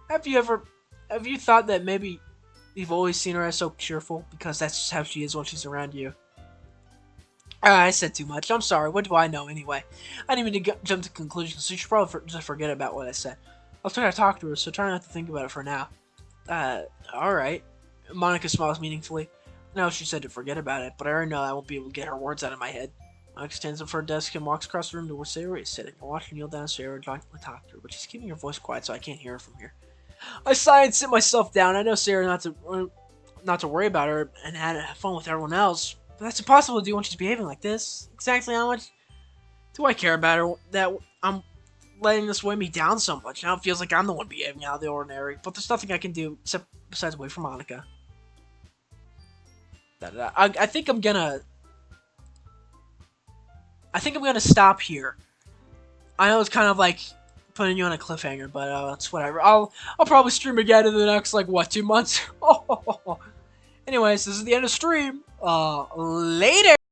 Have you thought that maybe you've always seen her as so cheerful because that's just how she is when she's around you? I said too much. I'm sorry. What do I know anyway? I didn't mean to jump to conclusions, so you should probably just forget about what I said. I'll try to talk to her, so try not to think about it for now. Alright. Monica smiles meaningfully. No, she said to forget about it, but I already know I won't be able to get her words out of my head. Monica stands up for her desk and walks across the room to where Sayori is sitting. I watch her kneel down to Sayori and gently talk to her, but she's keeping her voice quiet so I can't hear her from here. I sigh and sit myself down. I know Sayori not to worry about her and have fun with everyone else, but that's impossible to do when she's behaving like this. Exactly how much do I care about her that I'm letting this weigh me down so much? Now it feels like I'm the one behaving out of the ordinary, but there's nothing I can do except besides wait for Monica. I think I'm gonna stop here. I know it's kind of like putting you on a cliffhanger, but it's whatever. I'll probably stream again in the next 2 months. Anyways, this is the end of the stream. Later.